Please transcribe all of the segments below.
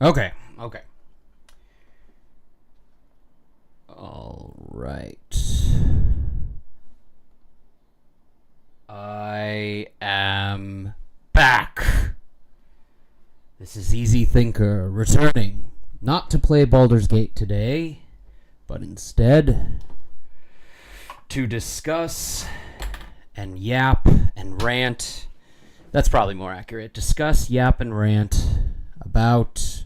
Okay. All right. I am back. This is EZThinker returning, not to play Baldur's Gate today, but instead to discuss and yap and rant. That's probably more accurate. Discuss, yap, and rant about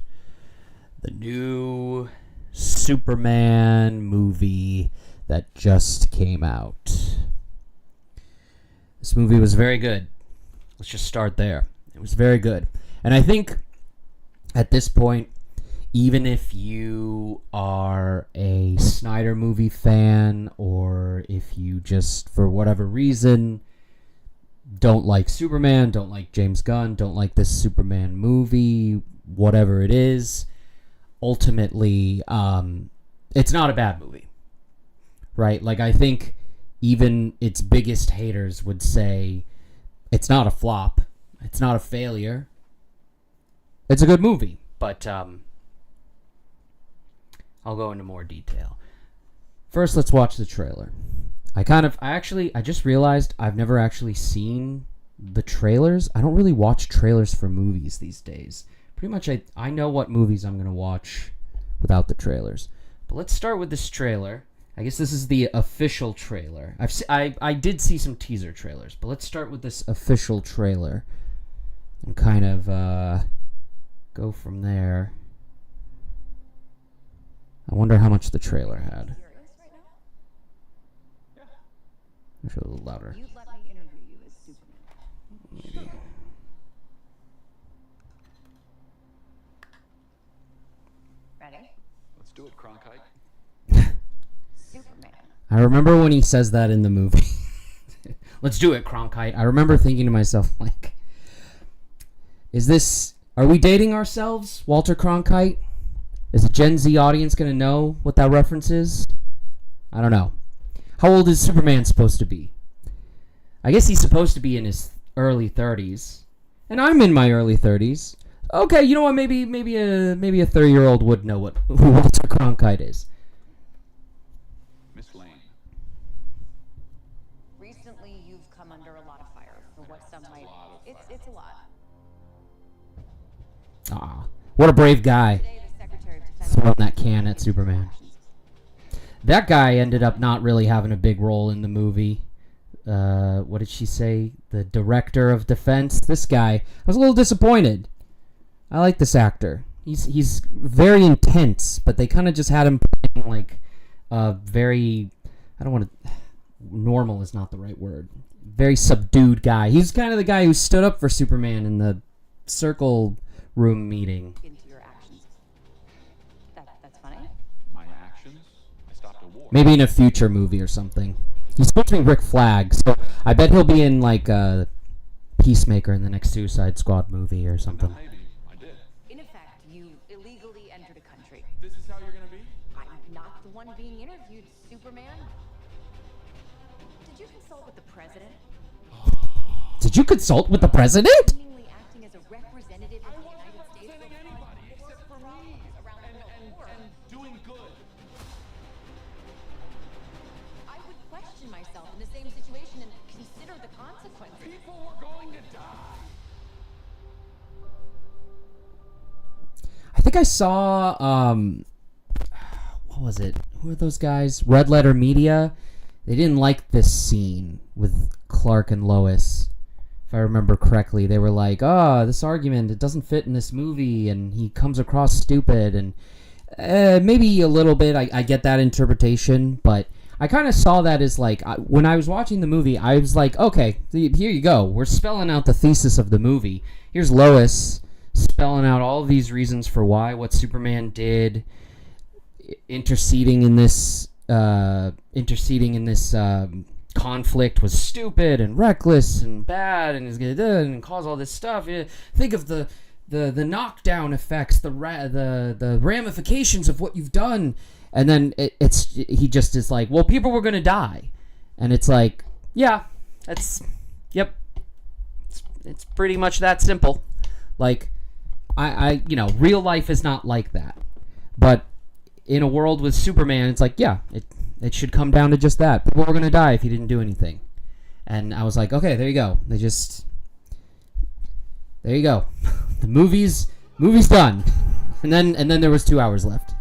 the new Superman movie that just came out. This movie was very good. Let's just start there. It was very good. And I think at this point, even if you are a Snyder movie fan, or if you just, for whatever reason, don't like Superman, don't like James Gunn, don't like this Superman movie, whatever it is, ultimately, it's not a bad movie, right? Like, I think even its biggest haters would say it's not a flop, it's not a failure, it's a good movie. But I'll go into more detail. First, let's watch the trailer. I just realized I've never actually seen the trailers. I don't really watch trailers for movies these days. Pretty much I know what movies I'm going to watch without the trailers. But let's start with this trailer. I guess this is the official trailer. I did see some teaser trailers, but let's start with this official trailer and kind of go from there. I wonder how much the trailer had. I'll show it a little louder. You'd let me interview you as Superman. Maybe. Ready? Let's do it, Cronkite. Superman. I remember when he says that in the movie. Let's do it, Cronkite. I remember thinking to myself, like, are we dating ourselves, Walter Cronkite? Is a Gen Z audience going to know what that reference is? I don't know. How old is Superman supposed to be? I guess he's supposed to be in his early 30s. And I'm in my early 30s. Okay, you know what? Maybe a 30-year-old would know who Walter Cronkite is. Miss Lane. Recently, you've come under a lot of fire for what some might. It's a lot. Ah, what a brave guy. Today, the Secretary of Defense Throwing that can at Superman. That guy ended up not really having a big role in the movie. What did she say? The director of defense? This guy. I was a little disappointed. I like this actor. He's very intense, but they kind of just had him playing like a very... I don't want to... Normal is not the right word. Very subdued guy. He's kind of the guy who stood up for Superman in the circle room meeting. into your actions. That's funny. My actions? I stopped a war. Maybe in a future movie or something. He's supposed to be Rick Flag, so I bet he'll be in like Peacemaker in the next Suicide Squad movie or something. Maybe. I did. In effect, you illegally entered a country. This is how you're gonna be? I'm not the one being interviewed, Superman. Did you consult with the president? Did you consult with the president? Seemingly acting as a representative of the United States Representing anybody except for me. around the world. And doing good. I would question myself in the same situation and consider the consequences. People were going to die. I think I saw what was it? Who are those guys? Red Letter Media. They didn't like this scene with Clark and Lois. If I remember correctly, they were like, this argument, it doesn't fit in this movie, and he comes across stupid, and maybe a little bit, I get that interpretation, but I kind of saw that as like, when I was watching the movie, I was like, okay, here you go. We're spelling out the thesis of the movie. Here's Lois spelling out all of these reasons for what Superman did, interceding in this conflict was stupid and reckless and bad and is gonna do and cause all this stuff. Think of the knockdown effects, the ramifications of what you've done, and then he just is like, well, people were gonna die, and it's like, yeah, it's pretty much that simple. Like, real life is not like that. But in a world with Superman, it's like, yeah, it should come down to just that. People were going to die if he didn't do anything. And I was like, okay, there you go. There you go. The movie's done. And then there was 2 hours left.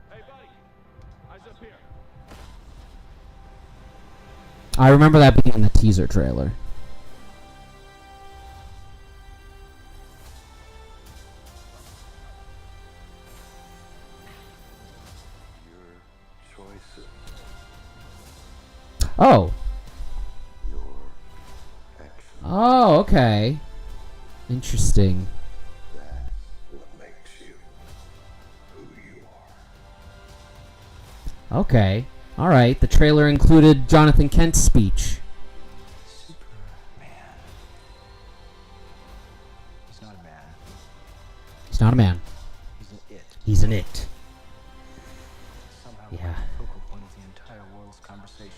Hey, buddy. Eyes up here. I remember that being in the teaser trailer. Your choices, Oh. your actions, Oh, okay. Interesting. that's what makes you who you are. Okay. All right. The trailer included Jonathan Kent's speech. Superman. He's not a man. He's not a man. He's an it. He's an it. Somehow Yeah. the focal point of the entire world's conversation.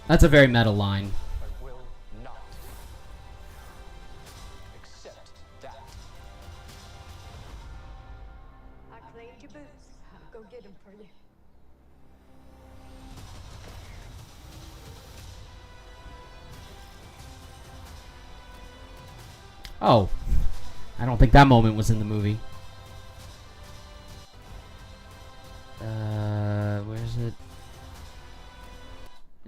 That's a very meta line. I will not accept that. I cleaned your boots. I'll go get them for you. Oh. I don't think that moment was in the movie. Where is it?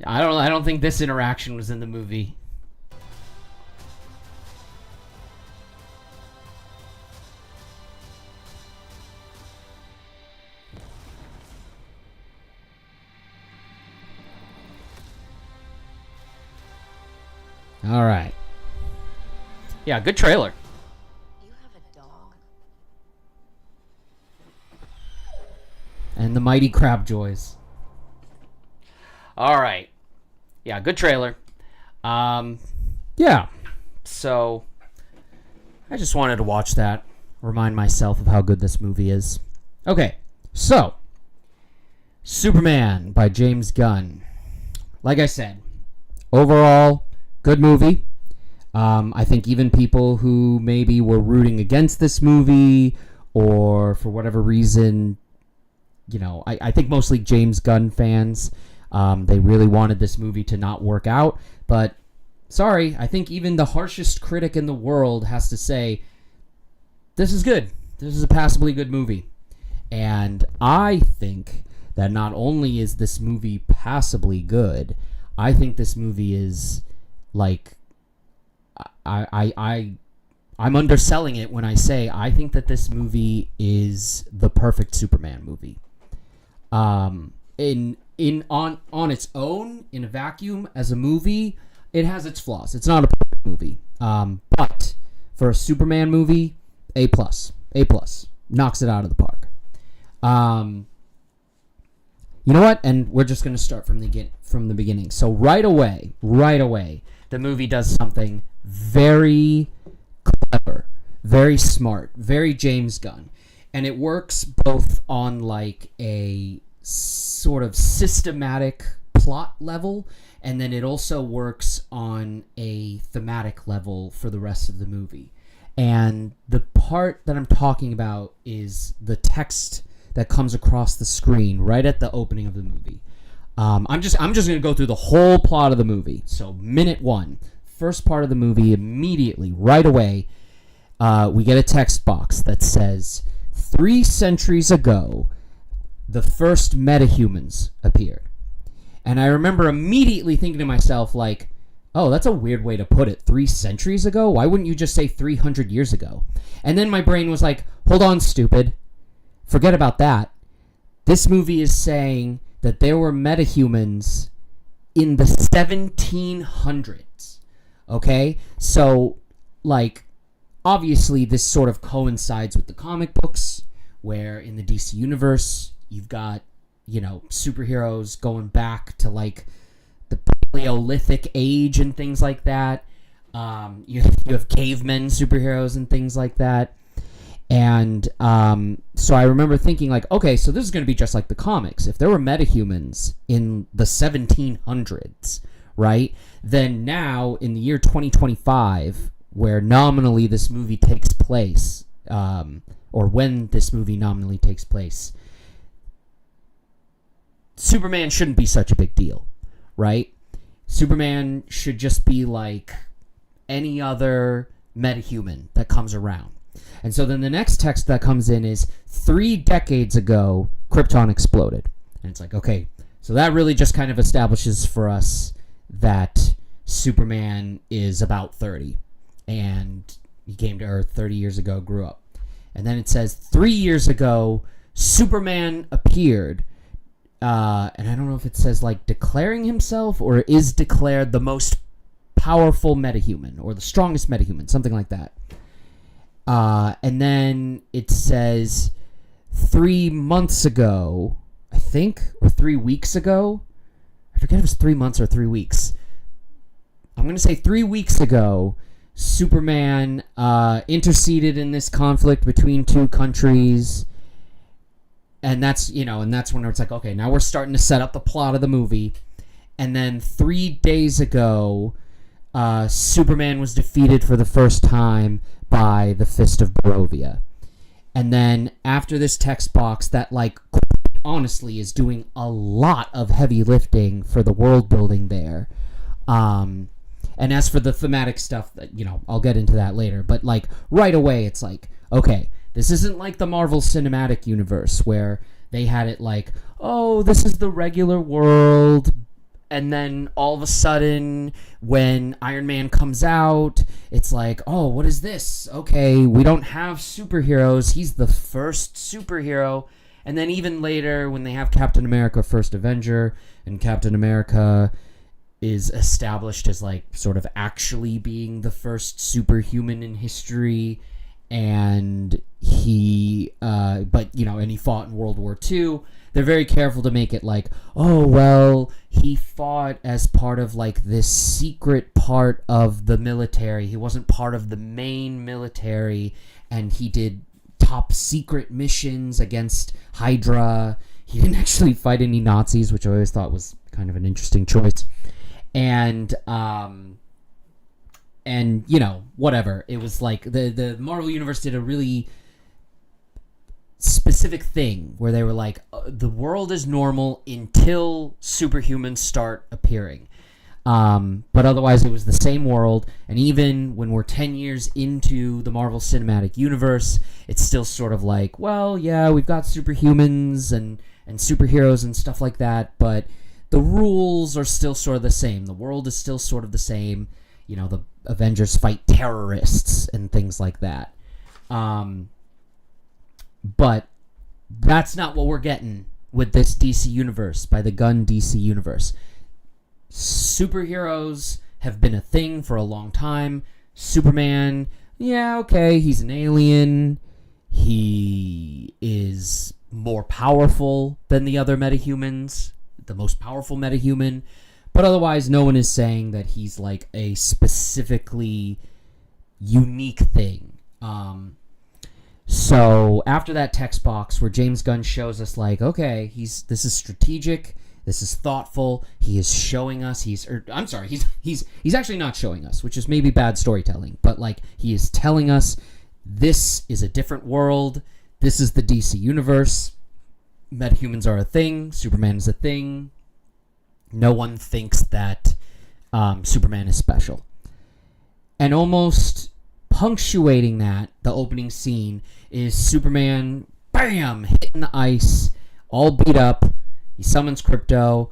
I don't think this interaction was in the movie. All right. Yeah, good trailer. You have a dog? And the mighty crab joys. All right. Yeah, good trailer. Yeah. So I just wanted to watch that, remind myself of how good this movie is. Okay. So Superman by James Gunn. Like I said, overall good movie. I think even people who maybe were rooting against this movie or for whatever reason, I think mostly James Gunn fans, they really wanted this movie to not work out. But sorry, I think even the harshest critic in the world has to say, this is good. This is a passably good movie. And I think that not only is this movie passably good, I think this movie is like... I'm underselling it when I say I think that this movie is the perfect Superman movie. On its own, in a vacuum, as a movie, it has its flaws. It's not a perfect movie. But for a Superman movie, A+. Knocks it out of the park. You know what? And we're just going to start from the beginning. So right away, the movie does something very clever, very smart, very James Gunn. And it works both on like a sort of systematic plot level, and then it also works on a thematic level for the rest of the movie. And the part that I'm talking about is the text that comes across the screen right at the opening of the movie. I'm just going to go through the whole plot of the movie. So minute 1, first part of the movie, immediately, right away, we get a text box that says, 3 centuries ago, the first metahumans appeared. And I remember immediately thinking to myself, like, oh, that's a weird way to put it. 3 centuries ago? Why wouldn't you just say 300 years ago? And then my brain was like, hold on, stupid. Forget about that. This movie is saying that there were metahumans in the 1700s. Okay? So, like, obviously this sort of coincides with the comic books, where in the DC universe, you've got, superheroes going back to, like, the Paleolithic age and things like that. You have cavemen superheroes and things like that. And so I remember thinking, like, okay, so this is going to be just like the comics. If there were metahumans in the 1700s, right, then now in the year 2025, where nominally this movie takes place, or when this movie nominally takes place, Superman shouldn't be such a big deal, right? Superman should just be like any other metahuman that comes around. And so then the next text that comes in is 3 decades ago, Krypton exploded. And it's like, okay, so that really just kind of establishes for us that Superman is about 30. And he came to Earth 30 years ago, grew up. And then it says 3 years ago, Superman appeared. And I don't know if it says like declaring himself or is declared the most powerful metahuman or the strongest metahuman, something like that. And then it says 3 months ago, I think, or 3 weeks ago. I forget if it was 3 months or 3 weeks. I'm going to say 3 weeks ago, Superman interceded in this conflict between 2 countries. And that's, and that's when it's like, okay, now we're starting to set up the plot of the movie. And then 3 days ago, Superman was defeated for the first time by the Fist of Barovia. And then after this text box that, like, honestly is doing a lot of heavy lifting for the world building there. And as for the thematic stuff, that I'll get into that later. But, like, right away, it's like, okay, this isn't like the Marvel Cinematic Universe where they had it like, oh, this is the regular world. And then all of a sudden, when Iron Man comes out, it's like, oh, what is this? Okay, we don't have superheroes. He's the first superhero. And then even later, when they have Captain America First Avenger, and Captain America is established as like sort of actually being the first superhuman in history, and he fought in World War II. They're very careful to make it like, oh, well, he fought as part of like this secret part of the military. He wasn't part of the main military, and he did top secret missions against Hydra. He didn't actually fight any Nazis, which I always thought was kind of an interesting choice. And whatever. It was like the Marvel Universe did a really specific thing where they were like, the world is normal until superhumans start appearing. But otherwise it was the same world, and even when we're 10 years into the Marvel Cinematic Universe, it's still sort of like, well, yeah, we've got superhumans and superheroes and stuff like that, but the rules are still sort of the same. The world is still sort of the same. The Avengers fight terrorists and things like that. But that's not what we're getting with this DC universe, by the Gunn DC universe. Superheroes have been a thing for a long time. Superman, yeah, okay, he's an alien. He is more powerful than the other metahumans, the most powerful metahuman. But otherwise, no one is saying that he's like a specifically unique thing. So after that text box where James Gunn shows us like, okay, this is strategic, this is thoughtful, he is showing us, he's actually not showing us, which is maybe bad storytelling, but like he is telling us this is a different world, this is the DC universe, metahumans are a thing, Superman is a thing, no one thinks that Superman is special. And almost punctuating that, the opening scene, is Superman, bam, hitting the ice, all beat up. He summons Krypto.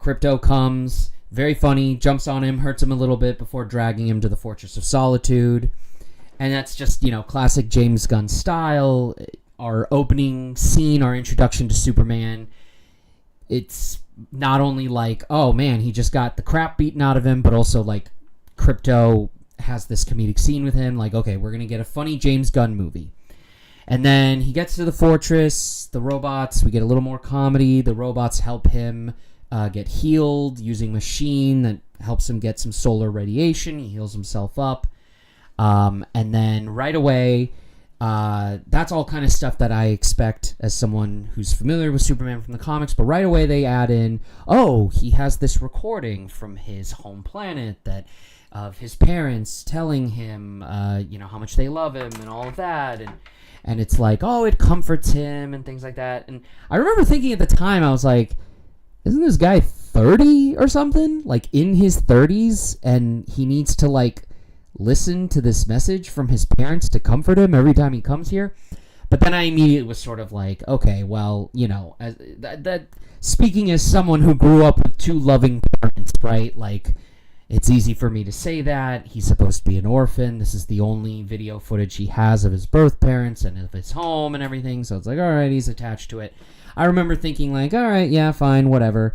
Krypto comes, very funny, jumps on him, hurts him a little bit before dragging him to the Fortress of Solitude. And that's just, classic James Gunn style. Our opening scene, our introduction to Superman, it's not only like, oh man, he just got the crap beaten out of him, but also like Krypto has this comedic scene with him, like, okay, we're gonna get a funny James Gunn movie. And then he gets to the fortress, the robots, we get a little more comedy, the robots help him get healed using a machine that helps him get some solar radiation, he heals himself up, and then right away, that's all kind of stuff that I expect as someone who's familiar with Superman from the comics, but right away they add in, oh, he has this recording from his home planet that of his parents telling him, how much they love him and all of that, and it's like, oh, it comforts him and things like that. And I remember thinking at the time, I was like, isn't this guy 30 or something? Like, in his 30s, and he needs to, like, listen to this message from his parents to comfort him every time he comes here? But then I immediately was sort of like, okay, well, that speaking as someone who grew up with 2 loving parents, right? Like, it's easy for me to say that. He's supposed to be an orphan. This is the only video footage he has of his birth parents and of his home and everything. So it's like, all right, he's attached to it. I remember thinking like, all right, yeah, fine, whatever.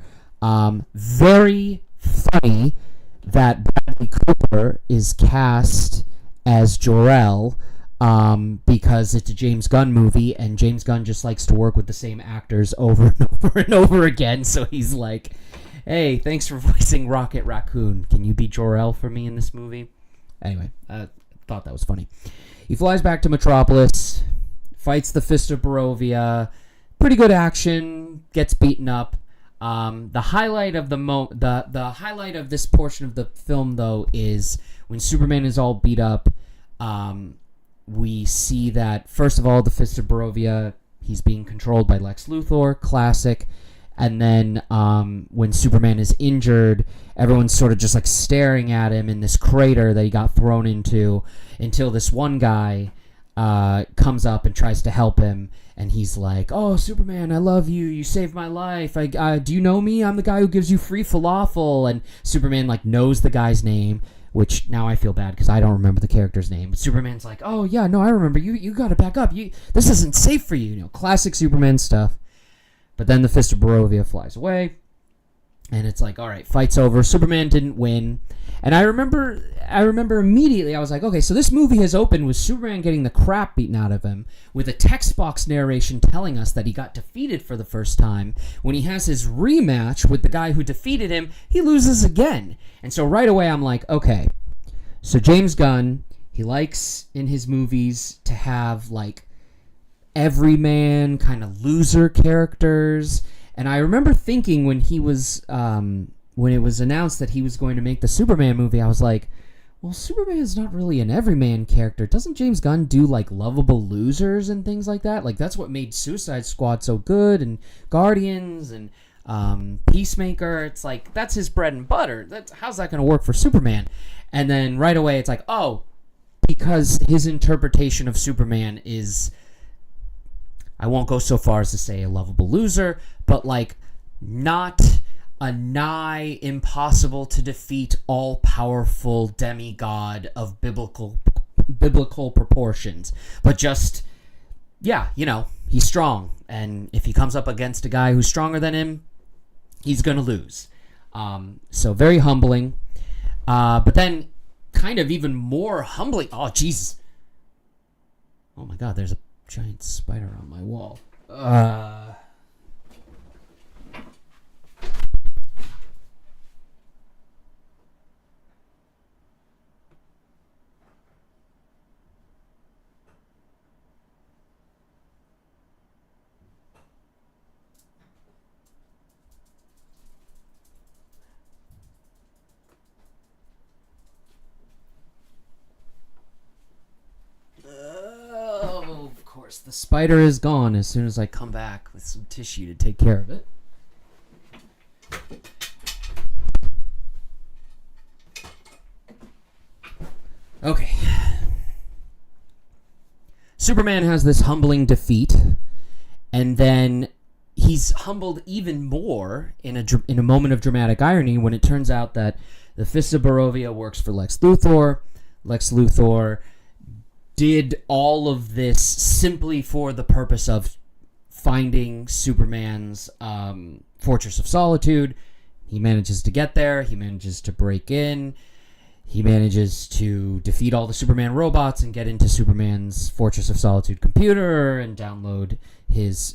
Very funny that Bradley Cooper is cast as Jor-El, because it's a James Gunn movie, and James Gunn just likes to work with the same actors over and over and over again. So he's like, hey, thanks for voicing Rocket Raccoon. Can you be Jor-El for me in this movie? Anyway, I thought that was funny. He flies back to Metropolis, fights the Fist of Barovia. Pretty good action, gets beaten up. The highlight of the highlight of this portion of the film, though, is when Superman is all beat up. We see that, first of all, the Fist of Barovia, he's being controlled by Lex Luthor, classic. And then when Superman is injured, everyone's sort of just like staring at him in this crater that he got thrown into, until this one guy comes up and tries to help him. And he's like, oh, Superman, I love you. You saved my life. Do you know me? I'm the guy who gives you free falafel. And Superman, like, knows the guy's name, which now I feel bad because I don't remember the character's name. But Superman's like, oh, yeah, no, I remember. You got to back up. This isn't safe for you. Classic Superman stuff. But then the Fist of Barovia flies away. And it's like, all right, fight's over. Superman didn't win. And I remember immediately, I was like, okay, so this movie has opened with Superman getting the crap beaten out of him, with a text box narration telling us that he got defeated for the first time. When he has his rematch with the guy who defeated him, he loses again. And so right away, I'm like, okay, so James Gunn, he likes in his movies to have, like, everyman kind of loser characters. And I remember thinking when he was, when it was announced that he was going to make the Superman movie, I was like, well, Superman's not really an everyman character. Doesn't James Gunn do, like, lovable losers and things like that? Like, that's what made Suicide Squad so good, and Guardians, and Peacemaker. It's like, that's his bread and butter. How's that going to work for Superman? And then right away, it's like, oh, because his interpretation of Superman is, I won't go so far as to say a lovable loser, but, like, not a nigh impossible to defeat all-powerful demigod of biblical proportions, but just, yeah, he's strong, and if he comes up against a guy who's stronger than him, he's gonna lose. So very humbling, but then kind of even more humbling. Oh, Jesus! Oh my God, there's a giant spider on my wall. The spider is gone as soon as I come back with some tissue to take care of it. Okay. Superman has this humbling defeat, and then he's humbled even more in a moment of dramatic irony when it turns out that the Fist of Barovia works for Lex Luthor. Lex Luthor did all of this simply for the purpose of finding Superman's Fortress of Solitude. He manages to get there. He manages to break in. He manages to defeat all the Superman robots and get into Superman's Fortress of Solitude computer and download his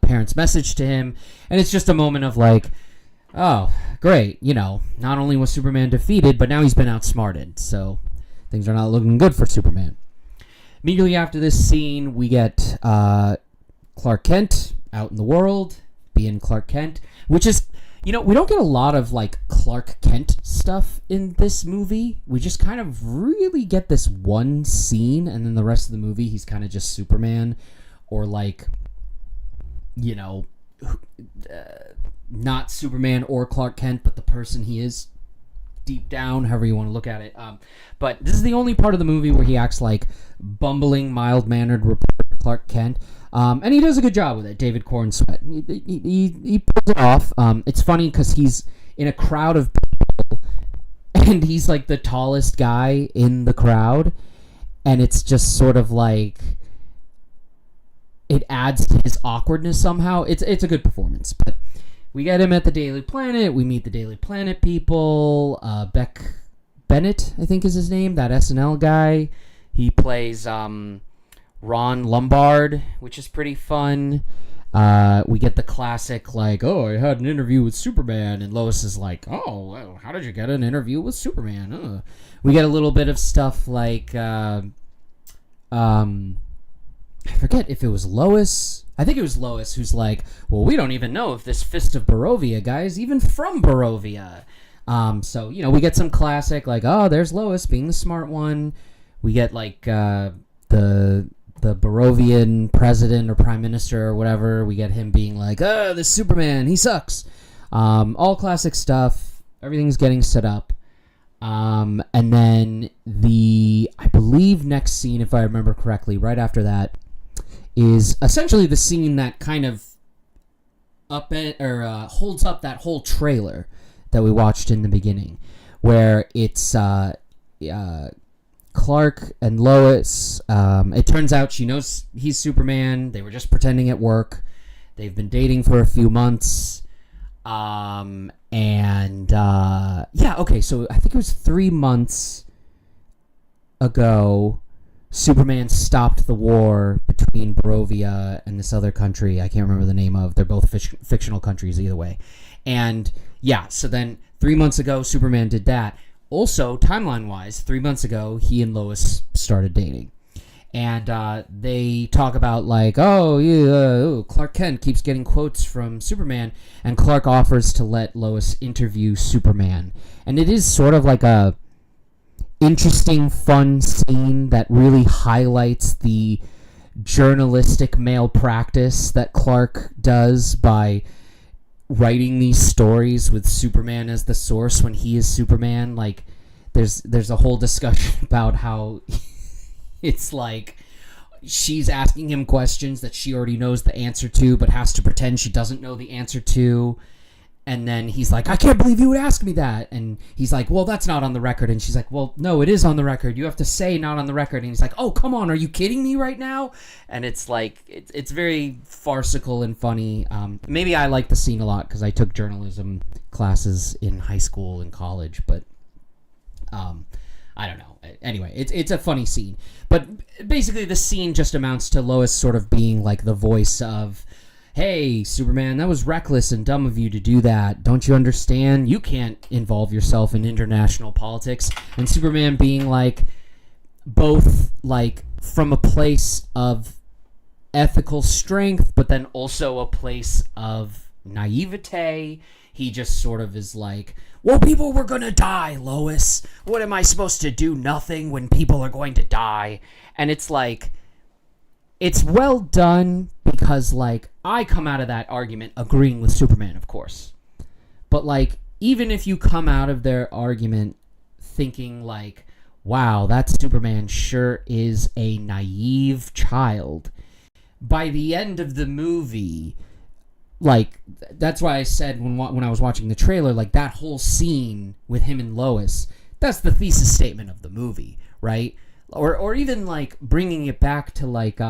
parents' message to him. And it's just a moment of like, oh, great. Not only was Superman defeated, but now he's been outsmarted. So things are not looking good for Superman. Immediately after this scene, we get Clark Kent out in the world, being Clark Kent, which is, You know, we don't get a lot of, like, Clark Kent stuff in this movie. We just kind of really get this one scene, and then the rest of the movie, he's kind of just Superman, or, like, you know, not Superman or Clark Kent, but the person he is deep down, however you want to look at it. But this is the only part of the movie where he acts like bumbling, mild-mannered reporter Clark Kent. And he does a good job with it, David Corn Sweat. He pulls it off. It's funny because he's in a crowd of people, and he's like the tallest guy in the crowd, and it's just sort of like it adds to his awkwardness somehow. It's a good performance, but we get him at the Daily Planet. We meet the Daily Planet people. Beck Bennett, I think is his name, that SNL guy. He plays Ron Lombard, which is pretty fun. We get the classic, like, oh, I had an interview with Superman, and Lois is like, oh, well, how did you get an interview with Superman? We get a little bit of stuff like, I forget if it was Lois. I think it was Lois who's like, well, we don't even know if this Fist of Barovia guy is even from Barovia. So, you know, we get some classic, like, oh, there's Lois being the smart one. We get, like, the Barovian president or prime minister or whatever. We get him being like, oh, this Superman, he sucks. All classic stuff. Everything's getting set up. And then I believe next scene, if I remember correctly, right after that, is essentially the scene that kind of holds up that whole trailer that we watched in the beginning, where it's Clark and Lois. It turns out she knows he's Superman. They were just pretending at work. They've been dating for a few months. So I think it was 3 months ago, Superman stopped the war between Barovia and this other country I can't remember the name of. They're both fictional countries either way. And yeah, so then 3 months ago, Superman did that. Also, timeline-wise, 3 months ago, he and Lois started dating. And they talk about, like, Clark Kent keeps getting quotes from Superman, and Clark offers to let Lois interview Superman. And it is sort of like a interesting, fun scene that really highlights the journalistic malpractice that Clark does by writing these stories with Superman as the source when he is Superman. Like, there's a whole discussion about how it's like she's asking him questions that she already knows the answer to, but has to pretend she doesn't know the answer to. And then he's like, I can't believe you would ask me that. And he's like, well, that's not on the record. And she's like, well, no, it is on the record. You have to say not on the record. And he's like, oh, come on. Are you kidding me right now? And it's like, it's very farcical and funny. Maybe I like the scene a lot because I took journalism classes in high school and college. But I don't know. Anyway, it's a funny scene. But basically the scene just amounts to Lois sort of being like the voice of, hey, Superman, that was reckless and dumb of you to do that. Don't you understand? You can't involve yourself in international politics. And Superman being like, both like from a place of ethical strength, but then also a place of naivete. He just sort of is like, well, people were going to die, Lois. What am I supposed to do? Nothing when people are going to die. And it's like, it's well done because, like, I come out of that argument agreeing with Superman, of course. But, like, even if you come out of their argument thinking, like, wow, that Superman sure is a naive child, by the end of the movie, like, that's why I said when I was watching the trailer, like, that whole scene with him and Lois, that's the thesis statement of the movie, right? Or even, like, bringing it back to, like,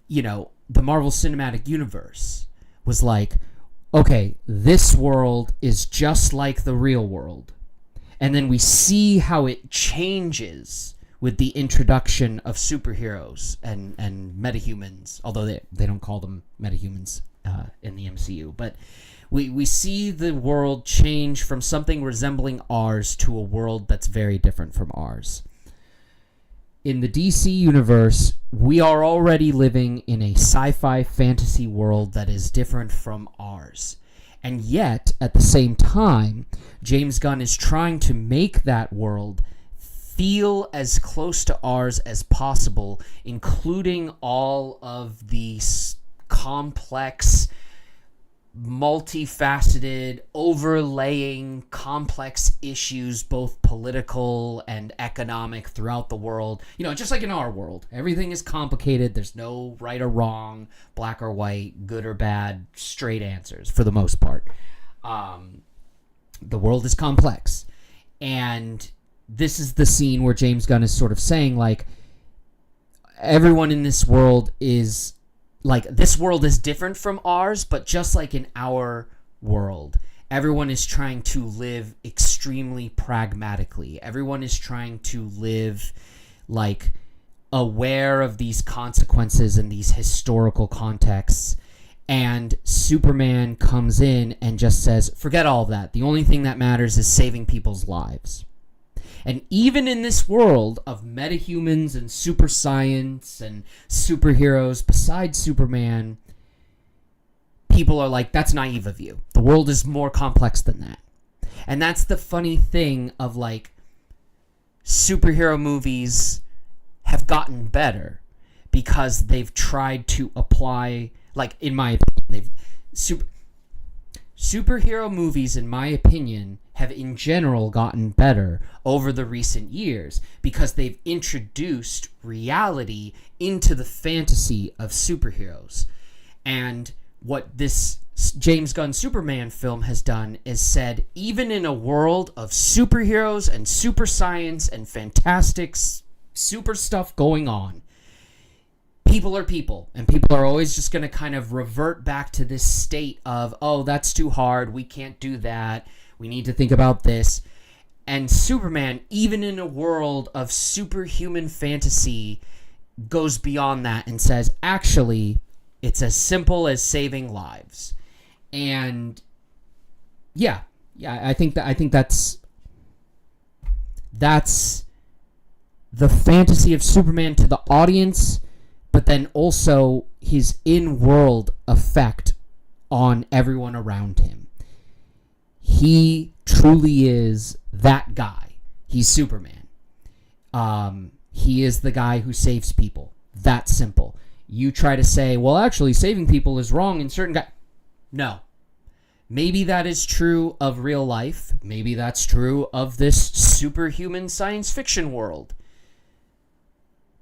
you know, the Marvel Cinematic Universe was like, okay, this world is just like the real world. And then we see how it changes with the introduction of superheroes and metahumans, although they don't call them metahumans in the MCU. But we see the world change from something resembling ours to a world that's very different from ours. In the DC universe, we are already living in a sci-fi fantasy world that is different from ours. And yet, at the same time, James Gunn is trying to make that world feel as close to ours as possible, including all of these complex, multifaceted, overlaying complex issues, both political and economic, throughout the world. You know, just like in our world, everything is complicated. There's no right or wrong, black or white, good or bad, straight answers for the most part. The world is complex. And this is the scene where James Gunn is sort of saying, like, everyone in this world is like, this world is different from ours, but just like in our world, everyone is trying to live extremely pragmatically. Everyone is trying to live, like, aware of these consequences and these historical contexts. And Superman comes in and just says, forget all of that. The only thing that matters is saving people's lives. And even in this world of metahumans and super science and superheroes, besides Superman, people are like, that's naive of you. The world is more complex than that. And that's the funny thing of, like, superhero movies have gotten better because they've tried to apply, like, in my opinion, superhero movies, in my opinion, have in general gotten better over the recent years because they've introduced reality into the fantasy of superheroes. And what this James Gunn Superman film has done is said, even in a world of superheroes and super science and fantastic super stuff going on, people are people, and people are always just going to kind of revert back to this state of, oh, that's too hard, we can't do that, we need to think about this. And Superman, even in a world of superhuman fantasy, goes beyond that and says, actually, it's as simple as saving lives. And yeah, I think that's the fantasy of Superman to the audience, but then also his in-world effect on everyone around him. He truly is that guy. He's Superman. He is the guy who saves people. That simple. You try to say, well, actually, saving people is wrong in certain guys. No. Maybe that is true of real life. Maybe that's true of this superhuman science fiction world.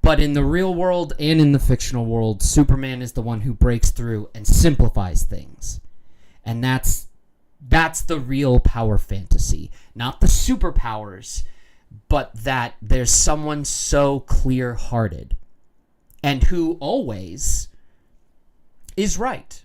But in the real world and in the fictional world, Superman is the one who breaks through and simplifies things. And that's the real power fantasy. Not the superpowers, but that there's someone so clear-hearted and who always is right.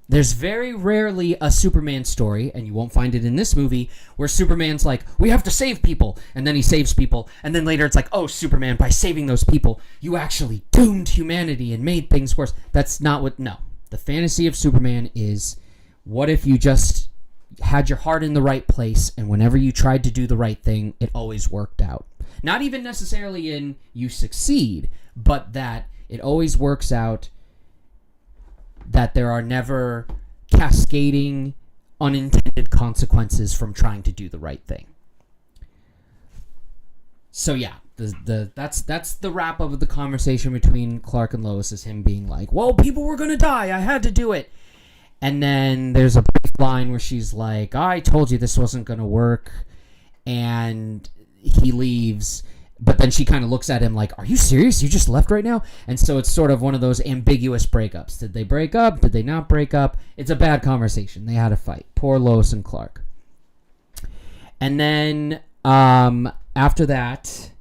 There's very rarely a Superman story, and you won't find it in this movie, where Superman's like, we have to save people, and then he saves people, and then later it's like, oh, Superman, by saving those people, you actually doomed humanity and made things worse. That's not what, no. The fantasy of Superman is, what if you just had your heart in the right place, and whenever you tried to do the right thing, it always worked out. Not even necessarily in you succeed, but that it always works out, that there are never cascading unintended consequences from trying to do the right thing. So yeah, that's the wrap up of the conversation between Clark and Lois, is him being like, well, people were gonna die, I had to do it. And then there's a brief line where she's like, I told you this wasn't gonna work, and he leaves. But then she kind of looks at him like, are you serious? You just left right now? And so it's sort of one of those ambiguous breakups. Did they break up? Did they not break up? It's a bad conversation. They had a fight. Poor Lois and Clark. And then after that,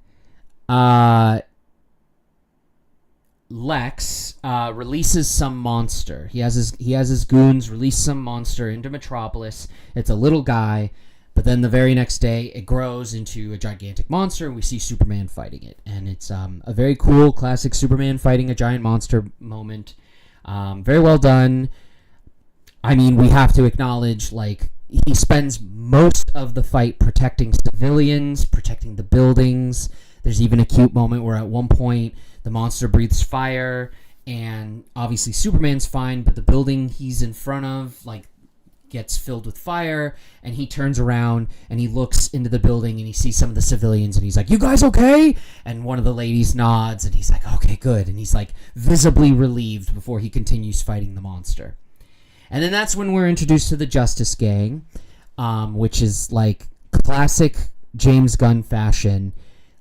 Lex releases some monster. He has his goons release some monster into Metropolis. It's a little guy. But then the very next day, it grows into a gigantic monster, and we see Superman fighting it. And it's a very cool, classic Superman fighting a giant monster moment. Very well done. I mean, we have to acknowledge, like, he spends most of the fight protecting civilians, protecting the buildings. There's even a cute moment where at one point, the monster breathes fire, and obviously Superman's fine, but the building he's in front of, like, gets filled with fire, and he turns around and he looks into the building and he sees some of the civilians and he's like, "You guys okay?" And one of the ladies nods and he's like, "Okay, good." And he's like visibly relieved before he continues fighting the monster. And then that's when we're introduced to the Justice Gang, which is like classic James Gunn fashion.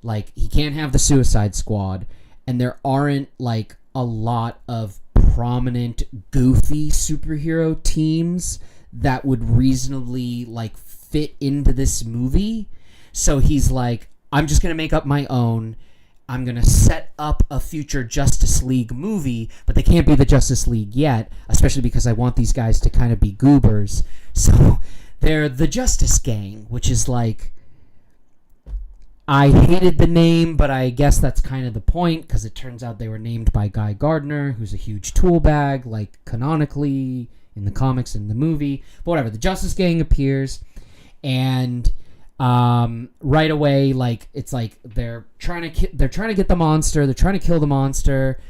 Like, he can't have the Suicide Squad, and there aren't like a lot of prominent goofy superhero teams that would reasonably like fit into this movie. So he's like, I'm just gonna make up my own. I'm gonna set up a future Justice League movie, but they can't be the Justice League yet, especially because I want these guys to kind of be goobers. So they're the Justice Gang, which is like, I hated the name, but I guess that's kind of the point, because it turns out they were named by Guy Gardner, who's a huge tool bag, like canonically in the comics and the movie. But whatever, the Justice Gang appears, and right away, like, it's like they're trying to get the monster, they're trying to kill the monster,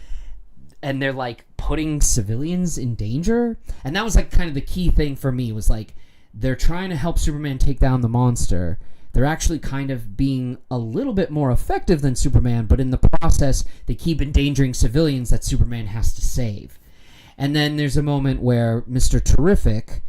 and they're like putting civilians in danger. And that was like kind of the key thing for me, was like, they're trying to help Superman take down the monster. They're actually kind of being a little bit more effective than Superman, but in the process, they keep endangering civilians that Superman has to save. And then there's a moment where Mr. Terrific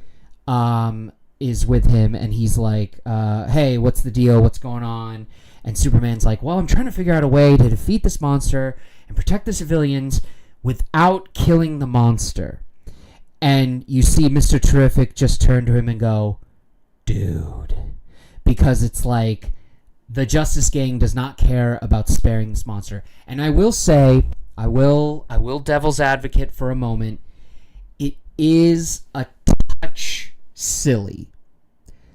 is with him, and he's like, hey, what's the deal? What's going on? And Superman's like, well, I'm trying to figure out a way to defeat this monster and protect the civilians without killing the monster. And you see Mr. Terrific just turn to him and go, dude. Because it's like, the Justice Gang does not care about sparing this monster. And I will say, I will devil's advocate for a moment, it is a touch silly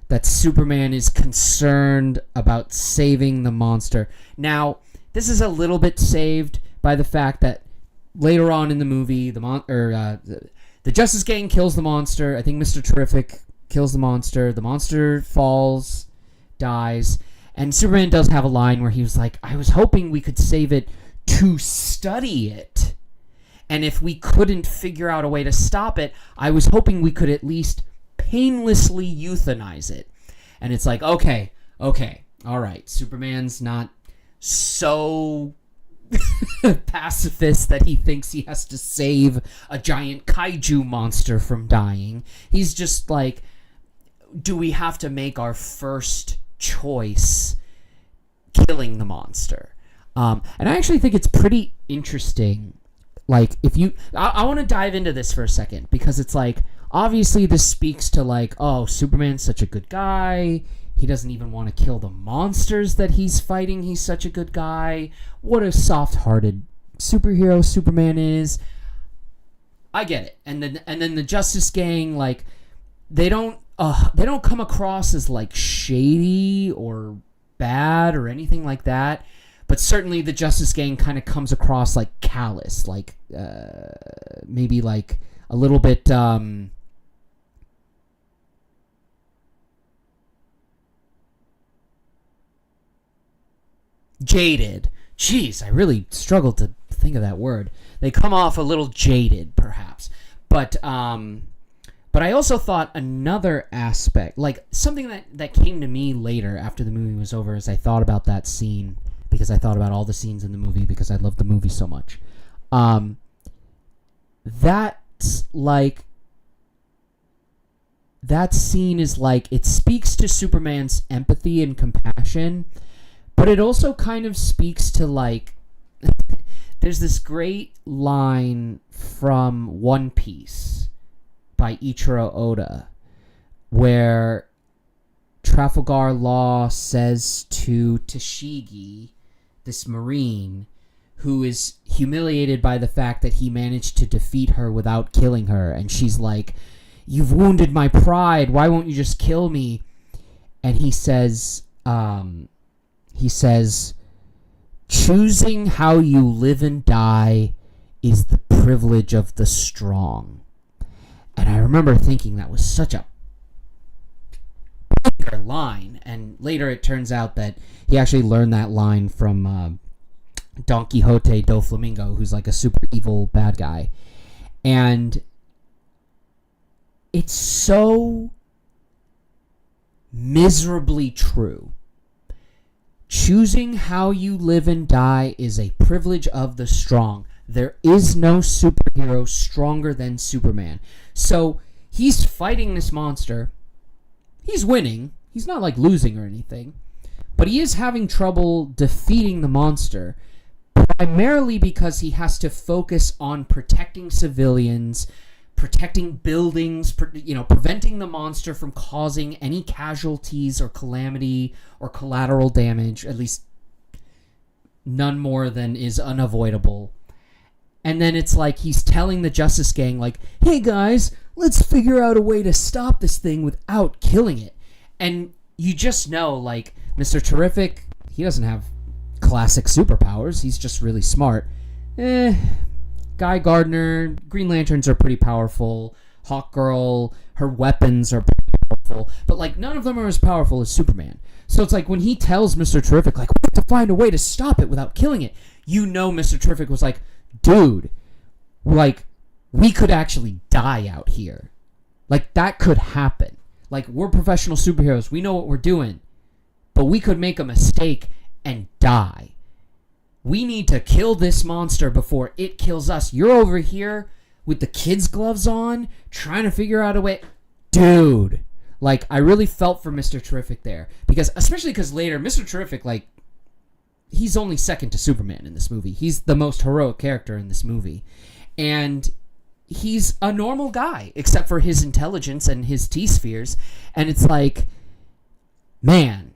that Superman is concerned about saving the monster. Now, this is a little bit saved by the fact that later on in the movie, the Justice Gang kills the monster. I think Mr. Terrific kills the monster. The monster falls, dies, and Superman does have a line where he was like, I was hoping we could save it to study it, and if we couldn't figure out a way to stop it, I was hoping we could at least painlessly euthanize it. And it's like, okay, all right, Superman's not so pacifist that he thinks he has to save a giant kaiju monster from dying. He's just like, do we have to make our first choice killing the monster? And I actually think it's pretty interesting. Like, if you... I want to dive into this for a second, because it's like, obviously this speaks to like, oh, Superman's such a good guy. He doesn't even want to kill the monsters that he's fighting. He's such a good guy. What a soft-hearted superhero Superman is. I get it. And then the Justice Gang, like, they don't come across as like shady or bad or anything like that, but certainly the Justice Gang kind of comes across like callous, like maybe like a little bit jaded. Jeez, I really struggled to think of that word. They come off a little jaded, perhaps, but I also thought another aspect, like something that came to me later after the movie was over, as I thought about that scene, because I thought about all the scenes in the movie because I love the movie so much. That's like, that scene is like, it speaks to Superman's empathy and compassion, but it also kind of speaks to like, there's this great line from One Piece by Ichiro Oda, where Trafalgar Law says to Tashigi, this Marine, who is humiliated by the fact that he managed to defeat her without killing her, and she's like, you've wounded my pride, why won't you just kill me? And he says, choosing how you live and die is the privilege of the strong. And I remember thinking that was such a line, and later it turns out that he actually learned that line from Don Quixote do Flamingo, who's like a super evil bad guy. And it's so miserably true. Choosing how you live and die is a privilege of the strong. There is no superhero stronger than Superman. So he's fighting this monster. He's winning. He's not like losing or anything. But he is having trouble defeating the monster, primarily because he has to focus on protecting civilians, protecting buildings, preventing the monster from causing any casualties or calamity or collateral damage, at least none more than is unavoidable. And then it's like he's telling the Justice Gang, like, hey guys, let's figure out a way to stop this thing without killing it. And you just know, like, Mr. Terrific, he doesn't have classic superpowers. He's just really smart. Guy Gardner, Green Lanterns are pretty powerful. Hawkgirl, her weapons are pretty powerful. But, like, none of them are as powerful as Superman. So it's like when he tells Mr. Terrific, like, we have to find a way to stop it without killing it. You know Mr. Terrific was like, dude, like, we could actually die out here. Like, that could happen. Like, we're professional superheroes. We know what we're doing. But we could make a mistake and die. We need to kill this monster before it kills us. You're over here with the kids' gloves on, trying to figure out a way. Dude. Like, I really felt for Mr. Terrific there. Especially because later, Mr. Terrific, like, he's only second to Superman in this movie. He's the most heroic character in this movie. And he's a normal guy, except for his intelligence and his T-spheres. And it's like, man,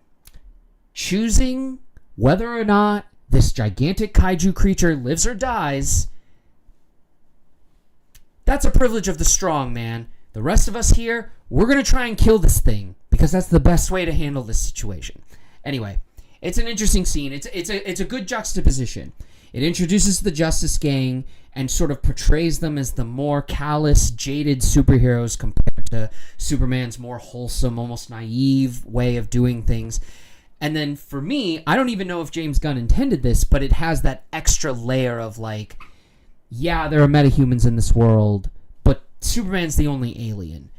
choosing whether or not this gigantic kaiju creature lives or dies, that's a privilege of the strong, man. The rest of us here, we're going to try and kill this thing because that's the best way to handle this situation. Anyway, it's an interesting scene. It's a good juxtaposition. It introduces the Justice Gang and sort of portrays them as the more callous, jaded superheroes compared to Superman's more wholesome, almost naive way of doing things. And then for me, I don't even know if James Gunn intended this, but it has that extra layer of like, yeah, there are metahumans in this world, but Superman's the only alien.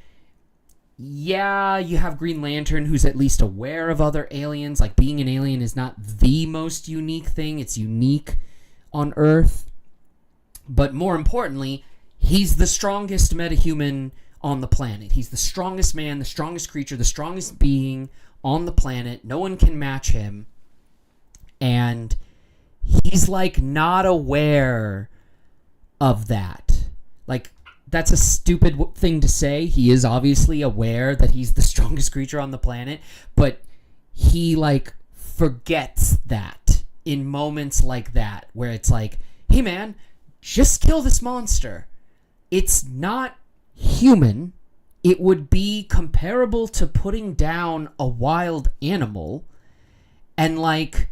Yeah, you have Green Lantern, who's at least aware of other aliens. Like, being an alien is not the most unique thing. It's unique on Earth. But more importantly, he's the strongest metahuman on the planet. He's the strongest man, the strongest creature, the strongest being on the planet. No one can match him. And he's, like, not aware of that. Like, that's a stupid thing to say. He is obviously aware that he's the strongest creature on the planet, but he, like, forgets that in moments like that, where it's like, hey, man, just kill this monster. It's not human. It would be comparable to putting down a wild animal. And, like,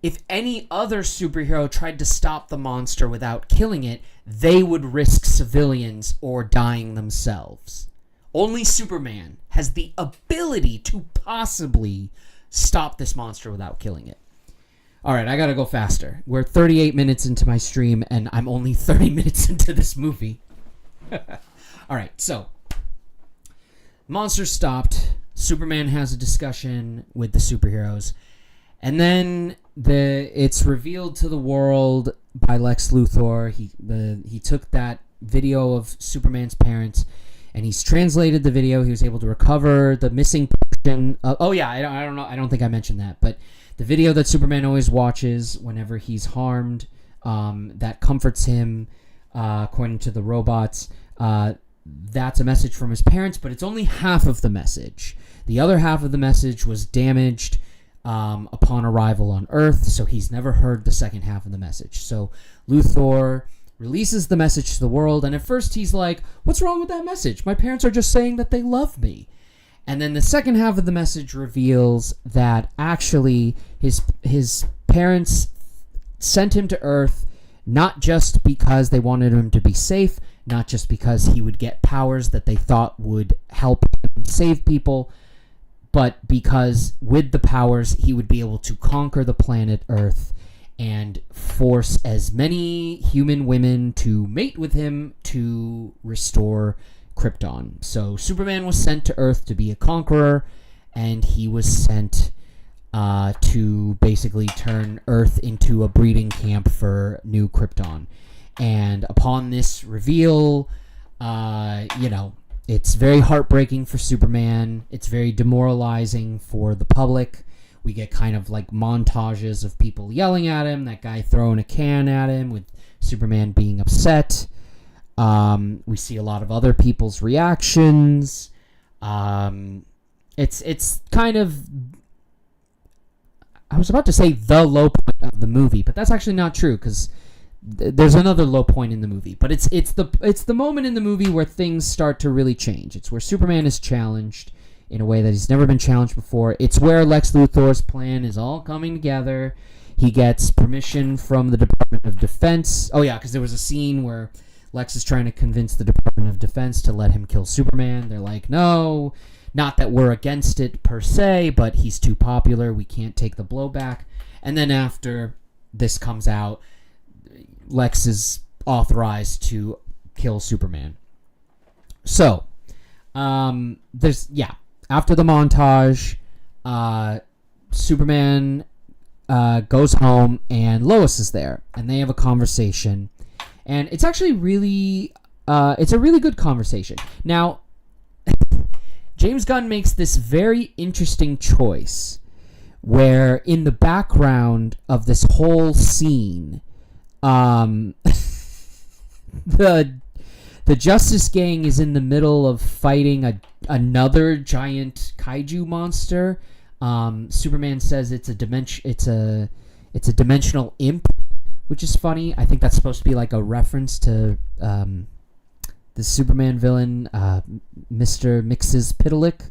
if any other superhero tried to stop the monster without killing it, they would risk civilians or dying themselves. Only Superman has the ability to possibly stop this monster without killing it. All right, I gotta go faster. We're 38 minutes into my stream, and I'm only 30 minutes into this movie. All right, so monster stopped. Superman has a discussion with the superheroes, and then it's revealed to the world by Lex Luthor. He took that video of Superman's parents, and he's translated the video. He was able to recover the missing portion. I don't know. I don't think I mentioned that, but the video that Superman always watches whenever he's harmed, that comforts him, according to the robots. That's a message from his parents, but it's only half of the message. The other half of the message was damaged upon arrival on Earth, so he's never heard the second half of the message. So Luthor releases the message to the world, and at first he's like, what's wrong with that message? My parents are just saying that they love me. And then the second half of the message reveals that actually his parents sent him to Earth not just because they wanted him to be safe, not just because he would get powers that they thought would help him save people, but because with the powers, he would be able to conquer the planet Earth and force as many human women to mate with him to restore Krypton. So Superman was sent to Earth to be a conqueror, and he was sent to basically turn Earth into a breeding camp for new Krypton. And upon this reveal, it's very heartbreaking for Superman. It's very demoralizing for the public. We get kind of like montages of people yelling at him, that guy throwing a can at him, with Superman being upset. We see a lot of other people's reactions. It's kind of, I was about to say the low point of the movie, but that's actually not true, because there's another low point in the movie. But it's the moment in the movie where things start to really change. It's where Superman is challenged in a way that he's never been challenged before. It's where Lex Luthor's plan is all coming together. He gets permission from the Department of Defense. Oh yeah, because there was a scene where Lex is trying to convince the Department of Defense to let him kill Superman. They're like, no, not that we're against it per se, but he's too popular. We can't take the blowback. And then after this comes out, Lex is authorized to kill Superman. So, after the montage, Superman goes home, and Lois is there, and they have a conversation, and it's actually really, it's a really good conversation. Now, James Gunn makes this very interesting choice, where in the background of this whole scene, the Justice Gang is in the middle of fighting another giant kaiju monster. Superman says it's a dimensional imp, which is funny. I think that's supposed to be like a reference to the Superman villain, Mr. Mxyzptlk.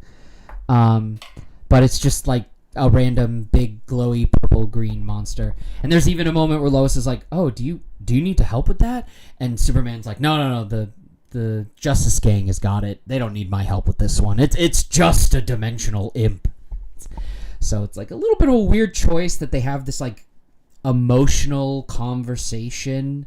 But it's just like a random big glowy purple green monster. And there's even a moment where Lois is like, "Oh, do you need to help with that?" And Superman's like, "No, the Justice Gang has got it. They don't need my help with this one. It's just a dimensional imp." So it's like a little bit of a weird choice that they have this like emotional conversation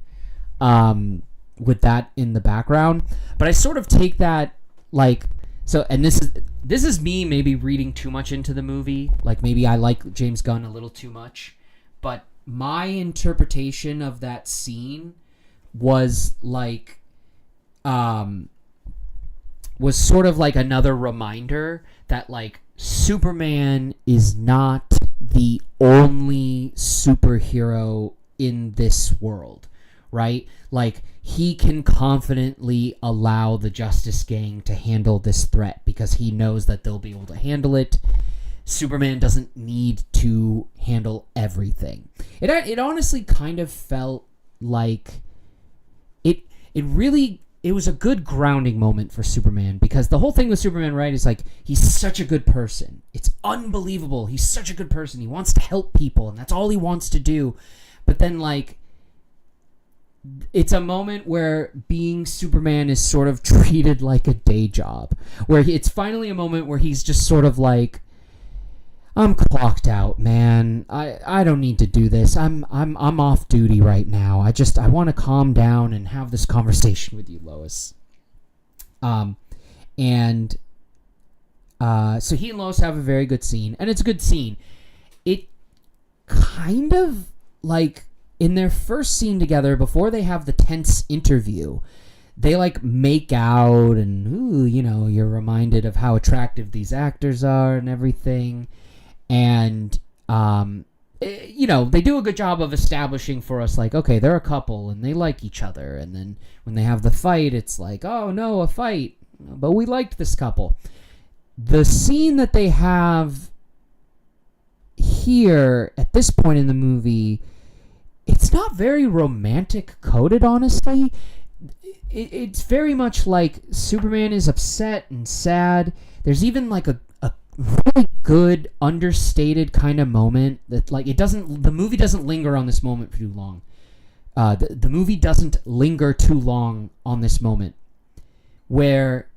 with that in the background. But I sort of take that like, so, and this is me maybe reading too much into the movie. Like maybe I like James Gunn a little too much. But my interpretation of that scene was like, was sort of like another reminder that like Superman is not the only superhero in this world, right? Like he can confidently allow the Justice Gang to handle this threat because he knows that they'll be able to handle it. Superman doesn't need to handle everything. It honestly kind of felt like it was a good grounding moment for Superman, because the whole thing with Superman, right, is like he's such a good person. It's unbelievable. He's such a good person. He wants to help people, and that's all he wants to do. But then, like, it's a moment where being Superman is sort of treated like a day job, where it's finally a moment where he's just sort of like, I'm clocked out, man. I don't need to do this. I'm off duty right now. I want to calm down and have this conversation with you, Lois. So he and Lois have a very good scene, and it's a good scene. It kind of like in their first scene together, before they have the tense interview, they like make out, and ooh, you're reminded of how attractive these actors are and everything. And, they do a good job of establishing for us, like, okay, they're a couple and they like each other. And then when they have the fight, it's like, oh no, a fight. But we liked this couple. The scene that they have here at this point in the movie, it's not very romantic coded, honestly. It's very much like Superman is upset and sad. There's even like a really good understated kind of moment that like the movie doesn't linger on this moment for too long. The movie doesn't linger too long on this moment where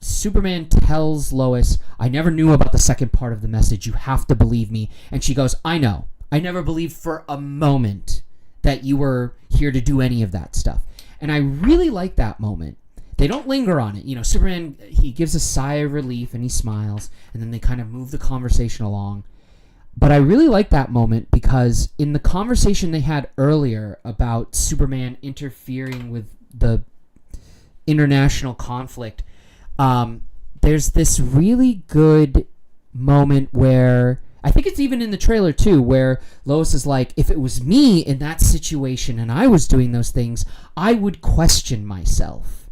Superman tells Lois, I never knew about the second part of the message. You have to believe me. And she goes, I know. I never believed for a moment that you were here to do any of that stuff. And I really like that moment. they don't linger on it. You know, Superman, he gives a sigh of relief and he smiles, and then they kind of move the conversation along. But I really like that moment because in the conversation they had earlier about Superman interfering with the international conflict, there's this really good moment where, I think it's even in the trailer too, where Lois is like, if it was me in that situation and I was doing those things, I would question myself.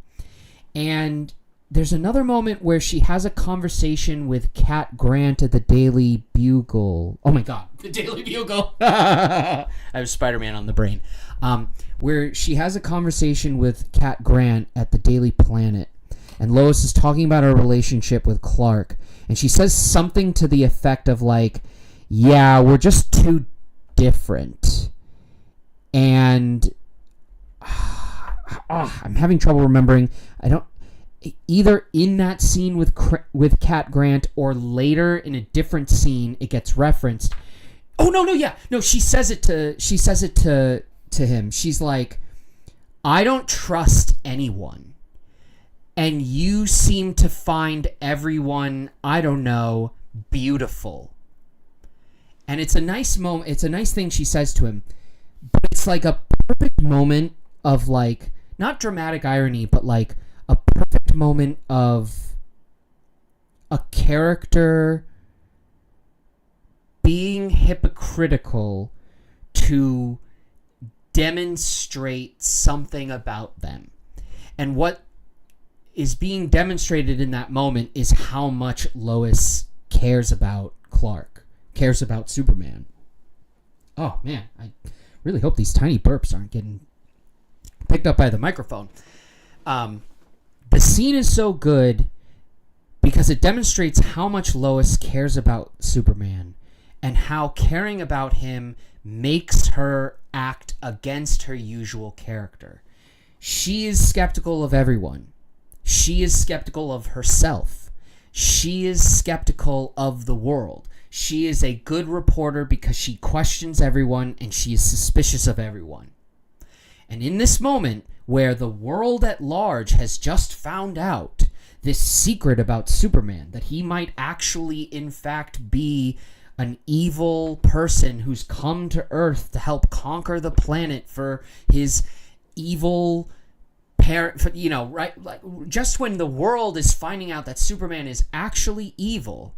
And there's another moment where she has a conversation with Cat Grant at the Daily Bugle. Oh my god, the Daily Bugle. I have Spider-Man on the brain. Where she has a conversation with Cat Grant at the Daily Planet. And Lois is talking about her relationship with Clark. And she says something to the effect of like, yeah, we're just too different. And I'm having trouble remembering. Either in that scene with Cat Grant or later in a different scene it gets referenced. Oh no, she says it to him. She's like, I don't trust anyone, and you seem to find everyone, I don't know, beautiful. And it's a nice moment. It's a nice thing she says to him, but it's like a perfect moment of like, not dramatic irony, but like a perfect moment of a character being hypocritical to demonstrate something about them. And what is being demonstrated in that moment is how much Lois cares about Clark, cares about Superman. Oh man, I really hope these tiny burps aren't getting picked up by the microphone. The scene is so good because it demonstrates how much Lois cares about Superman and how caring about him makes her act against her usual character. She is skeptical of everyone. She is skeptical of herself. She is skeptical of the world. She is a good reporter because she questions everyone and she is suspicious of everyone. And in this moment, where the world at large has just found out this secret about Superman, that he might actually, in fact, be an evil person who's come to Earth to help conquer the planet for his evil parent, you know, right? Like, just when the world is finding out that Superman is actually evil,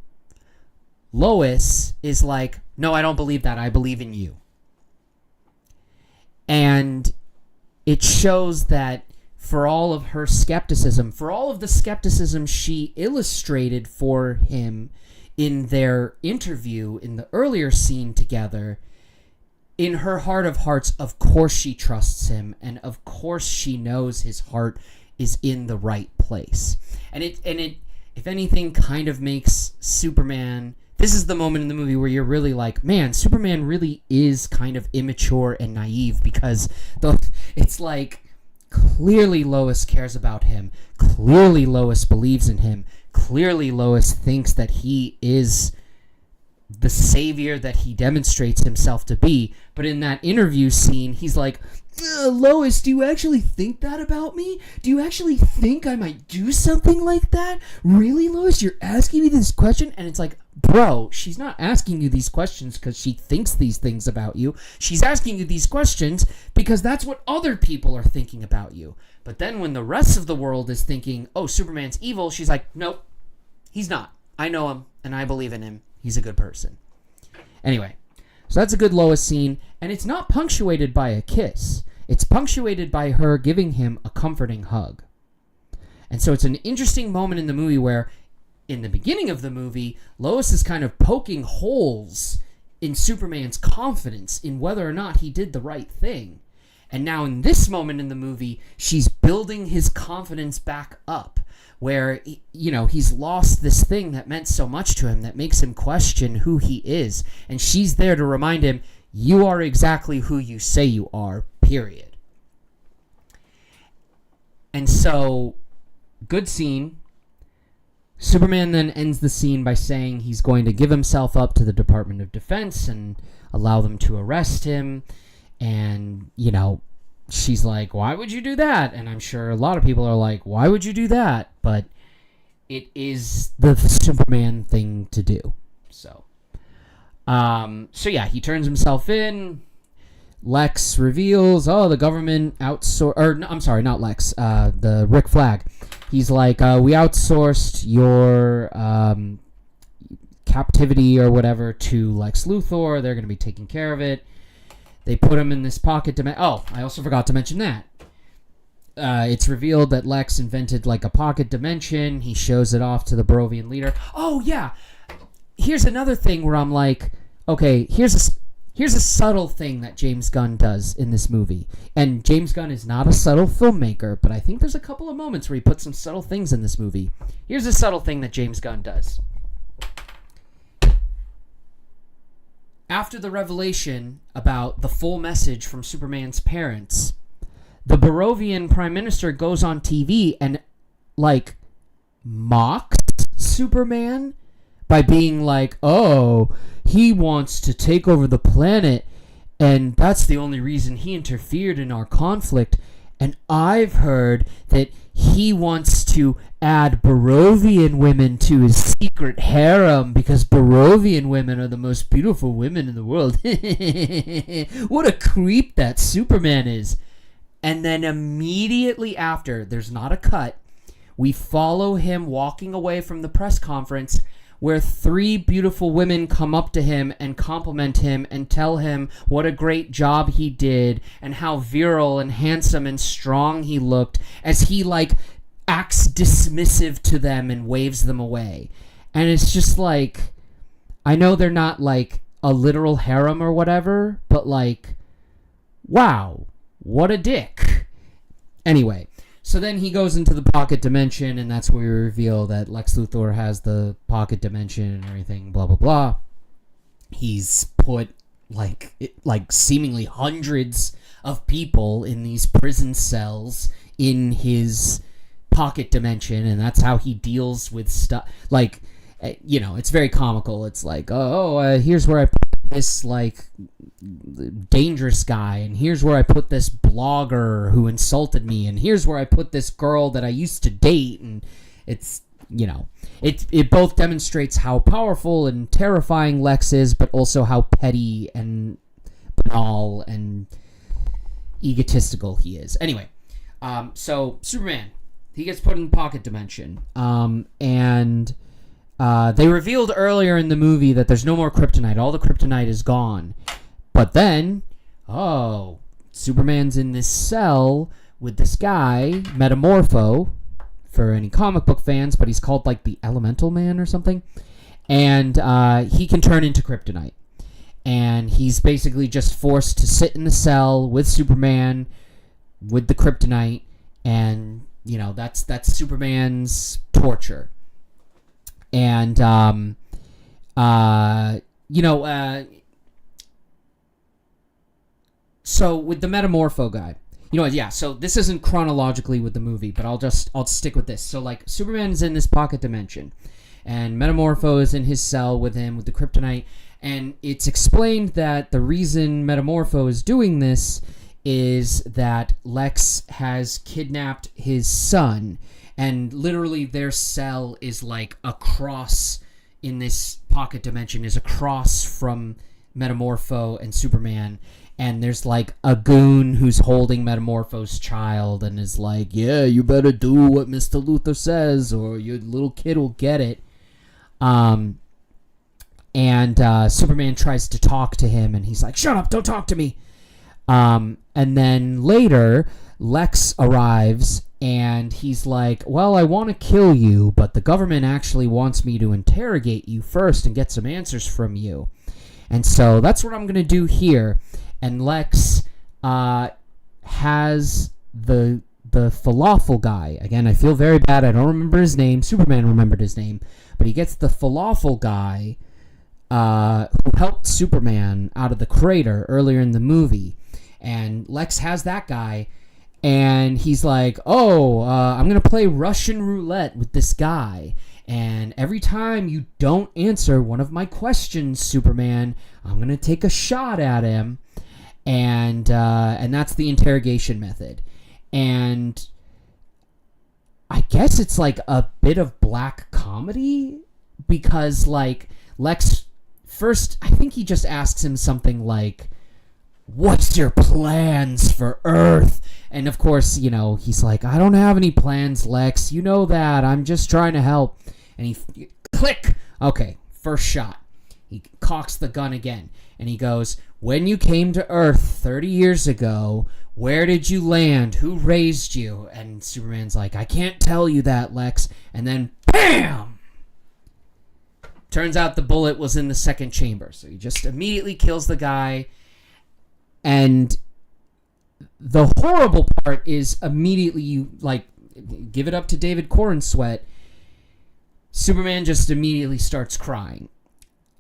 Lois is like, no, I don't believe that. I believe in you. And it shows that for all of her skepticism, for all of the skepticism she illustrated for him in their interview in the earlier scene together, in her heart of hearts, of course she trusts him, and of course she knows his heart is in the right place. And it, if anything, kind of makes Superman... This is the moment in the movie where you're really like, man, Superman really is kind of immature and naive, because it's like, clearly Lois cares about him. Clearly Lois believes in him. Clearly Lois thinks that he is the savior that he demonstrates himself to be. But in that interview scene, he's like, Lois, do you actually think that about me? Do you actually think I might do something like that? Really, Lois? You're asking me this question? And it's like, bro, she's not asking you these questions because she thinks these things about you. She's asking you these questions because that's what other people are thinking about you. But then when the rest of the world is thinking, oh, Superman's evil, she's like, nope, he's not. I know him, and I believe in him. He's a good person. Anyway, so that's a good Lois scene, and it's not punctuated by a kiss. It's punctuated by her giving him a comforting hug. And so it's an interesting moment in the movie where, in the beginning of the movie, Lois is kind of poking holes in Superman's confidence in whether or not he did the right thing. And now in this moment in the movie, she's building his confidence back up, where, you know, he's lost this thing that meant so much to him that makes him question who he is. And she's there to remind him, you are exactly who you say you are, period. And so, good scene. Superman then ends the scene by saying he's going to give himself up to the Department of Defense and allow them to arrest him. And, you know, she's like, why would you do that? And I'm sure a lot of people are like, why would you do that? But it is the Superman thing to do. So yeah, he turns himself in. Lex reveals, the government outsourced, or no, I'm sorry, not Lex, the Rick Flag. He's like, we outsourced your captivity or whatever to Lex Luthor. They're going to be taking care of it. They put him in this pocket dimension. Oh, I also forgot to mention that. It's revealed that Lex invented like a pocket dimension. He shows it off to the Barovian leader. Oh, yeah. Here's another thing where I'm like, okay, here's a subtle thing that James Gunn does in this movie. And James Gunn is not a subtle filmmaker, but I think there's a couple of moments where he puts some subtle things in this movie. Here's a subtle thing that James Gunn does. After the revelation about the full message from Superman's parents, the Barovian Prime Minister goes on TV and, like, mocks Superman by being like, oh, he wants to take over the planet, and that's the only reason he interfered in our conflict. And I've heard that he wants to add Barovian women to his secret harem because Barovian women are the most beautiful women in the world. What a creep that Superman is. And then immediately after, there's not a cut, we follow him walking away from the press conference where 3 beautiful women come up to him and compliment him and tell him what a great job he did and how virile and handsome and strong he looked as he, like, acts dismissive to them and waves them away. And it's just like, I know they're not, like, a literal harem or whatever, but, like, wow, what a dick. Anyway. So then he goes into the pocket dimension, and that's where we reveal that Lex Luthor has the pocket dimension and everything, blah, blah, blah. He's put, like seemingly hundreds of people in these prison cells in his pocket dimension, and that's how he deals with stuff. Like, it's very comical. It's like, here's where I put this, like, dangerous guy, and here's where I put this blogger who insulted me, and here's where I put this girl that I used to date, and it's, it both demonstrates how powerful and terrifying Lex is, but also how petty and banal and egotistical he is. Anyway, so Superman, he gets put in the pocket dimension, and they revealed earlier in the movie that there's no more kryptonite. All the kryptonite is gone. But then, Superman's in this cell with this guy, Metamorpho, for any comic book fans, but he's called, like, the Elemental Man or something. And he can turn into kryptonite. And he's basically just forced to sit in the cell with Superman, with the kryptonite, and, that's Superman's torture. And, so with the Metamorpho guy, so this isn't chronologically with the movie, but I'll stick with this. So, like, Superman's in this pocket dimension, and Metamorpho is in his cell with him with the kryptonite, and it's explained that the reason Metamorpho is doing this is that Lex has kidnapped his son, and literally their cell is like across in this pocket dimension, is across from Metamorpho and Superman. And there's, like, a goon who's holding Metamorpho's child and is like, yeah, you better do what Mr. Luthor says or your little kid will get it. And Superman tries to talk to him, and he's like, shut up, don't talk to me. And then later, Lex arrives, and he's like, well, I want to kill you, but the government actually wants me to interrogate you first and get some answers from you. And so that's what I'm going to do here. And Lex has the falafel guy. Again, I feel very bad. I don't remember his name. Superman remembered his name. But he gets the falafel guy who helped Superman out of the crater earlier in the movie. And Lex has that guy. And he's like, I'm going to play Russian roulette with this guy. And every time you don't answer one of my questions, Superman, I'm going to take a shot at him. and that's the interrogation method. And I guess it's like a bit of black comedy, because like Lex first, I think he just asks him something like, "What's your plans for Earth?" And of course, you know, he's like, "I don't have any plans, Lex. You know that. I'm just trying to help." And he click. Okay, first shot. He cocks the gun again, and he goes, "When you came to Earth 30 years ago, where did you land? Who raised you?" And Superman's like, "I can't tell you that, Lex." And then, BAM! Turns out the bullet was in the second chamber. So he just immediately kills the guy. And the horrible part is immediately you, like, give it up to David Cornsweet. Superman just immediately starts crying.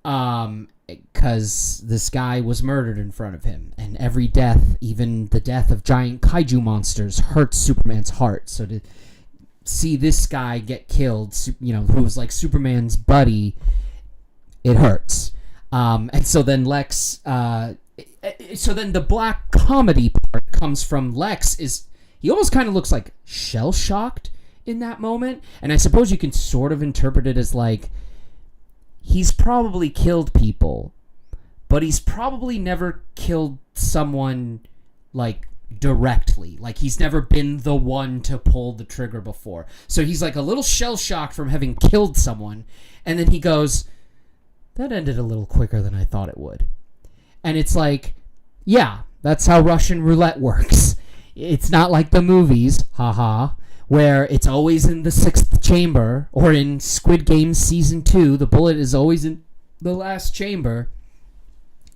Because this guy was murdered in front of him. And every death, even the death of giant kaiju monsters, hurts Superman's heart. So to see this guy get killed, you know, who was like Superman's buddy, it hurts. And so then Lex... So then the black comedy part comes from Lex. He almost kind of looks like shell-shocked in that moment. And I suppose you can sort of interpret it as like, he's probably killed people, but he's probably never killed someone like directly. Like he's never been the one to pull the trigger before. So he's like a little shell-shocked from having killed someone. And then he goes, "That ended a little quicker than I thought it would." And it's like, yeah, that's how Russian roulette works. It's not like the movies, haha, where it's always in the 6th chamber, or in Squid Game Season 2, the bullet is always in the last chamber.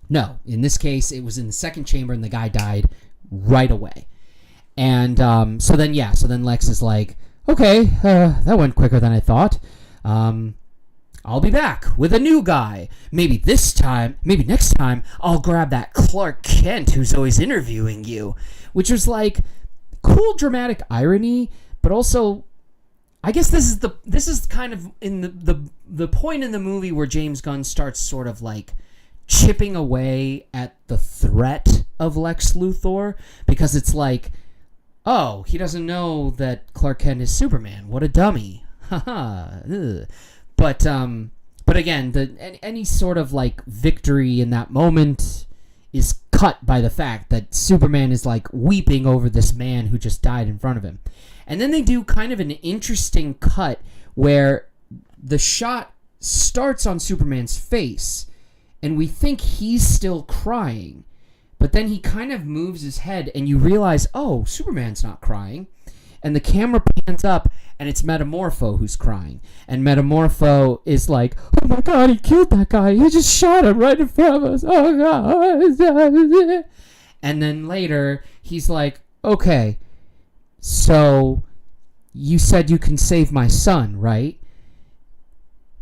No, in this case, it was in the 2nd chamber, and the guy died right away. And so then Lex is like, "Okay, that went quicker than I thought. I'll be back with a new guy. Maybe next time, I'll grab that Clark Kent who's always interviewing you." Which was like cool dramatic irony, but also, I guess this is kind of in the point in the movie where James Gunn starts sort of like chipping away at the threat of Lex Luthor, because it's like, oh, he doesn't know that Clark Kent is Superman. What a dummy. Haha. But again, any sort of like victory in that moment is cut by the fact that Superman is like weeping over this man who just died in front of him. And then they do kind of an interesting cut where the shot starts on Superman's face, and we think he's still crying, but then he kind of moves his head, and you realize, oh, Superman's not crying. And the camera pans up, and it's Metamorpho who's crying. And Metamorpho is like, "Oh my God, he killed that guy. He just shot him right in front of us. Oh God." And then later, he's like, "Okay, so you said you can save my son, right?"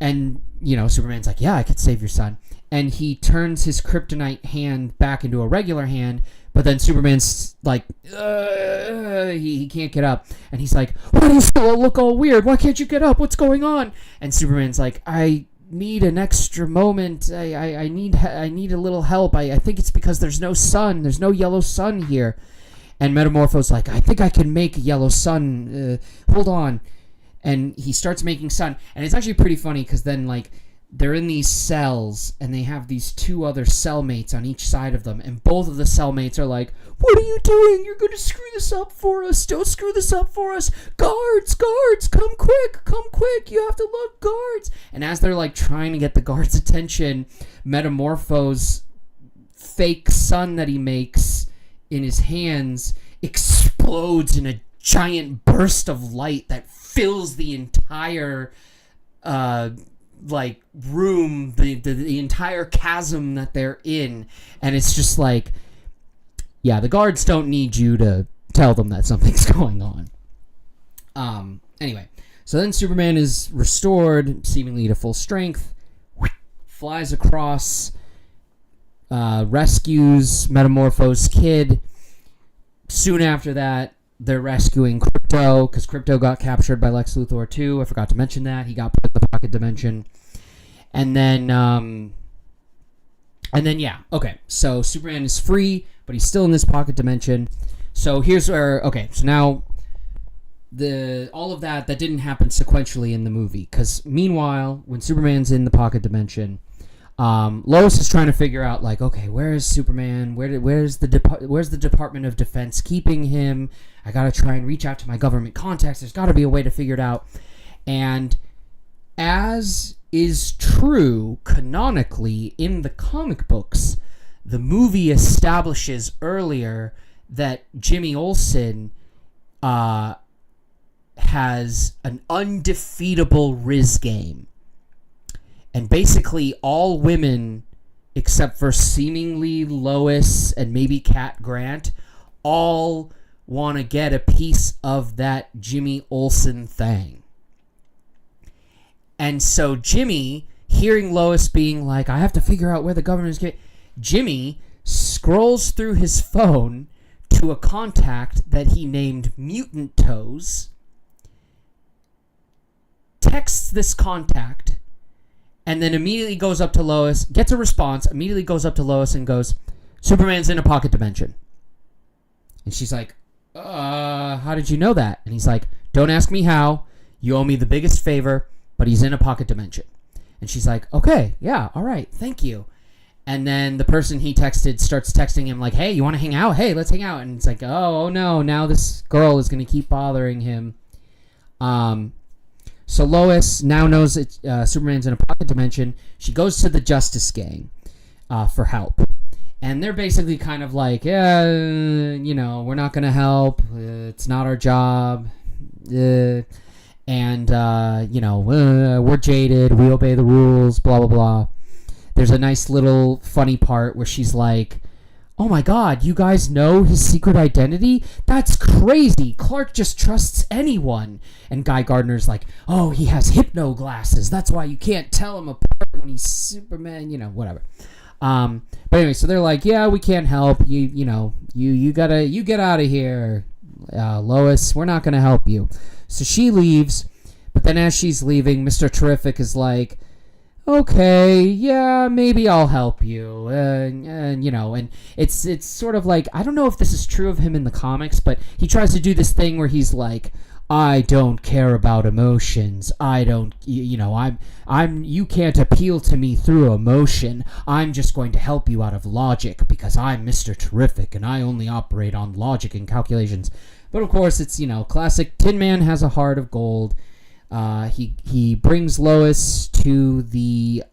And, you know, Superman's like, "Yeah, I could save your son." And he turns his kryptonite hand back into a regular hand, but then Superman's like, he can't get up. And he's like, "Why do you still look all weird? Why can't you get up? What's going on?" And Superman's like, "I need an extra moment. I need a little help. I think it's because there's no sun. There's no yellow sun here." And Metamorpho's like, "I think I can make a yellow sun. Hold on." And he starts making sun. And it's actually pretty funny, because then, like, they're in these cells, and they have these two other cellmates on each side of them, and both of the cellmates are like, "What are you doing? You're going to screw this up for us. Don't screw this up for us. Guards, come quick. You have to look, guards." And as they're like trying to get the guards' attention, Metamorpho's fake sun that he makes in his hands explodes in a giant burst of light that fills the entire like room, the entire chasm that they're in. And it's just like, yeah, the guards don't need you to tell them that something's going on. Anyway, so then Superman is restored seemingly to full strength, flies across, rescues Metamorpho's kid. Soon after that, they're rescuing Krypto, because Krypto got captured by Lex Luthor too. I forgot to mention that. He got put in the pocket dimension. And then And then, yeah, okay. So Superman is free, but he's still in this pocket dimension. So here's where, okay, so now all of that didn't happen sequentially in the movie. Because meanwhile, when Superman's in the pocket dimension, Lois is trying to figure out, like, okay, where is Superman? Where's the Department of Defense keeping him? I gotta try and reach out to my government contacts. There's gotta be a way to figure it out. And as is true canonically in the comic books, the movie establishes earlier that Jimmy Olsen has an undefeatable Riz game. And basically all women, except for seemingly Lois and maybe Cat Grant, all want to get a piece of that Jimmy Olsen thing. And so Jimmy, hearing Lois being like, I have to figure out where the governor's getting... Jimmy scrolls through his phone to a contact that he named Mutant Toes, texts this contact, and then immediately goes up to Lois, gets a response, immediately goes up to Lois and goes, Superman's in a pocket dimension. And she's like, how did you know that? And he's like, don't ask me how. You owe me the biggest favor, but he's in a pocket dimension. And she's like, okay, yeah, all right, thank you. And then the person he texted starts texting him like, hey, you want to hang out? Hey, let's hang out. And it's like, oh no, now this girl is going to keep bothering him. So Lois now knows that Superman's in a pocket dimension. She goes to the Justice Gang for help. And they're basically kind of like, yeah, we're not going to help. It's not our job. And, we're jaded. We obey the rules, blah, blah, blah. There's a nice little funny part where she's like, oh my god, you guys know his secret identity? That's crazy. Clark just trusts anyone. And Guy Gardner's like, oh, he has hypno glasses. That's why you can't tell him apart when he's Superman, whatever. But anyway, so they're like, yeah, we can't help. You get out of here, Lois. We're not going to help you. So she leaves. But then as she's leaving, Mr. Terrific is like, okay, yeah, maybe I'll help you. And it's sort of like, I don't know if this is true of him in the comics, but he tries to do this thing where he's like, I don't care about emotions. You can't appeal to me through emotion. I'm just going to help you out of logic because I'm Mr. Terrific and I only operate on logic and calculations. But of course, it's, classic Tin Man has a heart of gold. He brings Lois to the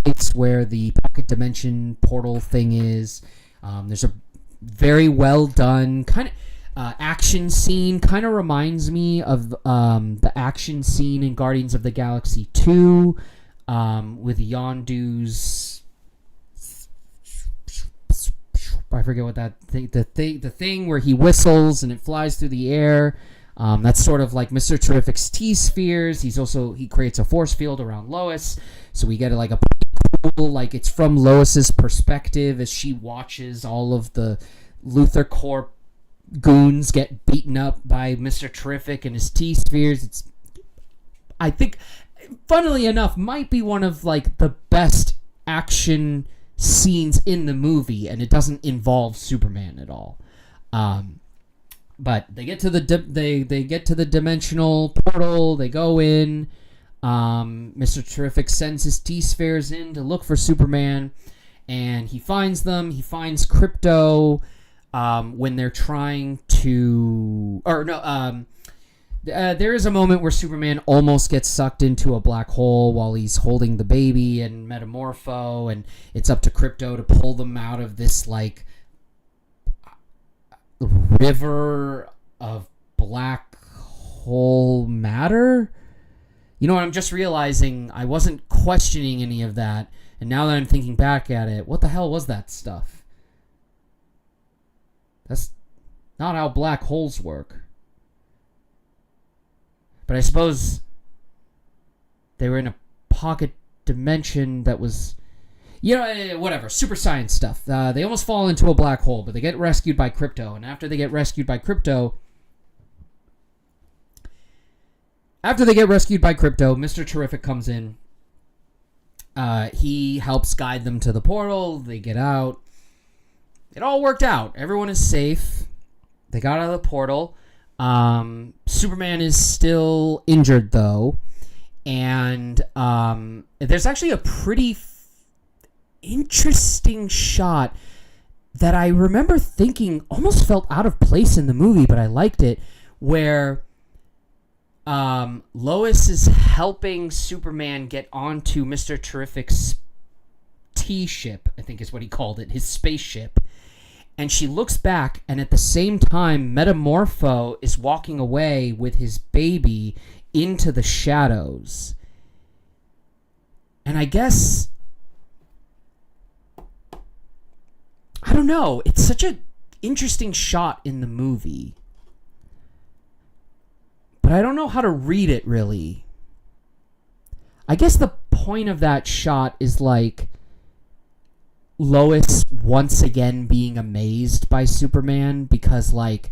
place where the pocket dimension portal thing is. There's a very well done kind of action scene. Kind of reminds me of the action scene in Guardians of the Galaxy 2 with Yondu's. I forget what that thing. The thing where he whistles and it flies through the air. That's sort of like Mr. Terrific's T-spheres. He creates a force field around Lois. So we get like a pretty cool, like it's from Lois's perspective as she watches all of the Luthor Corp goons get beaten up by Mr. Terrific and his T-spheres. It's, I think, funnily enough, might be one of like the best action scenes in the movie, and it doesn't involve Superman at all. But they get to they get to the dimensional portal. They go in. Mr. Terrific sends his T-spheres in to look for Superman, and he finds them. He finds Crypto when they're trying to, there is a moment where Superman almost gets sucked into a black hole while he's holding the baby and Metamorpho, and it's up to Crypto to pull them out of this like river of black hole matter. I'm just realizing I wasn't questioning any of that, and now that I'm thinking back at it, what the hell was that stuff? That's not how black holes work. But I suppose they were in a pocket dimension that was, whatever, super science stuff. They almost fall into a black hole, but they get rescued by Crypto. And after they get rescued by Crypto, Mr. Terrific comes in he helps guide them to the portal. They get out. It all worked out. Everyone is safe. They got out of the portal. Superman is still injured, though. And there's actually a pretty interesting shot that I remember thinking almost felt out of place in the movie, but I liked it, where Lois is helping Superman get onto Mr. Terrific's T-ship, I think is what he called it, his spaceship. And she looks back, and at the same time, Metamorpho is walking away with his baby into the shadows. And I guess, I don't know, it's such an interesting shot in the movie. But I don't know how to read it, really. I guess the point of that shot is like Lois once again being amazed by Superman, because like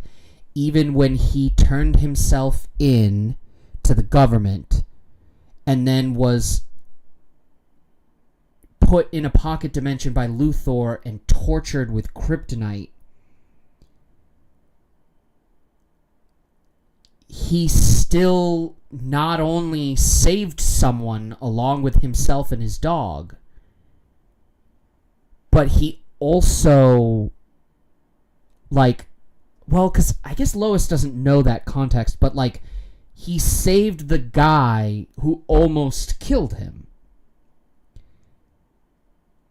even when he turned himself in to the government and then was put in a pocket dimension by Luthor and tortured with kryptonite, he still not only saved someone along with himself and his dog, but he also, like, well, because I guess Lois doesn't know that context, but, like, he saved the guy who almost killed him.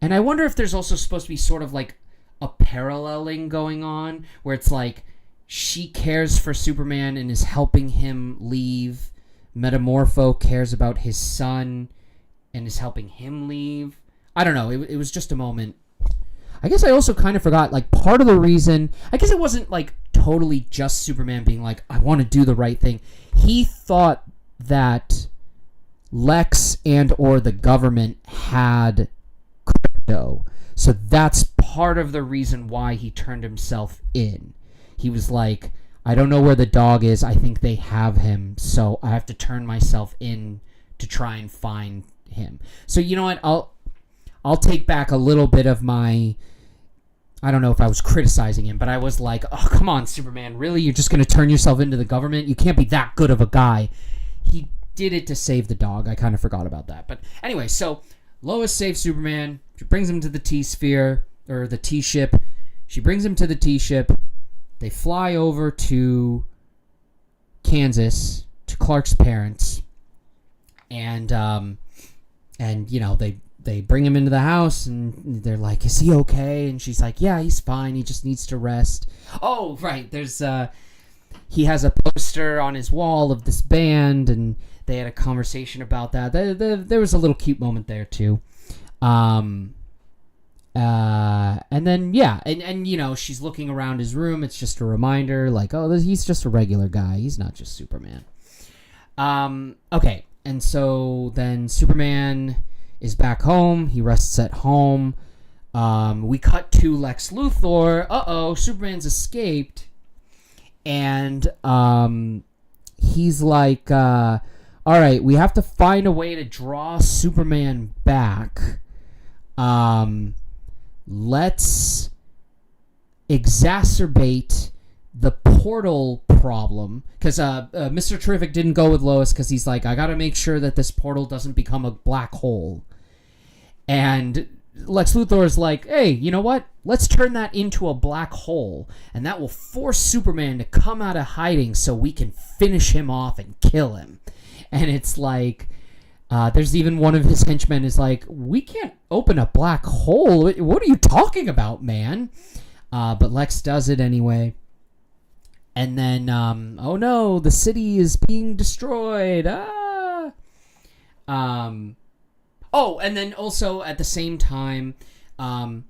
And I wonder if there's also supposed to be sort of, like, a paralleling going on, where it's like, she cares for Superman and is helping him leave. Metamorpho cares about his son and is helping him leave. I don't know, it was just a moment. I guess I also kind of forgot, like, part of the reason, I guess it wasn't, like, totally just Superman being like, I want to do the right thing. He thought that Lex and or the government had crypto. So that's part of the reason why he turned himself in. He was like, I don't know where the dog is. I think they have him. So I have to turn myself in to try and find him. So you know what? I'll take back a little bit of my, I don't know if I was criticizing him, but I was like, oh, come on, Superman. Really? You're just going to turn yourself into the government? You can't be that good of a guy. He did it to save the dog. I kind of forgot about that. But anyway, so Lois saves Superman. She brings him to the T-sphere, or the T-ship. She brings him to the T-ship. They fly over to Kansas, to Clark's parents. And you know, they bring him into the house, and they're like, is he okay? And she's like, yeah, he's fine. He just needs to rest. Oh, right. There's he has a poster on his wall of this band, and they had a conversation about that. There was a little cute moment there, too. And then, yeah, and you know, she's looking around his room. It's just a reminder, like, oh, he's just a regular guy. He's not just Superman. Okay, and so then Superman is back home. He rests at home. We cut to Lex Luthor. Uh-oh, Superman's escaped. And he's like, all right, we have to find a way to draw Superman back. Let's exacerbate the portal problem, because Mr. Terrific didn't go with Lois because he's like, I gotta make sure that this portal doesn't become a black hole. And Lex Luthor is like, hey, you know what? Let's turn that into a black hole, and that will force Superman to come out of hiding so we can finish him off and kill him. And it's like, there's even one of his henchmen is like, we can't open a black hole. What are you talking about, man? But Lex does it anyway. And then, oh no, the city is being destroyed. Oh, and then also at the same time, the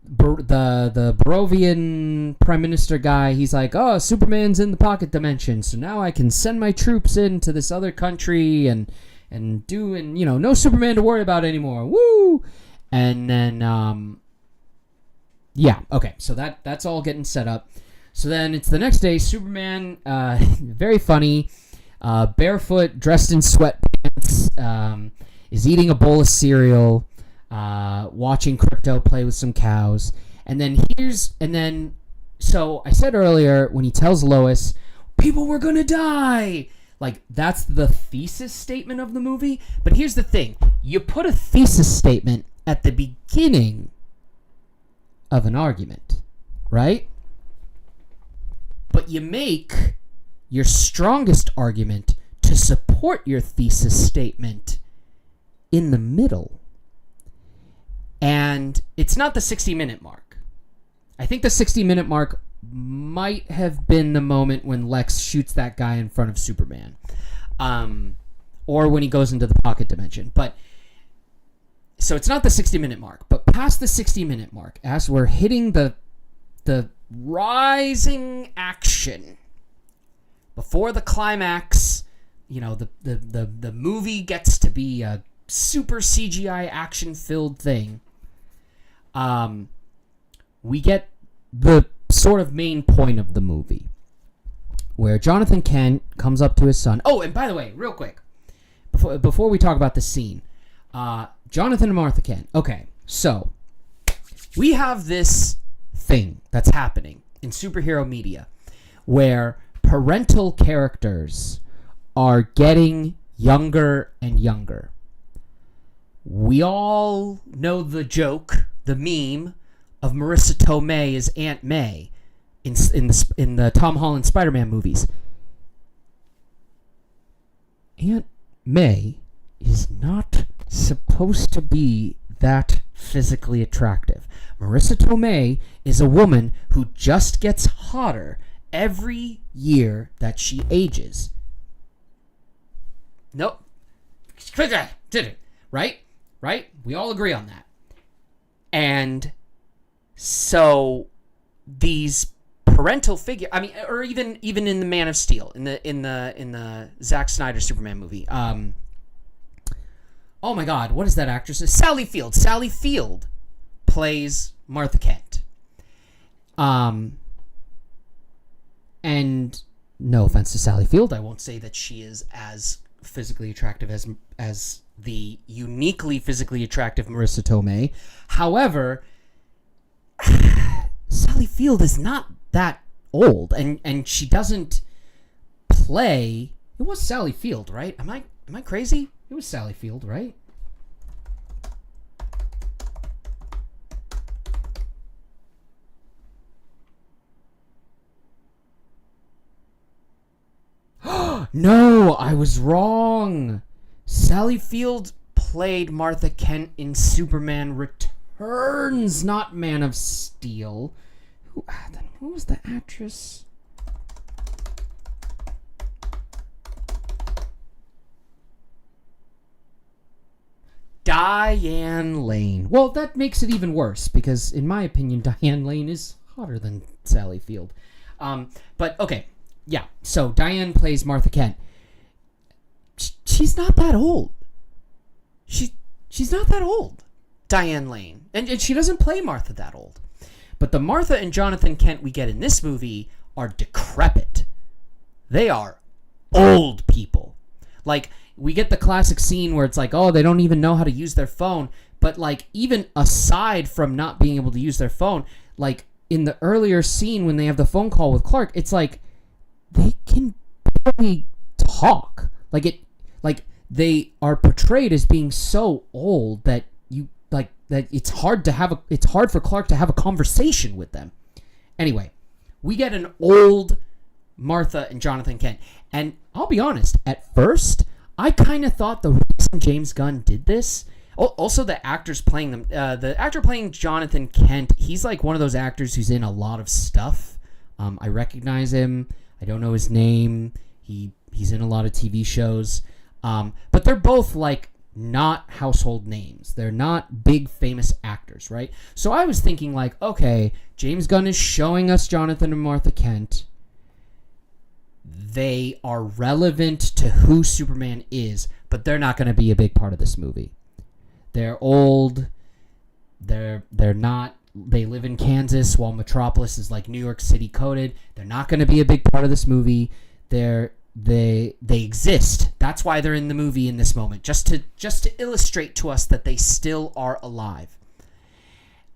Barovian Prime Minister guy, he's like, oh, Superman's in the pocket dimension, so now I can send my troops into this other country and you know, no Superman to worry about anymore. Woo! And then, yeah, okay, so that's all getting set up. So then it's the next day. Superman, very funny, barefoot, dressed in sweatpants, is eating a bowl of cereal, watching Crypto play with some cows. So I said earlier, when he tells Lois, people were going to die, like, that's the thesis statement of the movie. But here's the thing. You put a thesis statement at the beginning of an argument, right? But you make your strongest argument to support your thesis statement in the middle. And it's not the 60-minute mark. I think the 60-minute mark might have been the moment when Lex shoots that guy in front of Superman. Or when he goes into the pocket dimension. But so it's not the 60-minute mark. But past the 60-minute mark, as we're hitting the rising action, before the climax, you know, the movie gets to be a super CGI action-filled thing. We get the sort of main point of the movie, where Jonathan Kent comes up to his son. Oh, and by the way, real quick, before we talk about the scene, Jonathan and Martha Kent. Okay, so we have this thing that's happening in superhero media where parental characters are getting younger and younger. We all know the joke, the meme of Marissa Tomei as Aunt May in the Tom Holland Spider-Man movies. Aunt May is not supposed to be that physically attractive. Marissa Tomei is a woman who just gets hotter every year that she ages. Nope. Right? Right? We all agree on that. And so these parental figure, I mean, or even in the Man of Steel, in the Zack Snyder Superman movie. Oh my God, what is that actress? Sally Field. Sally Field plays Martha Kent. And no offense to Sally Field, I won't say that she is as physically attractive as the uniquely physically attractive Marissa Tomei. However, Sally Field is not that old, and she doesn't play. It was Sally Field, right? Am I crazy? It was Sally Field, right? No, I was wrong. Sally Field played Martha Kent in Superman Returns, not Man of Steel. Who was the actress? Diane Lane. Well, that makes it even worse, because in my opinion, Diane Lane is hotter than Sally Field. But okay, yeah. So Diane plays Martha Kent. She's not that old. She's not that old, Diane Lane. And she doesn't play Martha that old. But the Martha and Jonathan Kent we get in this movie are decrepit. They are old people. Like, we get the classic scene where it's like, oh, they don't even know how to use their phone. But, like, even aside from not being able to use their phone, like, in the earlier scene when they have the phone call with Clark, it's like, they can barely talk. Like they are portrayed as being so old that it's hard for Clark to have a conversation with them. Anyway, we get an old Martha and Jonathan Kent. And I'll be honest, at first, I kind of thought the reason James Gunn did this, also the actors playing them, the actor playing Jonathan Kent, he's like one of those actors who's in a lot of stuff. I recognize him. I don't know his name. He's in a lot of TV shows. But they're both like not household names. They're not big famous actors, right? So I was thinking like, okay, James Gunn is showing us Jonathan and Martha Kent. They are relevant to who Superman is, but they're not going to be a big part of this movie. They're old. They're not. They live in Kansas while Metropolis is like New York City coded. They're not going to be a big part of this movie. They're they exist. That's why they're in the movie in this moment, just to illustrate to us that they still are alive.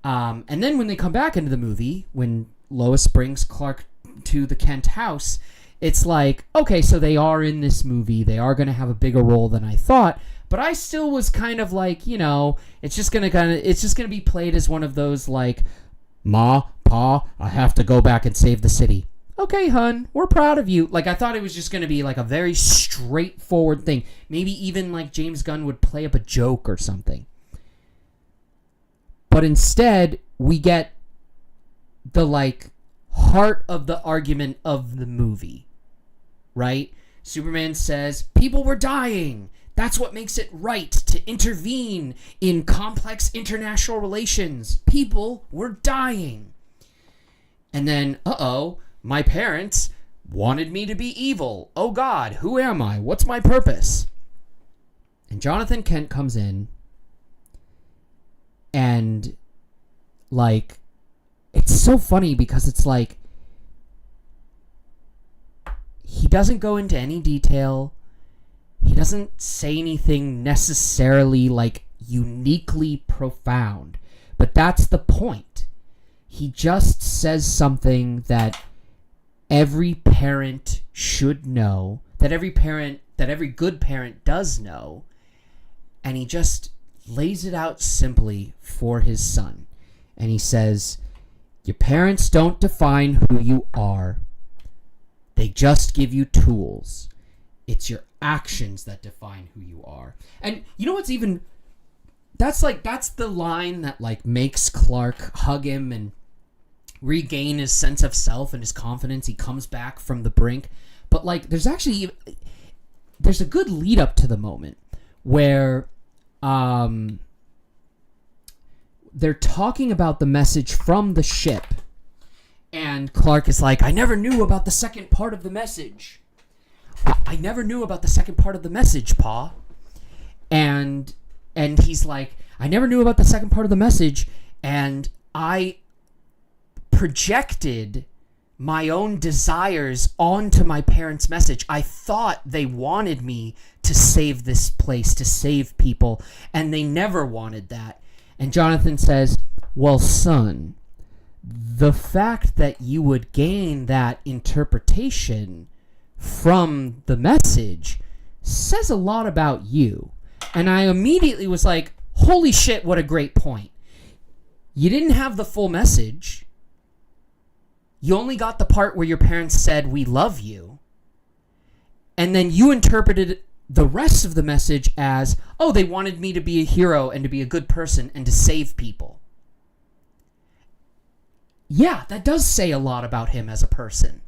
And then when they come back into the movie, when Lois brings Clark to the Kent house, it's like, okay, so they are in this movie. They are going to have a bigger role than I thought. But I still was kind of like, it's just gonna be played as one of those like, Ma, Pa, I have to go back and save the city. Okay, hun, we're proud of you. Like, I thought it was just gonna be like a very straightforward thing. Maybe even like James Gunn would play up a joke or something. But instead, we get the like heart of the argument of the movie, right? Superman says, people were dying. That's what makes it right to intervene in complex international relations. People were dying. And then, my parents wanted me to be evil. Oh God, who am I? What's my purpose? And Jonathan Kent comes in and, like, it's so funny because it's like, he doesn't go into any detail. He doesn't say anything necessarily like uniquely profound, but that's the point. He just says something that every parent should know, that every good parent does know, and he just lays it out simply for his son. And he says, your parents don't define who you are. They just give you tools. It's your actions that define who you are. And you know what's even... That's the line that like makes Clark hug him and regain his sense of self and his confidence. He comes back from the brink. But like there's a good lead up to the moment where they're talking about the message from the ship. And Clark is like, I never knew about the second part of the message. I never knew about the second part of the message, Pa. And he's like, I never knew about the second part of the message, and I projected my own desires onto my parents' message. I thought they wanted me to save this place, to save people, and they never wanted that. And Jonathan says, well, son, the fact that you would gain that interpretation from the message says a lot about you. And I immediately was like, holy shit, what a great point. You didn't have the full message. You only got the part where your parents said, we love you. And then you interpreted the rest of the message as, oh, they wanted me to be a hero and to be a good person and to save people. Yeah, that does say a lot about him as a person.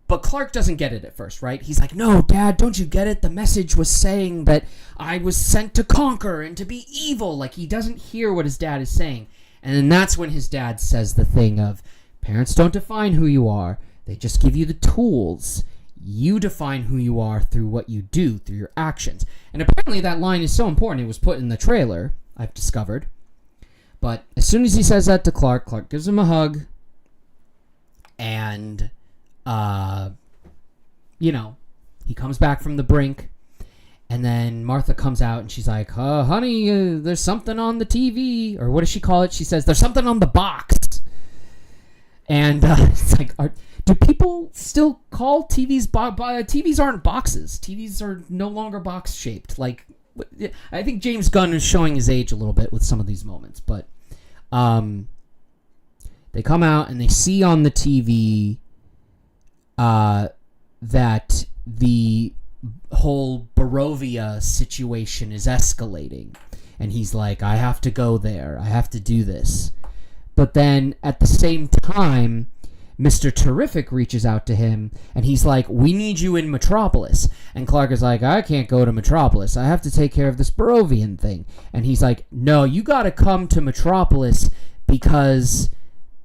But Clark doesn't get it at first, right? He's like, no, Dad, don't you get it? The message was saying that I was sent to conquer and to be evil. Like, he doesn't hear what his dad is saying. And then that's when his dad says the thing of, parents don't define who you are. They just give you the tools. You define who you are through what you do, through your actions. And apparently that line is so important. It was put in the trailer, I've discovered. But as soon as he says that to Clark, Clark gives him a hug. And... he comes back from the brink, and then Martha comes out and she's like, honey, there's something on the TV, or what does she call it? She says, there's something on the box. And it's like, do people still call TVs TVs aren't boxes. TVs are no longer box shaped. Like, I think James Gunn is showing his age a little bit with some of these moments, but they come out and they see on the TV that the whole Barovia situation is escalating. And he's like, I have to go there. I have to do this. But then at the same time, Mr. Terrific reaches out to him and he's like, we need you in Metropolis. And Clark is like, I can't go to Metropolis. I have to take care of this Barovian thing. And he's like, no, you got to come to Metropolis because...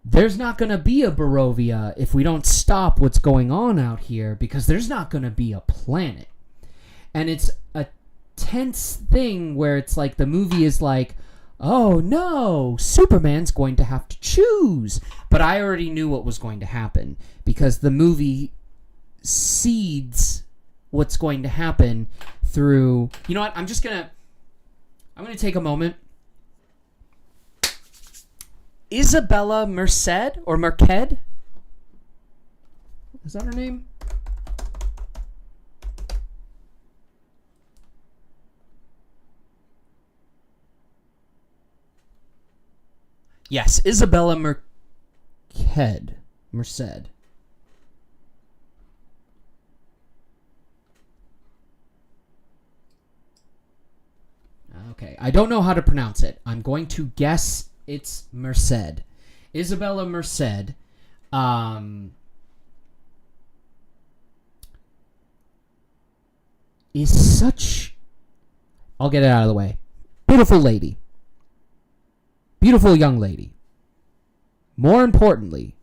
there's not going to be a Barovia if we don't stop what's going on out here, because there's not going to be a planet. And it's a tense thing where it's like the movie is like, oh no, Superman's going to have to choose. But I already knew what was going to happen because the movie seeds what's going to happen through... You know what? I'm going to take a moment. Isabella Merced or Merced? Is that her name? Yes, Isabella Merced. Okay, I don't know how to pronounce it. I'm going to guess it's Merced. Isabella Merced. Is such... I'll get it out of the way. Beautiful lady. Beautiful young lady. More importantly,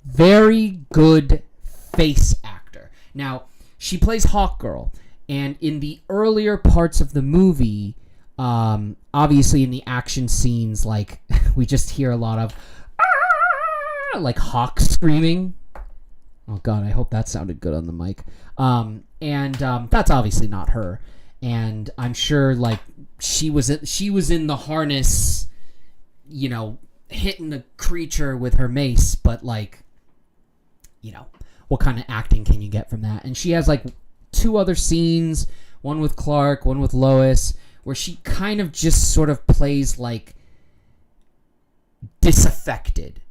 very good face actor. Now, she plays Hawkgirl, and in the earlier parts of the movie, obviously in the action scenes, like, we just hear a lot of like Hawk screaming. Oh god, I hope that sounded good on the mic. That's obviously not her. And I'm sure, like, she was in the harness, you know, hitting the creature with her mace, but, like, you know, what kind of acting can you get from that? And she has, like, 2 other scenes, one with Clark, one with Lois, where she kind of just sort of plays, like, disaffected.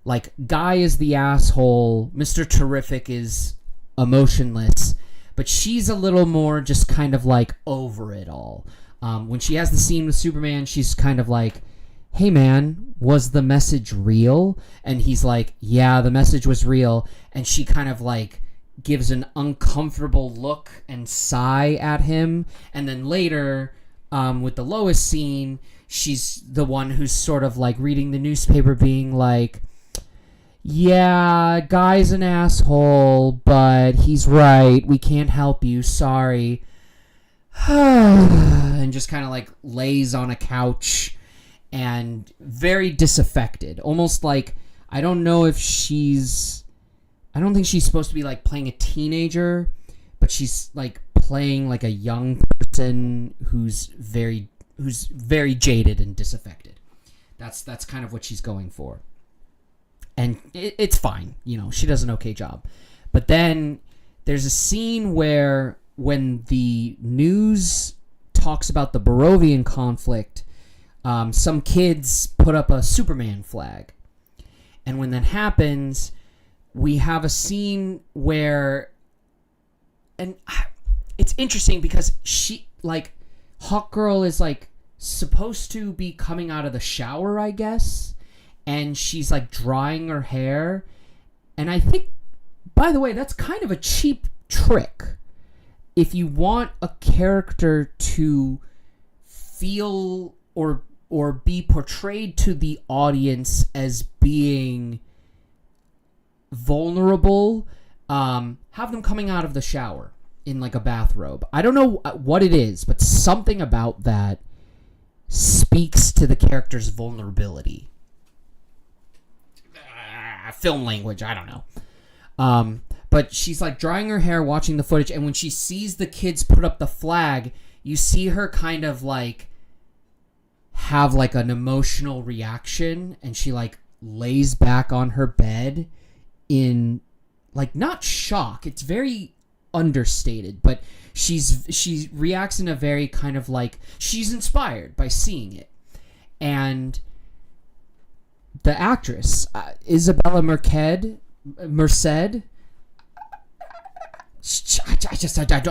Like, Guy is the asshole, Mr. Terrific is emotionless, but she's a little more just kind of, like, over it all. When she has the scene with Superman, she's kind of like, hey man, was the message real? And he's like, yeah, the message was real. And she kind of, like, gives an uncomfortable look and sigh at him. And then later, with the Lois scene, she's the one who's sort of, like, reading the newspaper being like, yeah, Guy's an asshole, but he's right. We can't help you. Sorry. And just kind of, like, lays on a couch and very disaffected. Almost like, I don't think she's supposed to be, like, playing a teenager, but she's, like, playing, like, a young person who's very jaded and disaffected. That's kind of what she's going for. And it's fine, you know, she does an okay job. But then there's a scene where when the news talks about the Barovian conflict, some kids put up a Superman flag. And when that happens, we have a scene where... And it's interesting because she, like, Hawkgirl is, like, supposed to be coming out of the shower, I guess. And she's, like, drying her hair. And I think, by the way, that's kind of a cheap trick. If you want a character to feel or be portrayed to the audience as being vulnerable, have them coming out of the shower in, like, a bathrobe. I don't know what it is, but something about that speaks to the character's vulnerability. Film language, I don't know. But she's, like, drying her hair, watching the footage, and when she sees the kids put up the flag, you see her kind of, like, have, like, an emotional reaction, and she, like, lays back on her bed in, like, not shock. It's very understated, but she reacts in a very kind of, like, she's inspired by seeing it. And the actress, Isabella Merced, I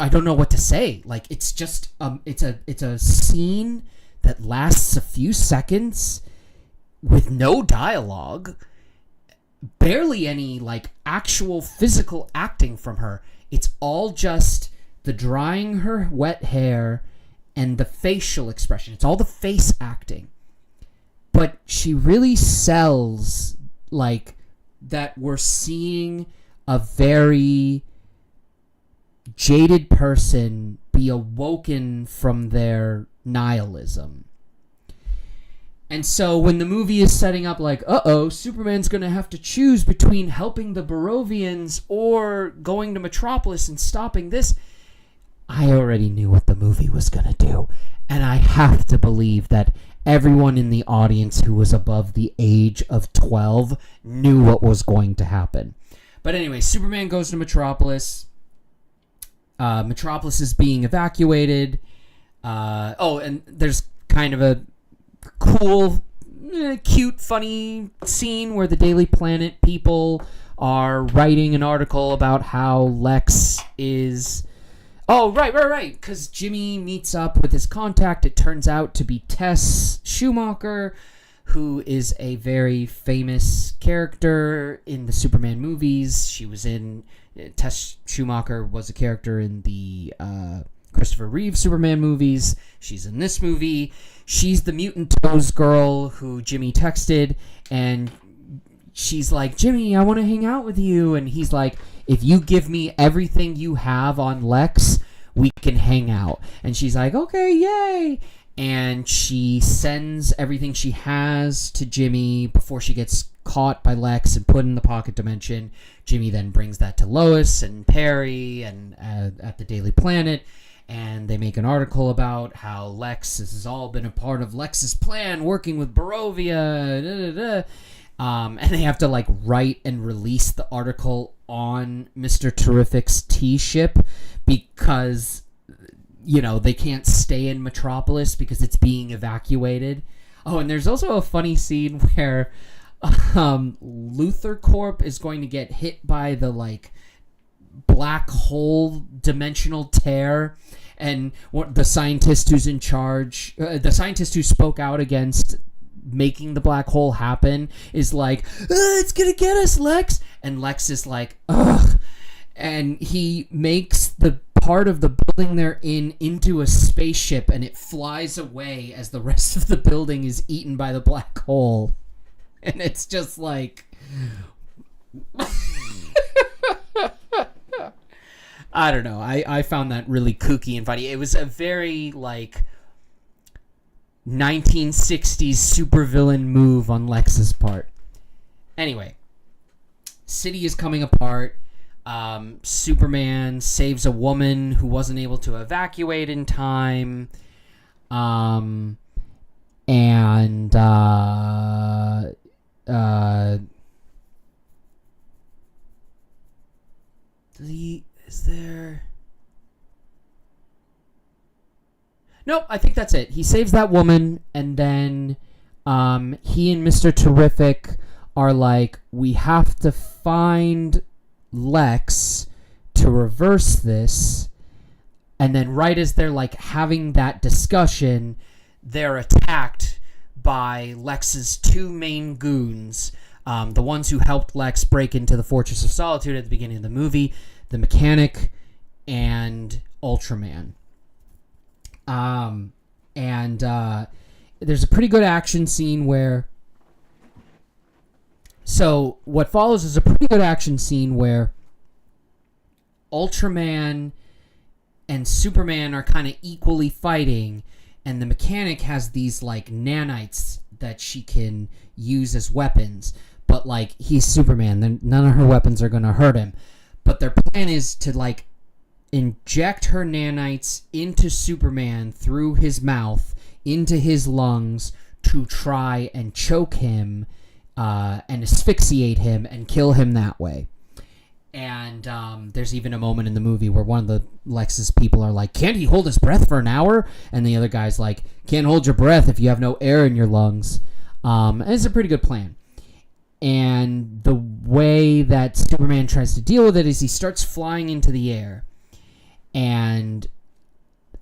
don't know what to say. Like, it's just, it's a scene that lasts a few seconds with no dialogue, barely any, like, actual physical acting from her. It's all just the drying her wet hair and the facial expression. It's all the face acting. But she really sells, like, that we're seeing a very jaded person be awoken from their nihilism. And so when the movie is setting up like, Superman's going to have to choose between helping the Barovians or going to Metropolis and stopping this, I already knew what the movie was going to do. And I have to believe that everyone in the audience who was above the age of 12 knew what was going to happen. But anyway, Superman goes to Metropolis. Metropolis is being evacuated. And there's kind of a cool, cute, funny scene where the Daily Planet people are writing an article about how Lex is... Oh, right. Because Jimmy meets up with his contact. It turns out to be Tess Schumacher, who is a very famous character in the Superman movies. She was in... Tess Schumacher was a character in the Christopher Reeve Superman movies. She's in this movie. She's the Mutant Toes girl who Jimmy texted, and she's like, Jimmy, I want to hang out with you. And he's like, if you give me everything you have on Lex, we can hang out. And she's like, okay, yay. And she sends everything she has to Jimmy before she gets caught by Lex and put in the pocket dimension. Jimmy then brings that to Lois and Perry and at the Daily Planet. And they make an article about how Lex, this has all been a part of Lex's plan, working with Barovia, and they have to like write and release the article on Mr. Terrific's T-ship because, you know, they can't stay in Metropolis because it's being evacuated. Oh, and there's also a funny scene where Luthor Corp is going to get hit by the like black hole dimensional tear, and what the scientist who's in charge, the scientist who spoke out against making the black hole happen, is like, it's gonna get us, Lex. And Lex is like, ugh. And he makes the part of the building they're in into a spaceship, and it flies away as the rest of the building is eaten by the black hole. And it's just like... I don't know. I found that really kooky and funny. It was a very, like, 1960s supervillain move on Lex's part. Anyway, city is coming apart. Superman saves a woman who wasn't able to evacuate in time. Is there... Nope, I think that's it. He saves that woman, and then he and Mr. Terrific are like, we have to find Lex to reverse this. And then right as they're like having that discussion, they're attacked by Lex's two main goons, the ones who helped Lex break into the Fortress of Solitude at the beginning of the movie, the Mechanic and Ultraman. There's a pretty good action scene where... So, what follows is a pretty good action scene where Ultraman and Superman are kind of equally fighting, and the Mechanic has these, like, nanites that she can use as weapons. But, like, he's Superman. Then none of her weapons are going to hurt him. But their plan is to, like, inject her nanites into Superman through his mouth, into his lungs, to try and choke him and asphyxiate him and kill him that way. And there's even a moment in the movie where one of the Lex's people are like, can't he hold his breath for an hour? And the other guy's like, can't hold your breath if you have no air in your lungs. And it's a pretty good plan. And the way that Superman tries to deal with it is he starts flying into the air. And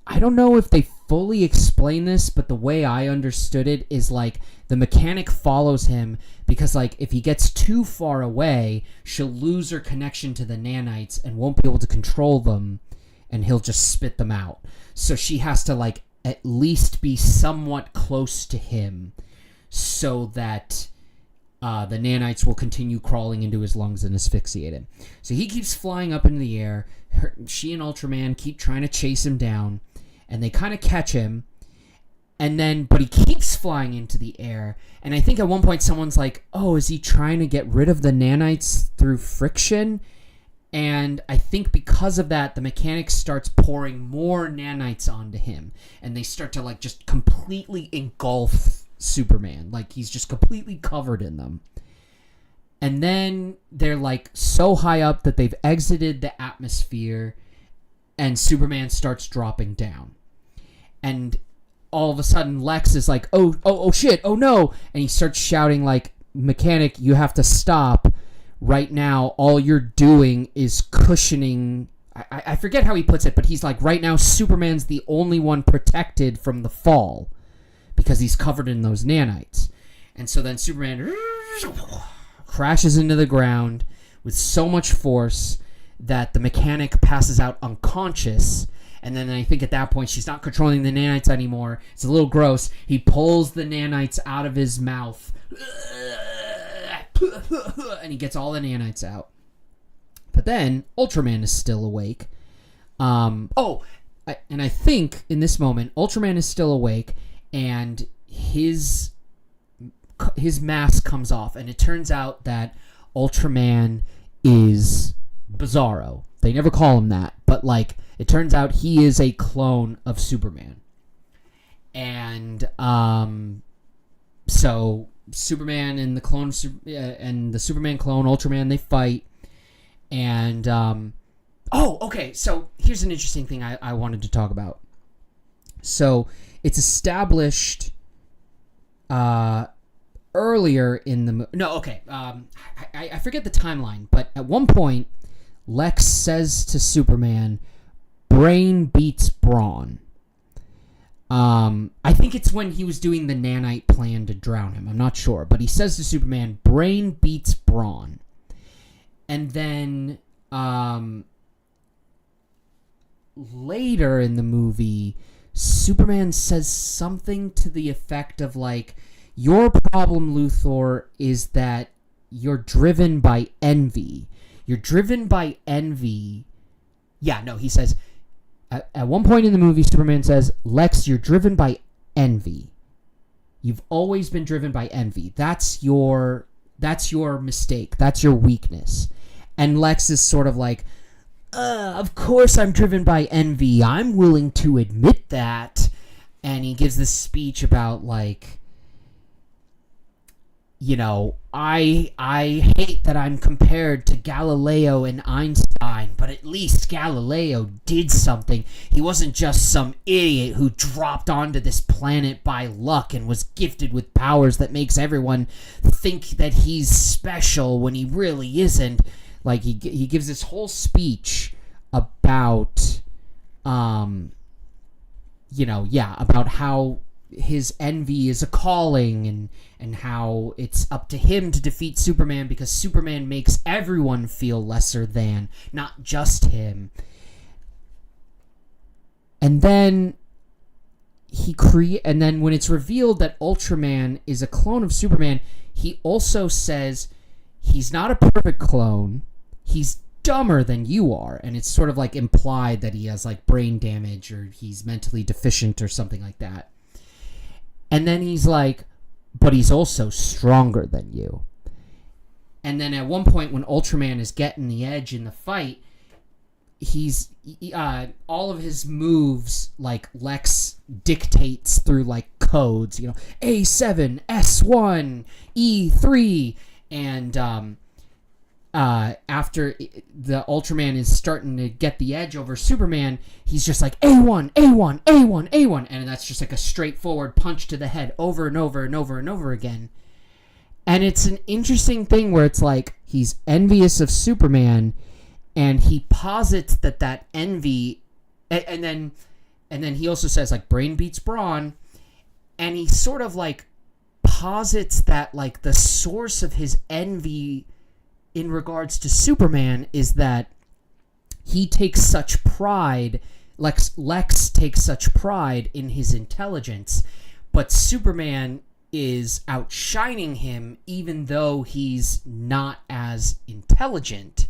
I don't know if they fully explain this, but the way I understood it is like the Mechanic follows him because like if he gets too far away, she'll lose her connection to the nanites and won't be able to control them, and he'll just spit them out. So she has to like at least be somewhat close to him so that the nanites will continue crawling into his lungs and asphyxiate him. So he keeps flying up into the air. She and Ultraman keep trying to chase him down, and they kind of catch him. And then, but he keeps flying into the air. And I think at one point someone's like, oh, is he trying to get rid of the nanites through friction? And I think because of that, the mechanic starts pouring more nanites onto him. And they start to like just completely engulf Superman. Like he's just completely covered in them. And then they're like so high up that they've exited the atmosphere. And Superman starts dropping down. And all of a sudden Lex is like, oh shit, oh no. And he starts shouting like, mechanic, you have to stop. Right now, all you're doing is cushioning. I forget how he puts it, but he's like, right now, Superman's the only one protected from the fall because he's covered in those nanites. And so then Superman crashes into the ground with so much force that the mechanic passes out unconscious. And then I think at that point, she's not controlling the nanites anymore. It's a little gross. He pulls the nanites out of his mouth. And he gets all the nanites out. But then Ultraman is still awake. And I think in this moment Ultraman is still awake, and his mask comes off, and it turns out that Ultraman is Bizarro. They never call him that, but like it turns out he is a clone of Superman. And so Superman and the Superman clone Ultraman, they fight. And okay, so here's an interesting thing I wanted to talk about. So it's established earlier in the I forget the timeline, but at one point Lex says to Superman, brain beats brawn. I think it's when he was doing the nanite plan to drown him. I'm not sure. But he says to Superman, brain beats brawn. And then later in the movie, Superman says something to the effect of like, your problem, Luthor, is that you're driven by envy. You're driven by envy. Yeah, no, he says... At one point in the movie, Superman says, Lex, you're driven by envy. You've always been driven by envy. That's your mistake. That's your weakness. And Lex is sort of like, of course I'm driven by envy. I'm willing to admit that. And he gives this speech about like, you know, I hate that I'm compared to Galileo and Einstein, but at least Galileo did something. He wasn't just some idiot who dropped onto this planet by luck and was gifted with powers that makes everyone think that he's special when he really isn't. Like, he gives this whole speech about, about how his envy is a calling and how it's up to him to defeat Superman because Superman makes everyone feel lesser than, not just him. And then and then when it's revealed that Ultraman is a clone of Superman, he also says he's not a perfect clone. He's dumber than you are, and it's sort of like implied that he has like brain damage or he's mentally deficient or something like that. And then he's like, but he's also stronger than you. And then at one point when Ultraman is getting the edge in the fight, he's all of his moves, like Lex dictates through like codes, A7, S1, E3, and after the Ultraman is starting to get the edge over Superman, he's just like A1, A1, A1, A1, and that's just like a straightforward punch to the head over and over and over and over again. And it's an interesting thing where it's like he's envious of Superman, and he posits that envy, and then he also says like brain beats brawn, and he sort of like posits that like the source of his envy in regards to Superman is that he takes such pride, Lex takes such pride in his intelligence, but Superman is outshining him even though he's not as intelligent.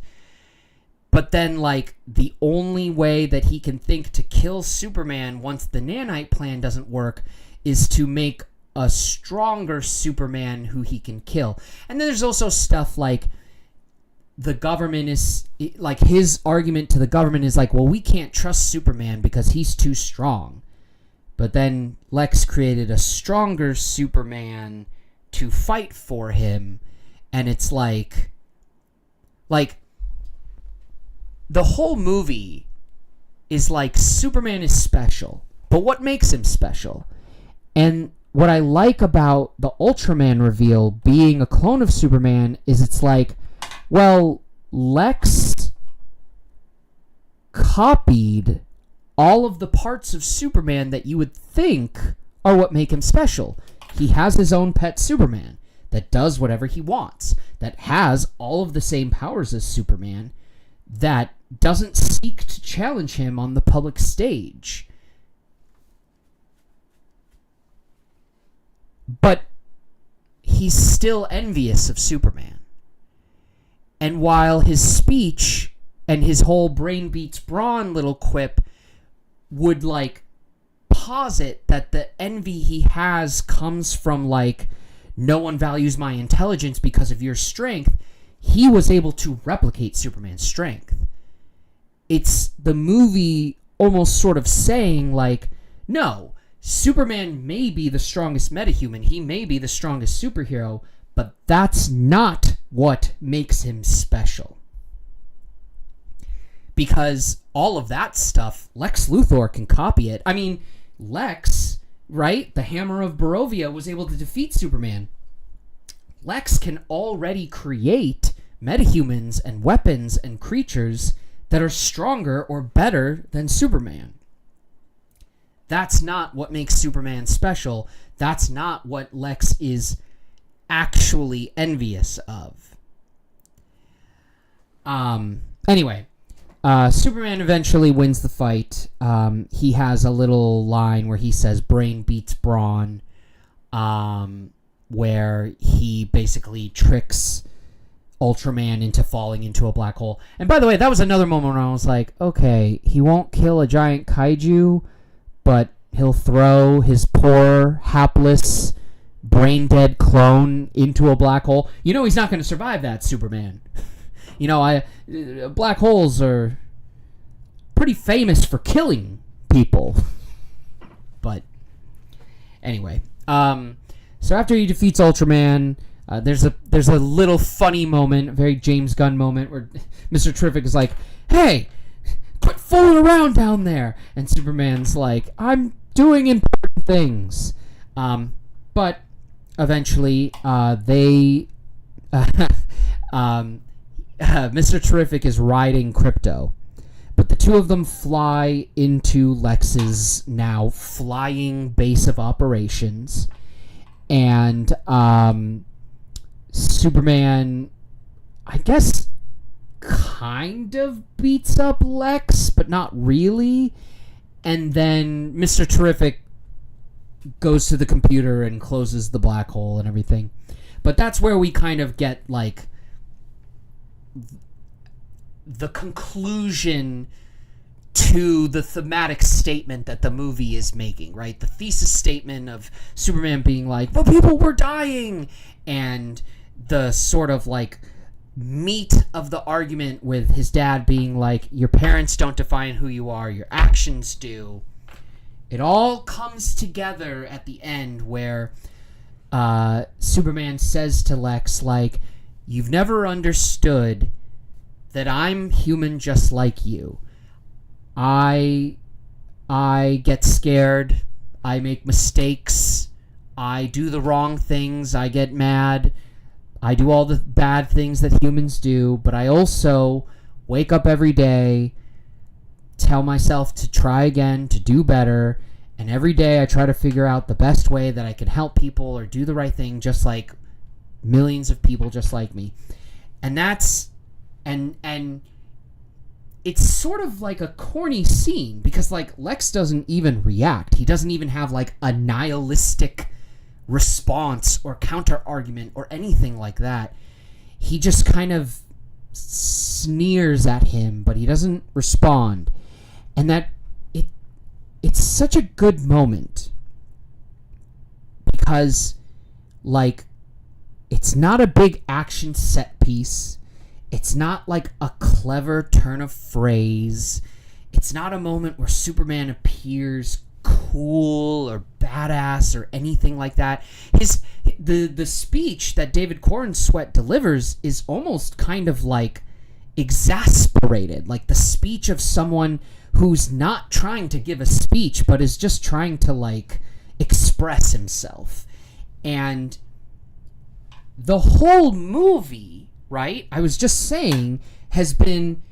But then, like, the only way that he can think to kill Superman once the nanite plan doesn't work is to make a stronger Superman who he can kill. And then there's also stuff like the government is, like, his argument to the government is like, well, we can't trust Superman because he's too strong. But then Lex created a stronger Superman to fight for him, and it's like the whole movie is like Superman is special, but what makes him special? And what I like about the Ultraman reveal being a clone of Superman is it's like, well, Lex copied all of the parts of Superman that you would think are what make him special. He has his own pet Superman that does whatever he wants, that has all of the same powers as Superman, that doesn't seek to challenge him on the public stage. But he's still envious of Superman. And while his speech and his whole brain beats brawn little quip would, like, posit that the envy he has comes from, like, no one values my intelligence because of your strength, he was able to replicate Superman's strength. It's the movie almost sort of saying, like, no, Superman may be the strongest metahuman, he may be the strongest superhero, but that's not what makes him special. Because all of that stuff, Lex Luthor can copy it. I mean, Lex, right? The Hammer of Barovia was able to defeat Superman. Lex can already create metahumans and weapons and creatures that are stronger or better than Superman. That's not what makes Superman special. That's not what Lex is actually envious of. Anyway, Superman eventually wins the fight. He has a little line where he says brain beats brawn, where he basically tricks Ultraman into falling into a black hole. And by the way, that was another moment where I was like, okay, he won't kill a giant kaiju, but he'll throw his poor, hapless, brain-dead clone into a black hole. You know he's not going to survive that, Superman. You know, black holes are pretty famous for killing people. But anyway, so after he defeats Ultraman, there's a little funny moment, a very James Gunn moment, where Mr. Terrific is like, "Hey, quit fooling around down there," and Superman's like, "I'm doing important things." But eventually, Mr. Terrific is riding Krypto, but the two of them fly into Lex's now flying base of operations, and Superman, I guess, kind of beats up Lex, but not really, and then Mr. Terrific goes to the computer and closes the black hole and everything. But that's where we kind of get, like, the conclusion to the thematic statement that the movie is making, right? The thesis statement of Superman being like, but people were dying, and the sort of, like, meat of the argument with his dad being like, your parents don't define who you are, your actions do. It all comes together at the end where Superman says to Lex, like, you've never understood that I'm human just like you. I get scared. I make mistakes. I do the wrong things. I get mad. I do all the bad things that humans do. But I also wake up every day, tell myself to try again, to do better. And every day I try to figure out the best way that I can help people or do the right thing, just like millions of people just like me. And that's... And it's sort of like a corny scene because, like, Lex doesn't even react. He doesn't even have, like, a nihilistic response or counter-argument or anything like that. He just kind of sneers at him, but he doesn't respond. And that it's such a good moment because, like, it's not a big action set piece. It's not like a clever turn of phrase. It's not a moment where Superman appears cool or badass or anything like that. The speech that David Cornsweet delivers is almost kind of like exasperated, like the speech of someone who's not trying to give a speech but is just trying to like express himself. And the whole movie, right, I was just saying, has been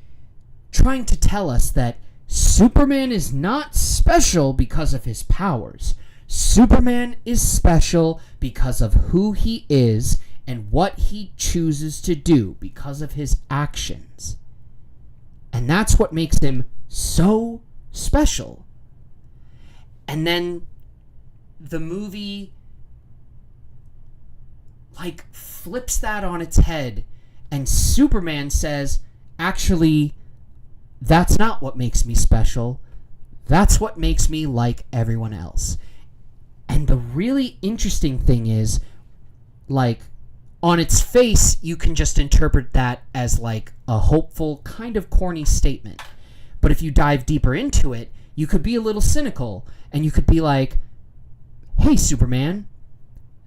trying to tell us that Superman is not special because of his powers. Superman is special because of who he is and what he chooses to do, because of his actions. And that's what makes him so special. And then the movie like flips that on its head, and Superman says, actually, that's not what makes me special. That's what makes me like everyone else. And the really interesting thing is, like, on its face, you can just interpret that as like a hopeful, kind of corny statement. But if you dive deeper into it, you could be a little cynical, and you could be like, hey, Superman,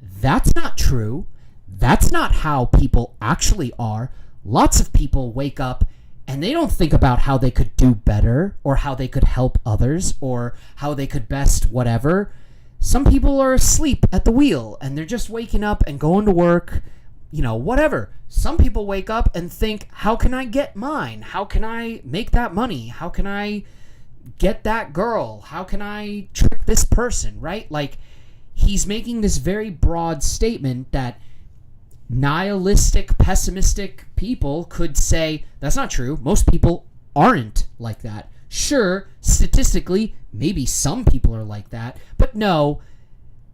that's not true. That's not how people actually are. Lots of people wake up and they don't think about how they could do better or how they could help others or how they could best whatever. Some people are asleep at the wheel and they're just waking up and going to work, you know, whatever. Some people wake up and think, how can I get mine? How can I make that money? How can I get that girl? How can I trick this person, right? Like, he's making this very broad statement that nihilistic, pessimistic people could say, that's not true. Most people aren't like that. Sure, statistically, maybe some people are like that, but no,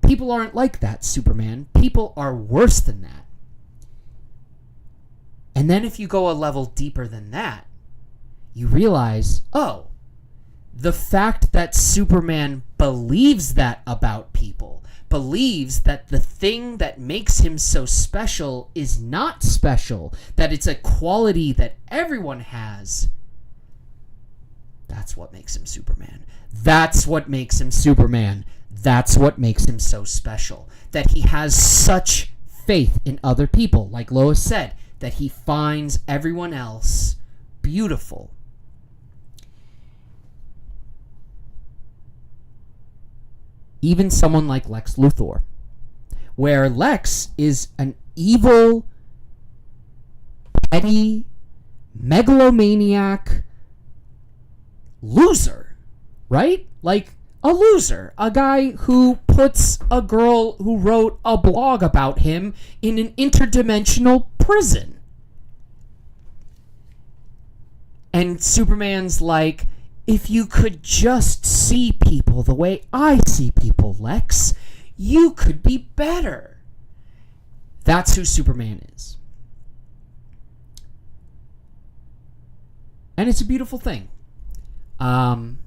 people aren't like that, Superman. People are worse than that. And then if you go a level deeper than that, you realize, oh, the fact that Superman believes that about people, believes that the thing that makes him so special is not special, that it's a quality that everyone has, that's what makes him Superman. That's what makes him Superman. That's what makes him so special. That he has such faith in other people, like Lois said, that he finds everyone else beautiful. Even someone like Lex Luthor, where Lex is an evil, petty, megalomaniac loser, right? Like a loser, a guy who puts a girl who wrote a blog about him in an interdimensional prison. And Superman's like, if you could just see people the way I see people, Lex, you could be better. That's who Superman is. And it's a beautiful thing. And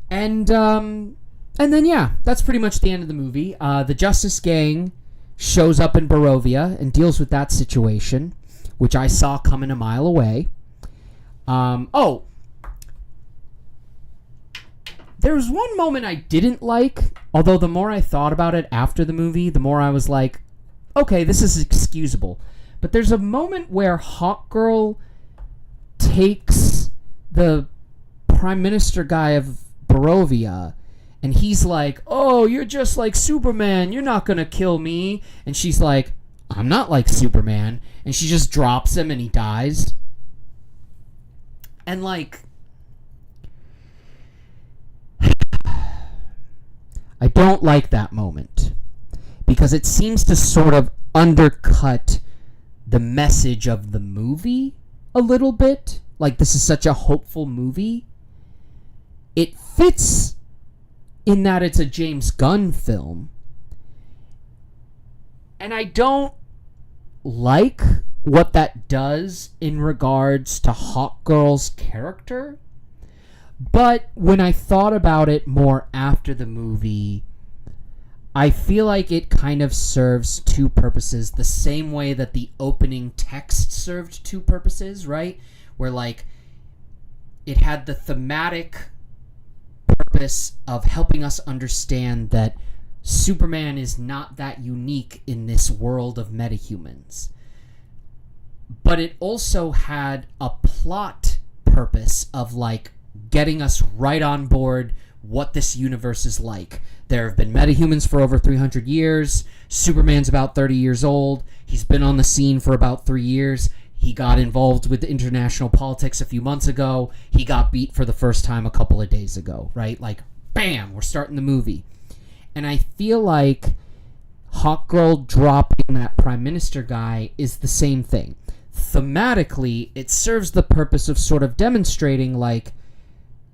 then, yeah, that's pretty much the end of the movie. The Justice Gang shows up in Barovia and deals with that situation, which I saw coming a mile away. There was one moment I didn't like, although the more I thought about it after the movie, the more I was like, okay, this is excusable. But there's a moment where Hawkgirl takes the Prime Minister guy of Barovia, and he's like, oh, you're just like Superman, you're not gonna kill me. And she's like, I'm not like Superman. And she just drops him and he dies. And like, I don't like that moment because it seems to sort of undercut the message of the movie a little bit. Like, this is such a hopeful movie. It fits in that it's a James Gunn film. And I don't like what that does in regards to Hawkgirl's character. But when I thought about it more after the movie, I feel like it kind of serves two purposes the same way that the opening text served two purposes, right? Where, like, it had the thematic purpose of helping us understand that Superman is not that unique in this world of metahumans. But it also had a plot purpose of, like, getting us right on board what this universe is like. There have been metahumans for over 300 years. Superman's about 30 years old. He's been on the scene for about 3 years. He got involved with international politics a few months ago. He got beat for the first time a couple of days ago, right? Like, bam, we're starting the movie. And I feel like Hawkgirl dropping that Prime Minister guy is the same thing. Thematically, it serves the purpose of sort of demonstrating, like,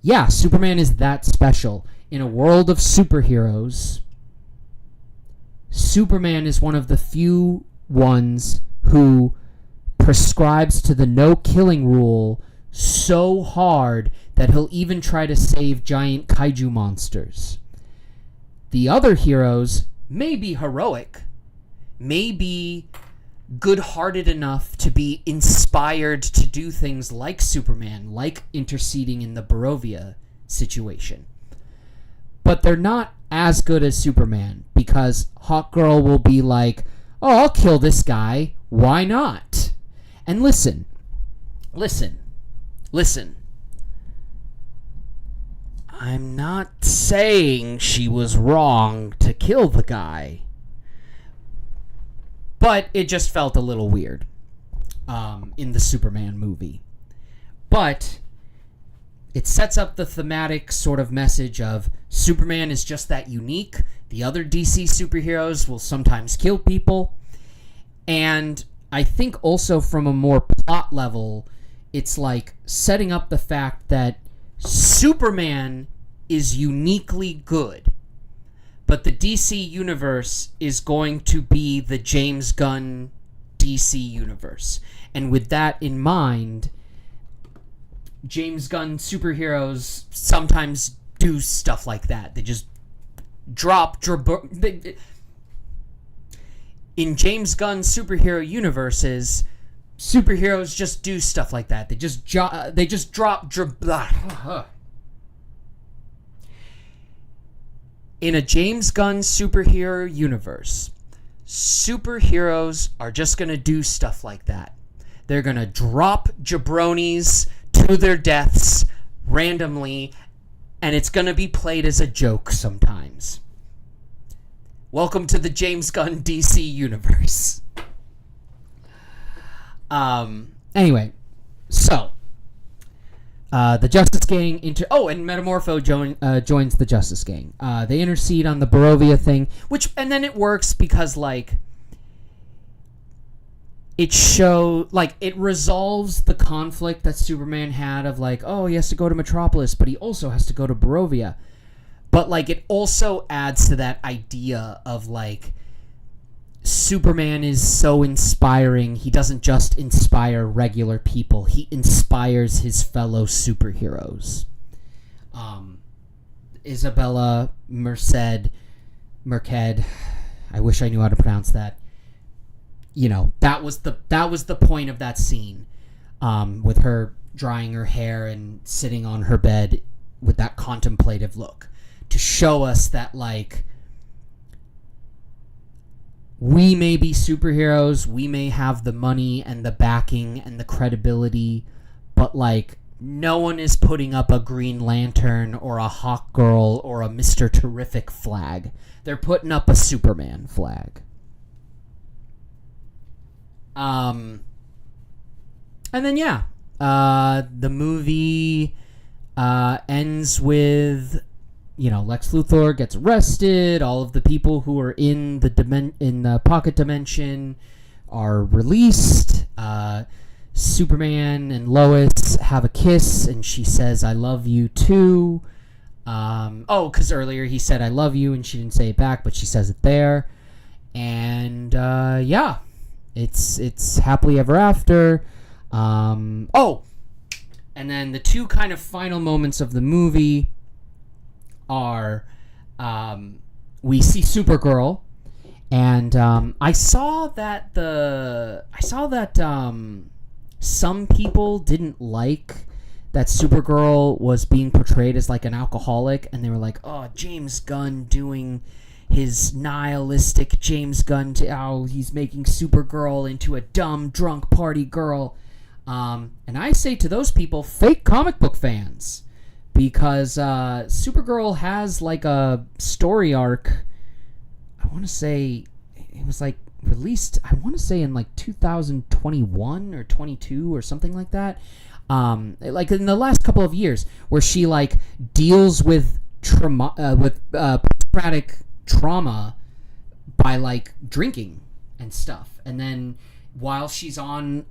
yeah, Superman is that special. In a world of superheroes, Superman is one of the few ones who prescribes to the no-killing rule so hard that he'll even try to save giant kaiju monsters. The other heroes may be heroic, may be good-hearted enough to be inspired to do things like Superman, like interceding in the Barovia situation. But they're not as good as Superman, because Hawkgirl will be like, oh, I'll kill this guy, why not? And listen. I'm not saying she was wrong to kill the guy. But it just felt a little weird in the Superman movie. But it sets up the thematic sort of message of Superman is just that unique. The other DC superheroes will sometimes kill people. And I think also from a more plot level, it's like setting up the fact that Superman is uniquely good. But the DC universe is going to be the James Gunn DC universe. And with that in mind, James Gunn superheroes sometimes do stuff like that. They just drop... In James Gunn superhero universes, superheroes just do stuff like that. They just drop... In a James Gunn superhero universe, superheroes are just going to do stuff like that. They're going to drop jabronis to their deaths randomly, and it's going to be played as a joke sometimes. Welcome to the James Gunn DC universe. Anyway, so the Justice Gang and Metamorpho joins the Justice Gang. They intercede on the Barovia thing, and then it works because, like, it resolves the conflict that Superman had of, like, oh, he has to go to Metropolis, but he also has to go to Barovia. But, like, it also adds to that idea of, like, Superman is so inspiring. He doesn't just inspire regular people. He inspires his fellow superheroes. Isabella Merced, I wish I knew how to pronounce that. You know, that was the point of that scene, with her drying her hair and sitting on her bed with that contemplative look, to show us that, like, we may be superheroes, we may have the money and the backing and the credibility, but, like, no one is putting up a Green Lantern or a Hawkgirl or a Mr. Terrific flag. They're putting up a Superman flag. And then, yeah, the movie ends with, you know, Lex Luthor gets arrested. All of the people who are in the pocket dimension are released. Superman and Lois have a kiss, and she says, "I love you too." Because earlier he said, "I love you," and she didn't say it back, but she says it there. And yeah, it's happily ever after. And then the two kind of final moments of the movie are we see Supergirl, and I saw that some people didn't like that Supergirl was being portrayed as like an alcoholic, and they were like, "Oh, James Gunn doing his nihilistic James Gunn he's making Supergirl into a dumb drunk party girl." And I say to those people, fake comic book fans, because Supergirl has like a story arc. I want to say it was like released, I want to say in like 2021 or 22 or something like that. Like in the last couple of years, where she like deals with post-traumatic trauma by like drinking and stuff, and then while she's on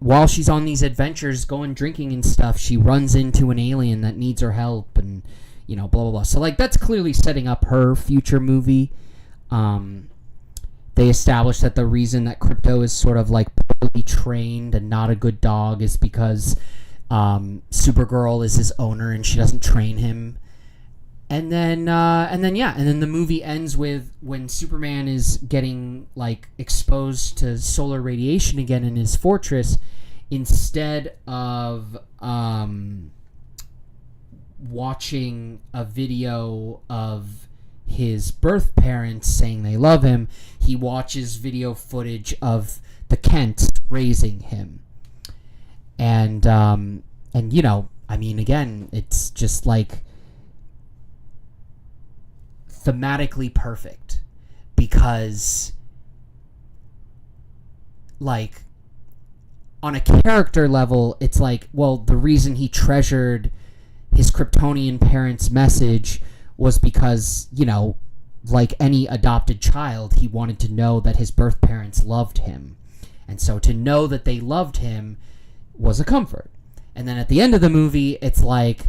these adventures going drinking and stuff, she runs into an alien that needs her help, and blah blah blah. So like that's clearly setting up her future movie. They established that the reason that Krypto is sort of like poorly trained and not a good dog is because Supergirl is his owner and she doesn't train him. And then the movie ends with when Superman is getting like exposed to solar radiation again in his fortress. Instead of watching a video of his birth parents saying they love him, he watches video footage of the Kents raising him. And again, it's just like thematically perfect, because like on a character level, it's like, well, the reason he treasured his Kryptonian parents' message was because, like any adopted child, he wanted to know that his birth parents loved him. And so to know that they loved him was a comfort. And then at the end of the movie, it's like,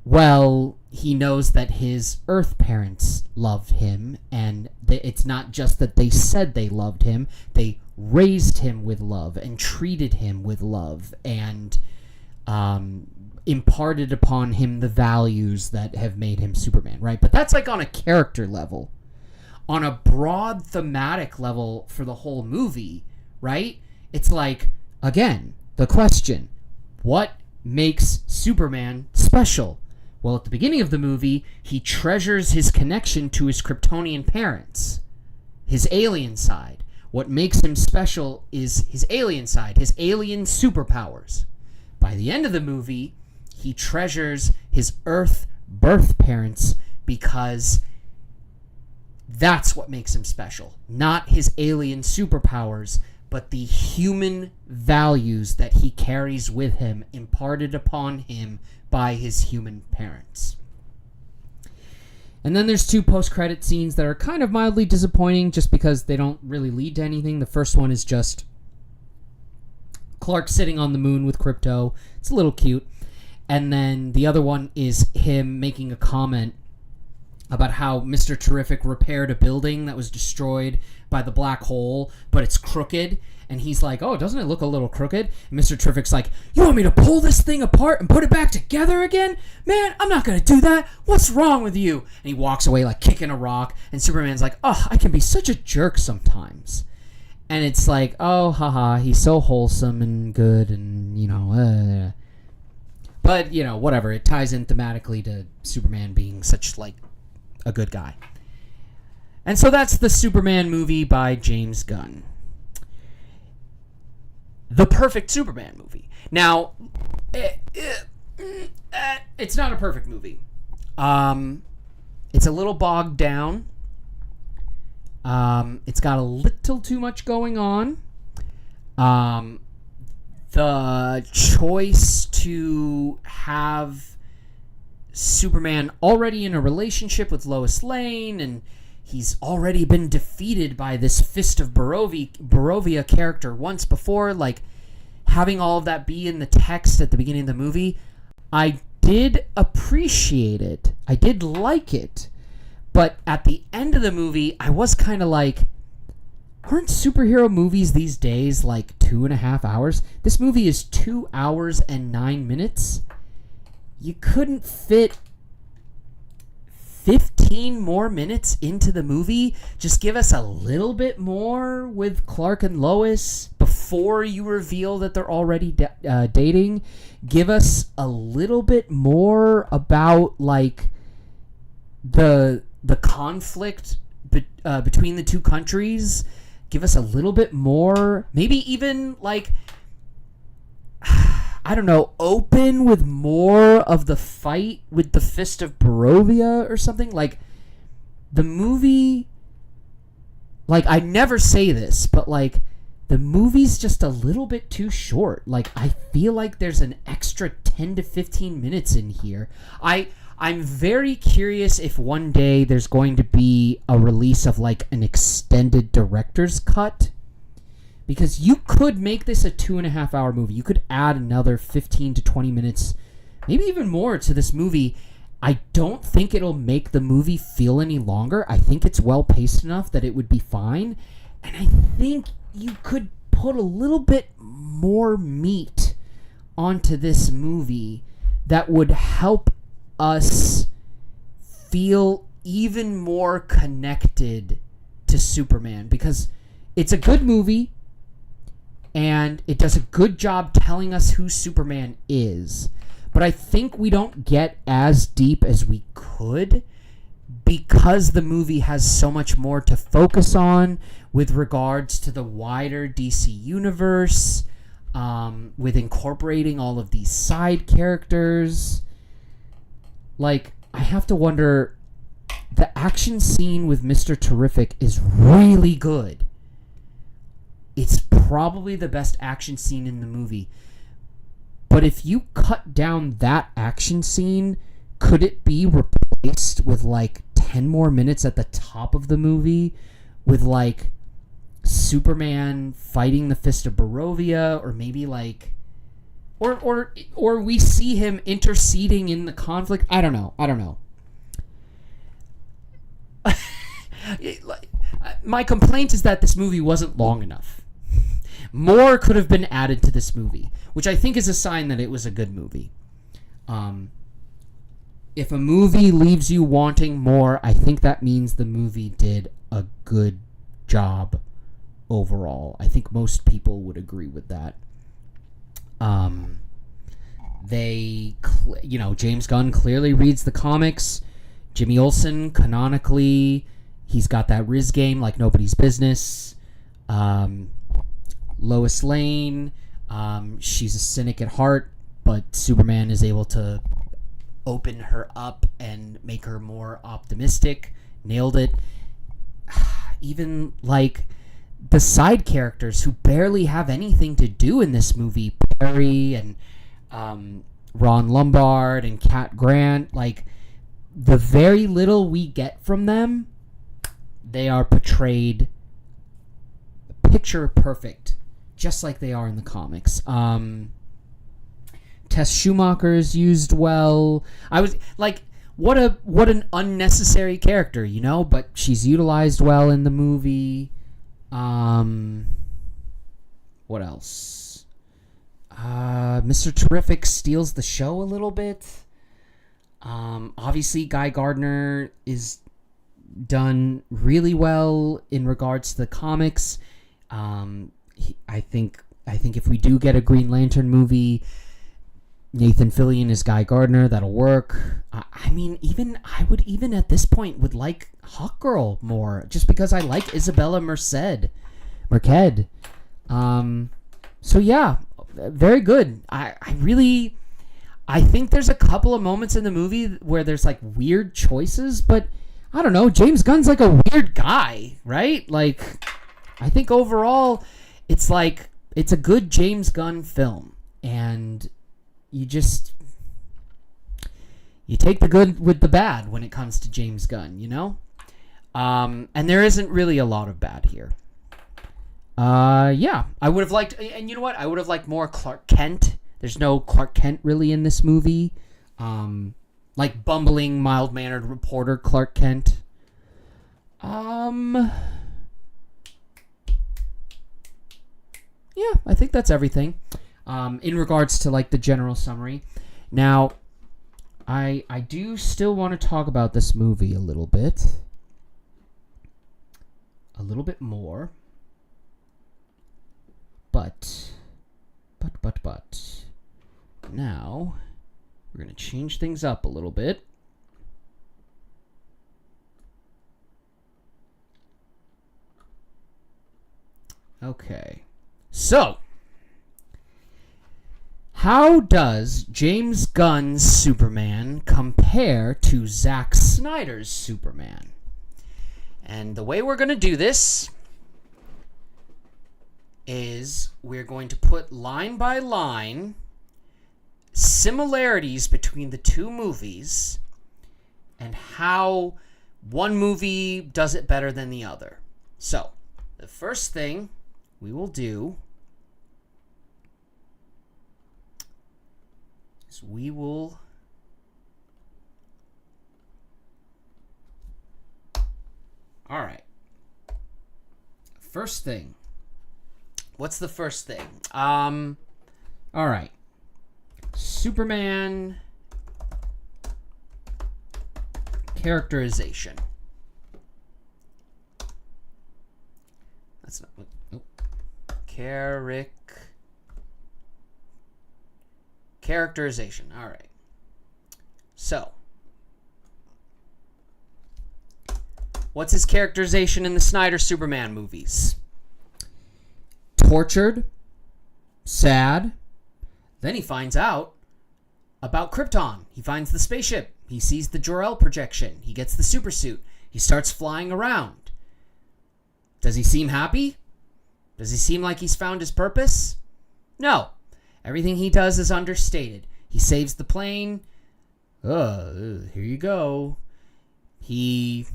well, he knows that his Earth parents loved him, and it's not just that they said they loved him, they raised him with love and treated him with love and imparted upon him the values that have made him Superman, right? But that's like on a character level. On a broad thematic level for the whole movie, right? It's like, again, the question, what makes Superman special? Well, at the beginning of the movie, he treasures his connection to his Kryptonian parents, his alien side. What makes him special is his alien side, his alien superpowers. By the end of the movie, he treasures his Earth birth parents because that's what makes him special. Not his alien superpowers, but the human values that he carries with him, imparted upon him by his human parents. And then there's two post-credit scenes that are kind of mildly disappointing just because they don't really lead to anything. The first one is just Clark sitting on the moon with Krypto. It's a little cute. And then the other one is him making a comment about how Mr. Terrific repaired a building that was destroyed by the black hole, but it's crooked. And he's like, oh, doesn't it look a little crooked? And Mr. Terrific's like, you want me to pull this thing apart and put it back together again? Man, I'm not going to do that. What's wrong with you? And he walks away like kicking a rock. And Superman's like, oh, I can be such a jerk sometimes. And it's like, oh, haha, he's so wholesome and good and, But, whatever. It ties in thematically to Superman being such, like, a good guy. And so that's the Superman movie by James Gunn. The perfect Superman movie. Now, it's not a perfect movie. It's a little bogged down. It's got a little too much going on. The choice to have Superman already in a relationship with Lois Lane, and he's already been defeated by this Fist of Barovia character once before, like having all of that be in the text at the beginning of the movie, I did appreciate it. I did like it. But at the end of the movie, I was kind of like, aren't superhero movies these days like 2.5 hours? This movie is 2 hours and 9 minutes. You couldn't fit 15 more minutes into the movie, just give us a little bit more with Clark and Lois before you reveal that they're already dating. Give us a little bit more about like the conflict between the two countries. Give us a little bit more, maybe even like, I don't know, open with more of the fight with the Fist of Barovia or something. Like, the movie, like, I never say this, but like, the movie's just a little bit too short. Like, I feel like there's an extra 10 to 15 minutes in here. I'm very curious if one day there's going to be a release of like an extended director's cut, because you could make this a 2.5 hour movie. You could add another 15 to 20 minutes, maybe even more, to this movie. I don't think it'll make the movie feel any longer. I think it's well paced enough that it would be fine. And I think you could put a little bit more meat onto this movie that would help us feel even more connected to Superman, because it's a good movie and it does a good job telling us who Superman is, but I think we don't get as deep as we could because the movie has so much more to focus on with regards to the wider DC universe, with incorporating all of these side characters. Like, I have to wonder, the action scene with Mr. Terrific is really good. It's probably the best action scene in the movie. But if you cut down that action scene, could it be replaced with like 10 more minutes at the top of the movie with like Superman fighting the Fist of Barovia, or maybe like or we see him interceding in the conflict? I don't know. My complaint is that this movie wasn't long enough. More could have been added to this movie, which I think is a sign that it was a good movie. If a movie leaves you wanting more, I think that means the movie did a good job overall. I think most people would agree with that. James Gunn clearly reads the comics. Jimmy Olsen, canonically, he's got that Riz game like nobody's business. Lois Lane, she's a cynic at heart, but Superman is able to open her up and make her more optimistic. Nailed it. Even like the side characters who barely have anything to do in this movie, Perry and Ron Lombard and Cat Grant, like the very little we get from them, they are portrayed picture perfect, just like they are in the comics. Tess Schumacher is used well. I was like, what an unnecessary character, but she's utilized well in the movie. What else? Mr. Terrific steals the show a little bit. Obviously, Guy Gardner is done really well in regards to the comics. I think if we do get a Green Lantern movie, Nathan Fillion is Guy Gardner. That'll work. I would even at this point would like Hawkgirl more, just because I like Isabella Merced. So yeah, very good. I think there's a couple of moments in the movie where there's like weird choices, but I don't know. James Gunn's like a weird guy, right? Like, I think overall, it's a good James Gunn film, and you take the good with the bad when it comes to James Gunn, and there isn't really a lot of bad here. Yeah, I would have liked, and you know what? I would have liked more Clark Kent. There's no Clark Kent really in this movie. Like bumbling, mild-mannered reporter Clark Kent. Yeah, I think that's everything. In regards to like the general summary. Now, I do still want to talk about this movie a little bit. A little bit more. But. Now, we're going to change things up a little bit. Okay. So, how does James Gunn's Superman compare to Zack Snyder's Superman? And the way we're going to do this is we're going to put line by line similarities between the two movies and how one movie does it better than the other. So, the first thing we will do is we will all right. First thing. What's the first thing? All right. Superman characterization. That's not what. Oh. Characterization. All right. So, what's his characterization in the Snyder Superman movies? Tortured, sad. Then he finds out about Krypton. He finds the spaceship. He sees the Jor-El projection. He gets the supersuit. He starts flying around. Does he seem happy? Does he seem like he's found his purpose? No. Everything he does is understated. He saves the plane. Here you go. He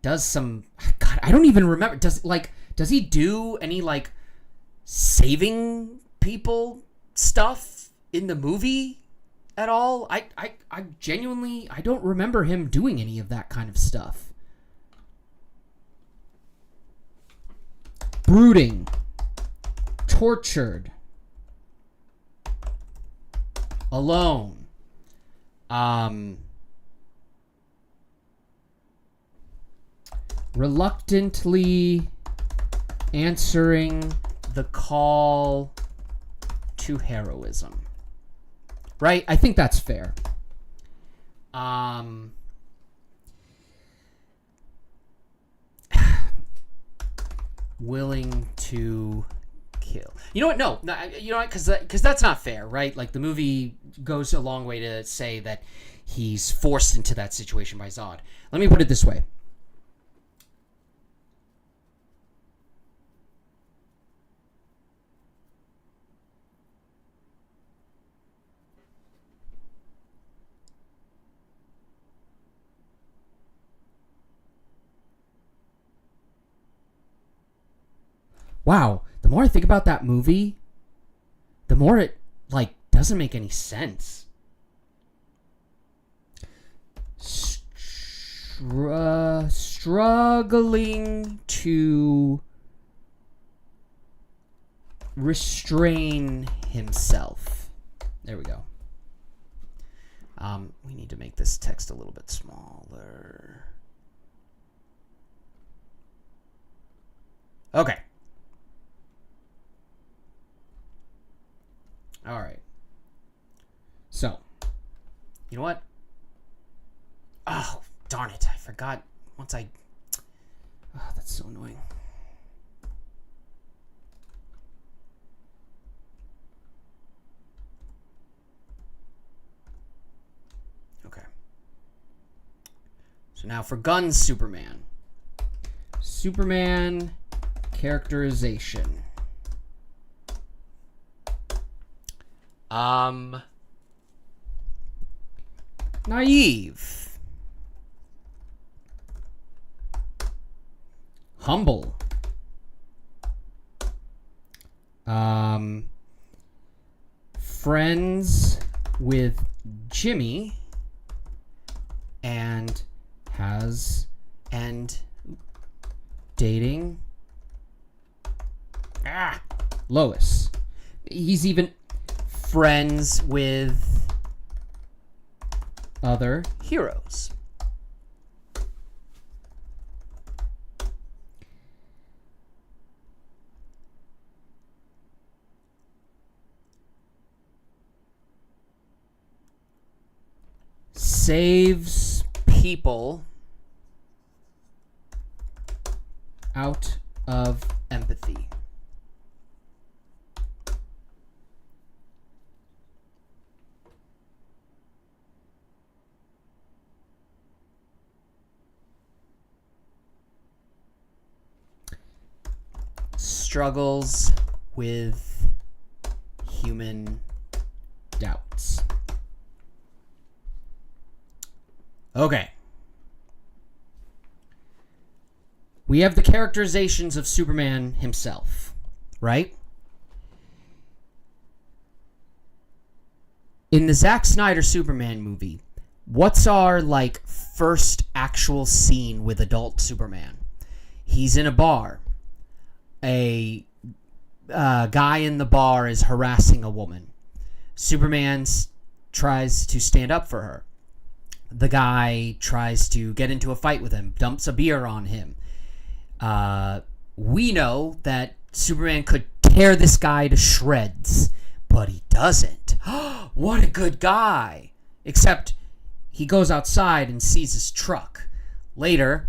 does some... God, I don't even remember. Does he do any, saving people stuff in the movie at all? I genuinely, I don't remember him doing any of that kind of stuff. Brooding. Tortured. Alone. Reluctantly answering the call to heroism. Right? I think that's fair. Willing to kill. You know what? No. You know what? Because that's not fair, right? Like, the movie goes a long way to say that he's forced into that situation by Zod. Let me put it this way. Wow, the more I think about that movie, the more it, doesn't make any sense. Struggling to restrain himself. There we go. We need to make this text a little bit smaller. Okay. All right. So, you know what? Oh, darn it. I forgot once I... Oh, that's so annoying. Okay. So now for Gunn's Superman. Superman characterization. Naive. Humble. Friends with Jimmy and dating Lois. He's even friends with other heroes. Saves people out of empathy. Struggles with human doubts. Okay. We have the characterizations of Superman himself, right? In the Zack Snyder Superman movie, what's our, first actual scene with adult Superman? He's in a bar. A guy in the bar is harassing a woman. Superman tries to stand up for her. The guy tries to get into a fight with him, dumps a beer on him. We know that Superman could tear this guy to shreds, but he doesn't. What a good guy. Except he goes outside and sees his truck. Later,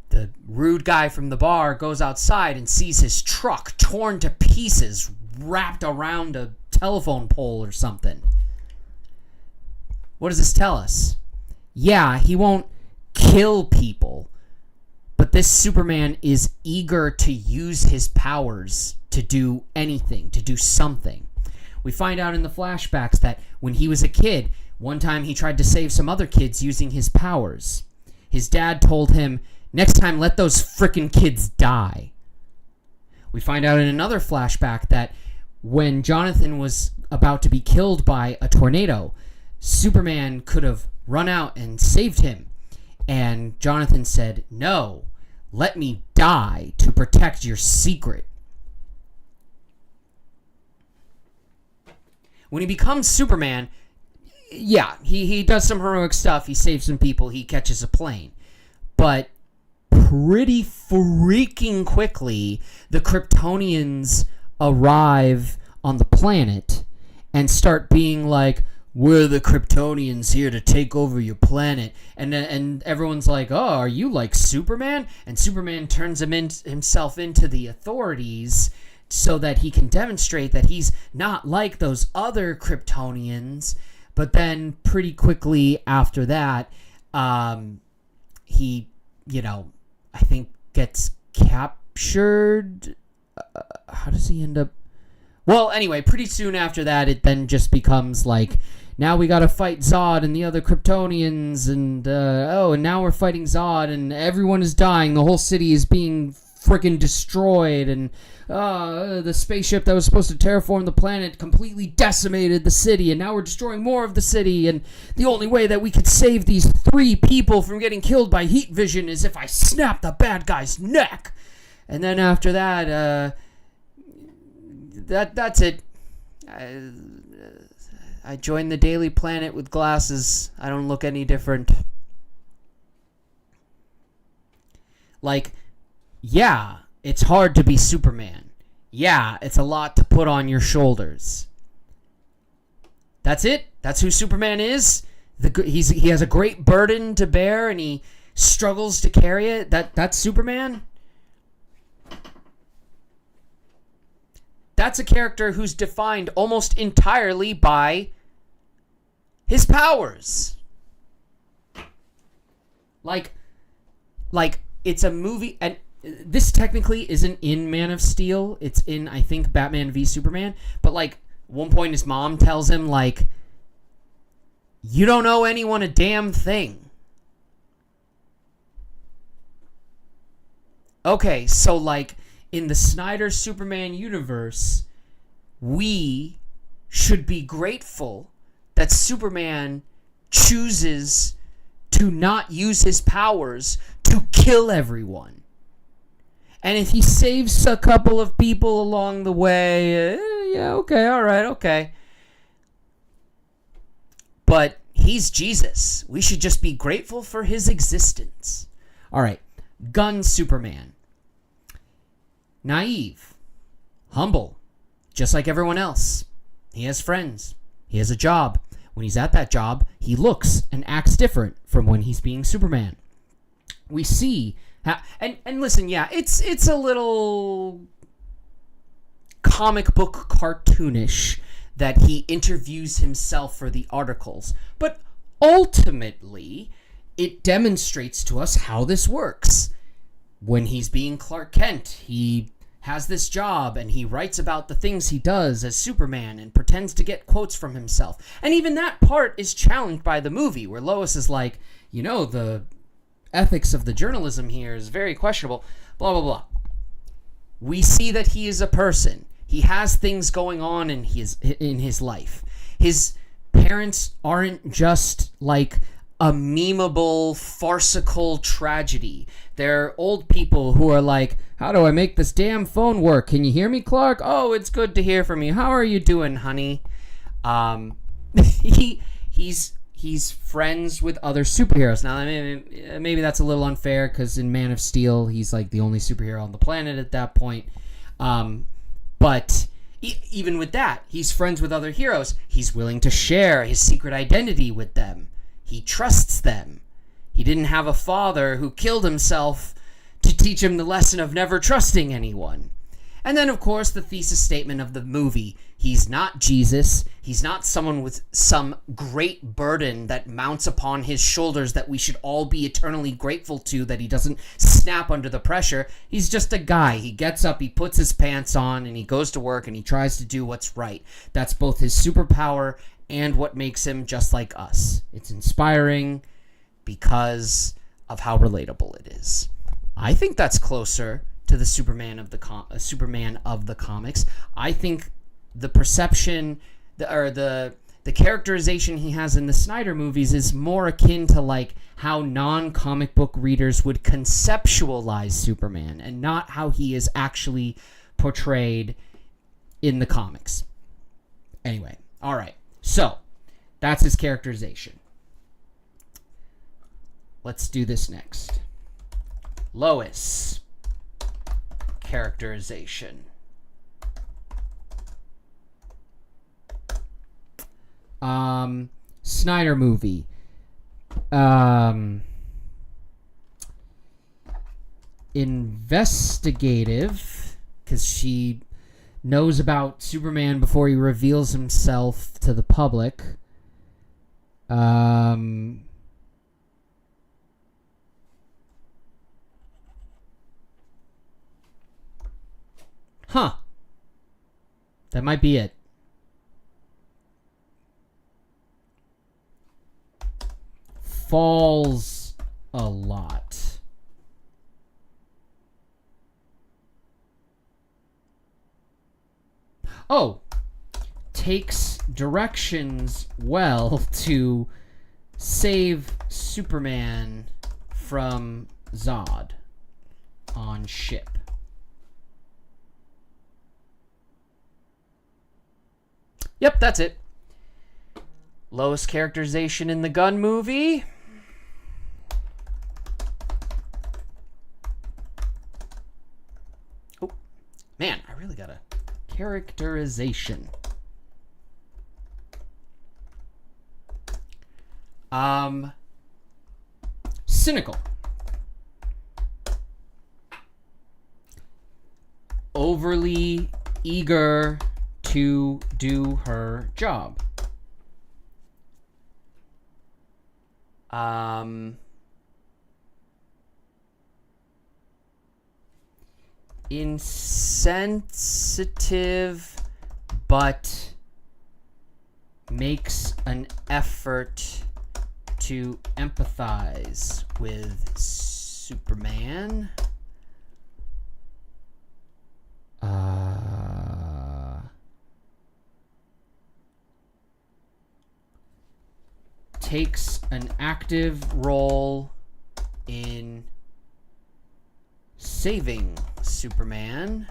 the rude guy from the bar goes outside and sees his truck torn to pieces, wrapped around a telephone pole or something. What does this tell us? Yeah, he won't kill people, but this Superman is eager to use his powers to do anything, to do something. We find out in the flashbacks that when he was a kid, one time he tried to save some other kids using his powers. His dad told him, next time let those frickin' kids die. We find out in another flashback that when Jonathan was about to be killed by a tornado, Superman could have run out and saved him. And Jonathan said, no, let me die to protect your secret. When he becomes Superman, yeah, he does some heroic stuff. He saves some people. He catches a plane. But pretty freaking quickly, the Kryptonians arrive on the planet and start being like, we're the Kryptonians here to take over your planet. And everyone's like, oh, are you like Superman? And Superman turns himself into the authorities so that he can demonstrate that he's not like those other Kryptonians. But then pretty quickly after that, he, I think gets captured. How does he end up? Well, anyway, pretty soon after that, it then just becomes like, now we gotta fight Zod and the other Kryptonians, and and now we're fighting Zod, and everyone is dying. The whole city is being freaking destroyed, and the spaceship that was supposed to terraform the planet completely decimated the city, and now we're destroying more of the city, and the only way that we could save these 3 people from getting killed by heat vision is if I snap the bad guy's neck. And then after that, that's it. I joined the Daily Planet with glasses. I don't look any different. Yeah, it's hard to be Superman. Yeah, it's a lot to put on your shoulders. That's it. That's who Superman is. He has a great burden to bear, and he struggles to carry it. That's Superman. That's a character who's defined almost entirely by his powers. Like it's a movie, and this technically isn't in Man of Steel. It's in, I think, Batman v Superman. But at one point his mom tells him, you don't owe anyone a damn thing. Okay, so in the Snyder Superman universe, we should be grateful that Superman chooses to not use his powers to kill everyone. And if he saves a couple of people along the way, yeah, okay, all right, okay. but he's Jesus. We should just be grateful for his existence. All right, Gunn Superman. Naive, humble, just like everyone else. He has friends. He has a job. When he's at that job, he looks and acts different from when he's being Superman. We see how, and listen, yeah, it's a little comic book cartoonish that he interviews himself for the articles, but ultimately it demonstrates to us how this works. When he's being Clark Kent, he has this job and he writes about the things he does as Superman and pretends to get quotes from himself. And even that part is challenged by the movie, where Lois is like, the ethics of the journalism here is very questionable, blah, blah, blah. We see that he is a person. He has things going on in his life. His parents aren't just like a memeable, farcical tragedy. They're old people who are like, how do I make this damn phone work? Can you hear me, Clark? Oh, it's good to hear from you. How are you doing, honey? He's friends with other superheroes. Now, maybe that's a little unfair, because in Man of Steel, he's like the only superhero on the planet at that point. But even with that, he's friends with other heroes. He's willing to share his secret identity with them. He trusts them. He didn't have a father who killed himself to teach him the lesson of never trusting anyone. And then, of course, the thesis statement of the movie. He's not Jesus. He's not someone with some great burden that mounts upon his shoulders that we should all be eternally grateful to, that he doesn't snap under the pressure. He's just a guy. He gets up, he puts his pants on, and he goes to work, and he tries to do what's right. That's both his superpower and what makes him just like us. It's inspiring because of how relatable it is. I think that's closer to the Superman of the comics. I think the perception, the characterization he has in the Snyder movies is more akin to like how non-comic book readers would conceptualize Superman, and not how he is actually portrayed in the comics. Anyway, all right. So that's his characterization. Let's do this next. Lois. Characterization. Snyder movie. Investigative, because she knows about Superman before he reveals himself to the public. That might be it. Falls a lot. Oh, takes directions well to save Superman from Zod on ship. Yep, that's it. Lois characterization in the Gunn movie. Oh, man, I really got a characterization. Cynical. Overly eager to do her job. Insensitive, but makes an effort to empathize with Superman. Takes an active role in saving Superman.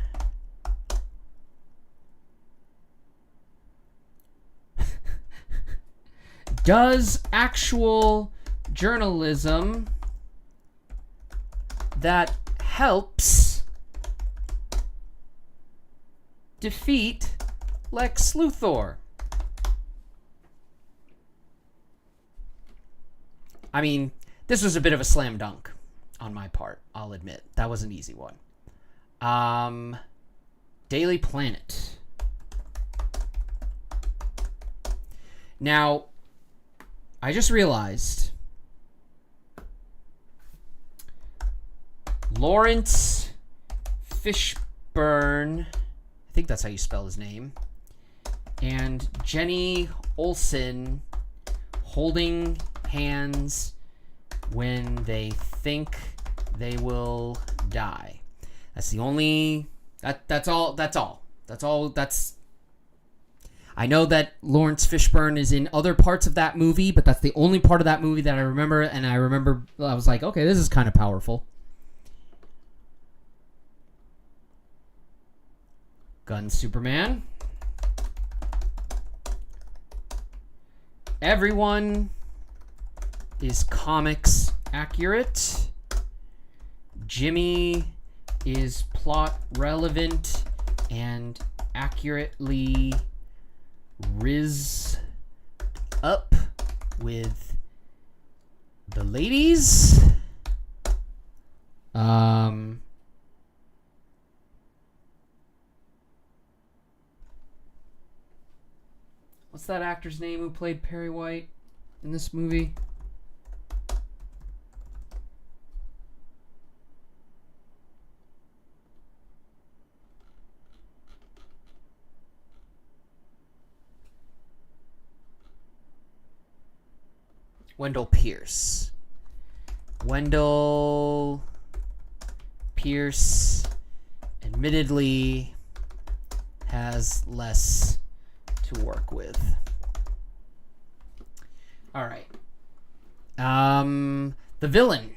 Does actual journalism that helps defeat Lex Luthor? I mean, this was a bit of a slam dunk on my part, I'll admit. That was an easy one. Daily Planet. Now, I just realized Lawrence Fishburne, I think that's how you spell his name, and Jenny Olsen holding hands when they think they will die. That's the only... That's all. I know that Lawrence Fishburne is in other parts of that movie, but that's the only part of that movie that I remember, and I was like, okay, this is kind of powerful. Gunn Superman. Everyone is comics accurate. Jimmy is plot relevant and accurately riz up with the ladies. What's that actor's name who played Perry White in this movie? Wendell Pierce. Wendell Pierce admittedly has less to work with. All right. The villain.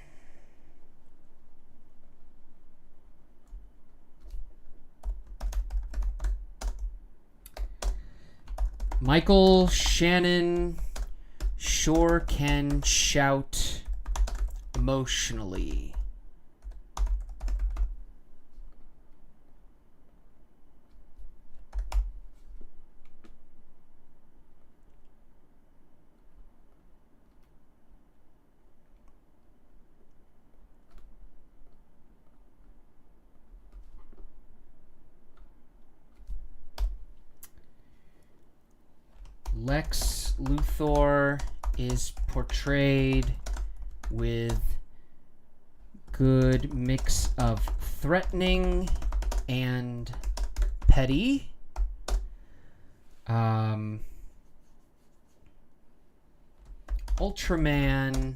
Michael Shannon sure can shout emotionally. Lex Luthor is portrayed with good mix of threatening and petty. Ultraman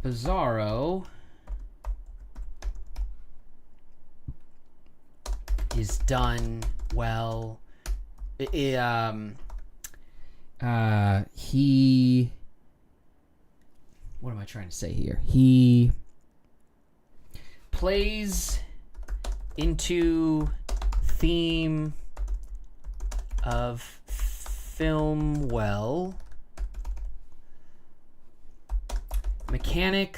Bizarro is done well. What am I trying to say here? He plays into theme of film well. Mechanic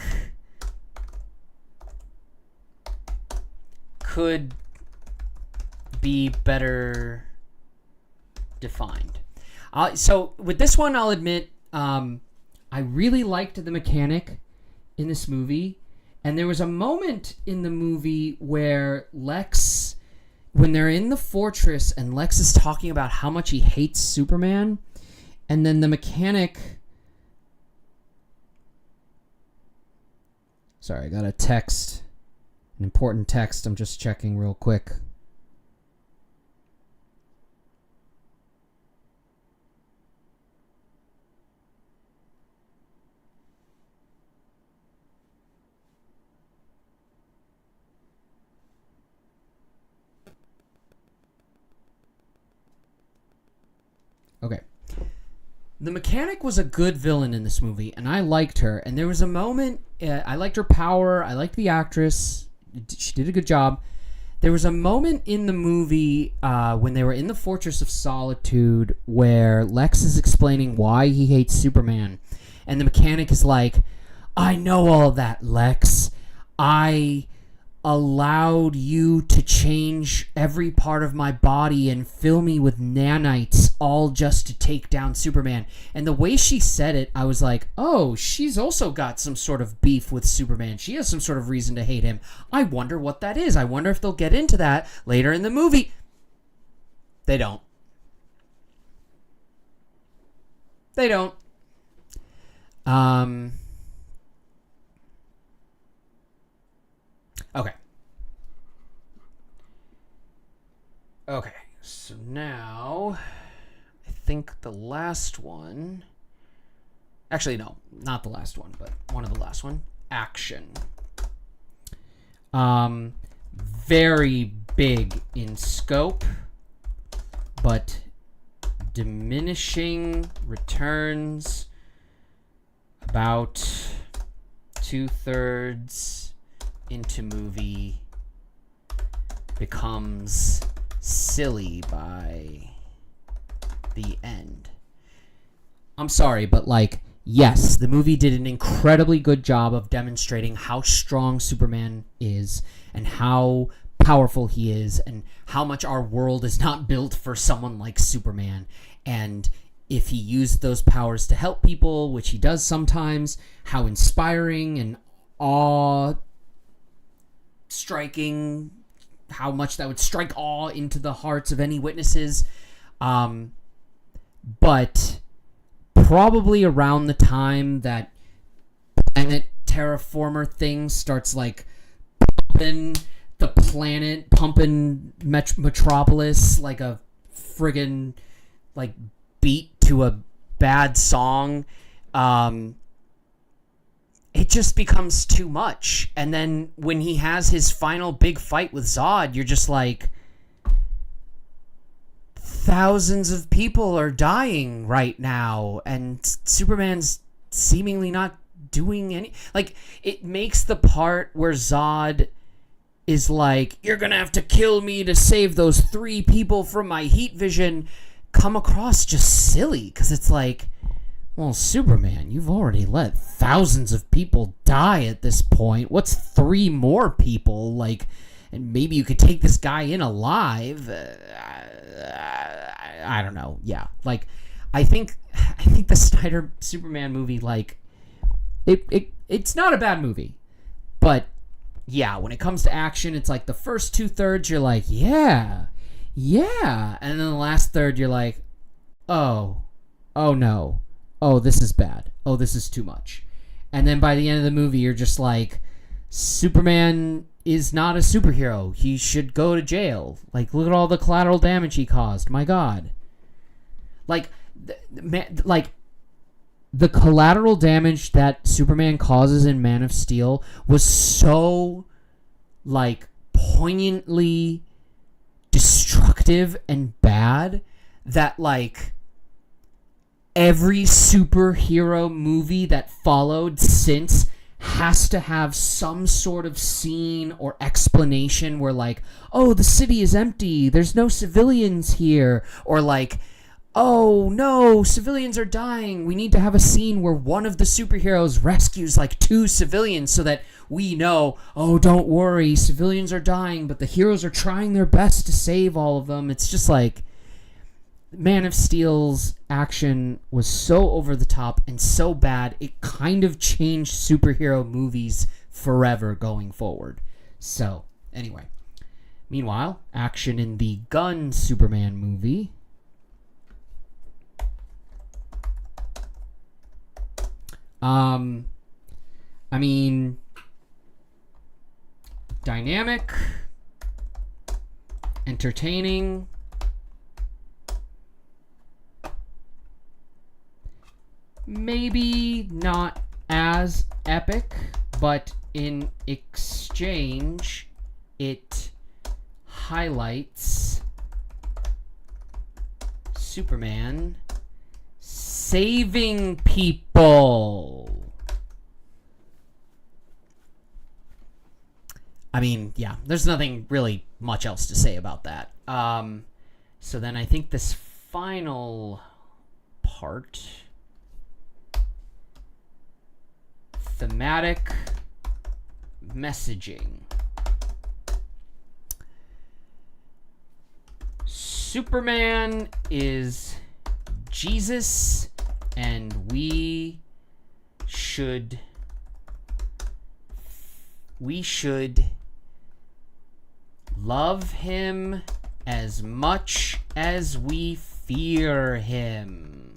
could be better defined. So with this one, I'll admit, I really liked the mechanic in this movie. And there was a moment in the movie where Lex, when they're in the fortress and Lex is talking about how much he hates Superman, and then the mechanic... Sorry, I got a text. An important text. I'm just checking real quick. Okay. The mechanic was a good villain in this movie, and I liked her. And there was a moment, I liked her power, I liked the actress, she did a good job. There was a moment in the movie when they were in the Fortress of Solitude where Lex is explaining why he hates Superman. And the mechanic is like, I know all that, Lex. I allowed you to change every part of my body and fill me with nanites all just to take down Superman. And the way she said it, I was like, oh, she's also got some sort of beef with Superman. She has some sort of reason to hate him. I wonder what that is. I wonder if they'll get into that later in the movie. They don't. They don't. Okay. Okay, so now I think the last one. Actually, no, not the last one, but one of the last one. Action. Very big in scope, but diminishing returns about 2/3 into movie becomes silly by the end. I'm sorry, but like, yes, the movie did an incredibly good job of demonstrating how strong Superman is and how powerful he is and how much our world is not built for someone like Superman. And if he used those powers to help people, which he does sometimes, how inspiring and awe-striking, how much that would strike awe into the hearts of any witnesses. But probably around the time that planet terraformer thing starts like pumping the planet, pumping Metropolis like a friggin' like beat to a bad song, it just becomes too much. And then when he has his final big fight with Zod, you're just like, thousands of people are dying right now, and Superman's seemingly not doing any... Like, it makes the part where Zod is like, you're gonna have to kill me to save those 3 people from my heat vision, come across just silly, because it's like, well, Superman, you've already let thousands of people die at this point. What's 3 more people? Like, and maybe you could take this guy in alive. I don't know. Yeah, like, I think the Snyder Superman movie, like, it's not a bad movie, but yeah, when it comes to action, it's like the first 2/3 you're like, yeah, and then the last third you're like, oh no, oh, this is bad, oh, this is too much. And then by the end of the movie you're just like, Superman is not a superhero, he should go to jail. Like, look at all the collateral damage he caused, my god. Like, the collateral damage that Superman causes in Man of Steel was so, like, poignantly destructive and bad that, like, every superhero movie that followed since has to have some sort of scene or explanation where, like, oh, the city is empty, there's no civilians here, or like, oh no, civilians are dying, we need to have a scene where one of the superheroes rescues like 2 civilians so that we know, oh, don't worry, civilians are dying, but the heroes are trying their best to save all of them. It's just like, Man of Steel's action was so over the top and so bad, it kind of changed superhero movies forever going forward. So, anyway. Meanwhile, action in the Gunn Superman movie. I mean, dynamic, entertaining, maybe not as epic, but in exchange, it highlights Superman saving people. I mean, yeah, there's nothing really much else to say about that. So then I think this final part, thematic messaging. Superman is Jesus, and we should love him as much as we fear him.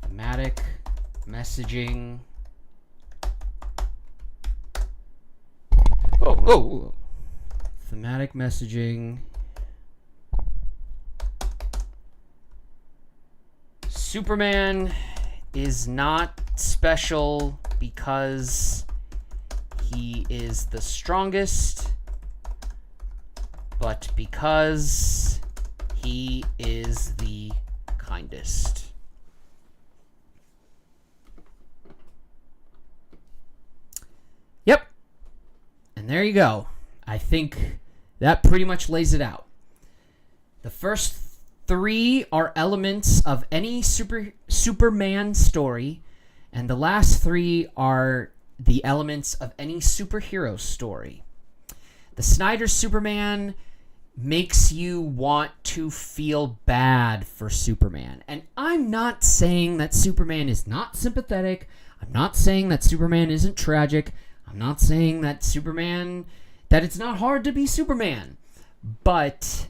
Thematic messaging. Oh. Thematic messaging. Superman is not special because he is the strongest, but because he is the kindest. Yep. And there you go. I think that pretty much lays it out. The first 3 are elements of any Superman story, and the last 3 are the elements of any superhero story. The Snyder Superman makes you want to feel bad for Superman. And I'm not saying that Superman is not sympathetic. I'm not saying that Superman isn't tragic. I'm not saying that that it's not hard to be Superman. But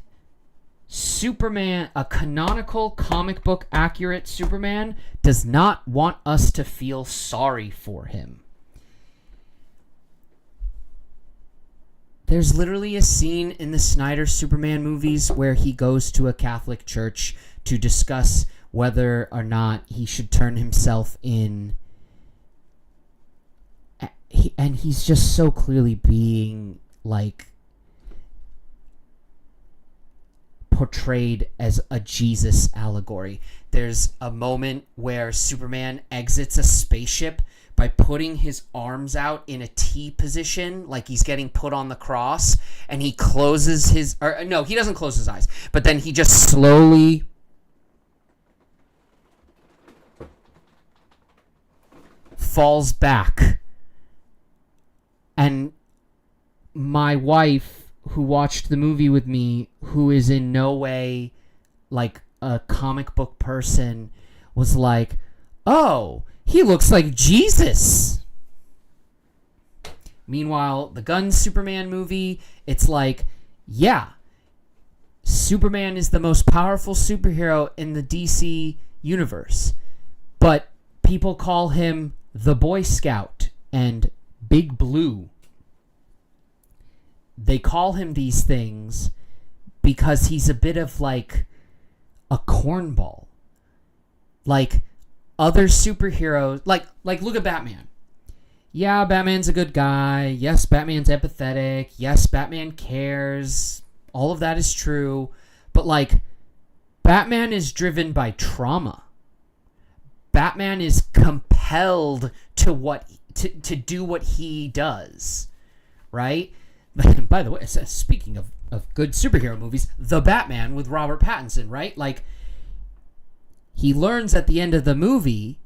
Superman, a canonical comic book accurate Superman, does not want us to feel sorry for him. There's literally a scene in the Snyder Superman movies where he goes to a Catholic church to discuss whether or not he should turn himself in. And he's just so clearly being, like, portrayed as a Jesus allegory. There's a moment where Superman exits a spaceship by putting his arms out in a T position, like he's getting put on the cross, and he closes his, or no, he doesn't close his eyes, but then he just slowly falls back. And my wife, who watched the movie with me, who is in no way like a comic book person, was like, oh, he looks like Jesus. Meanwhile, the Gunn Superman movie, it's like, yeah, Superman is the most powerful superhero in the DC universe, but people call him the Boy Scout and Big Blue. They call him these things because he's a bit of like a cornball. Like other superheroes, like look at Batman. Yeah, Batman's a good guy. Yes, Batman's empathetic. Yes, Batman cares. All of that is true. But like, Batman is driven by trauma. Batman is compelled to do what he does, right? By the way, speaking of good superhero movies, The Batman with Robert Pattinson, right? Like, he learns at the end of the movie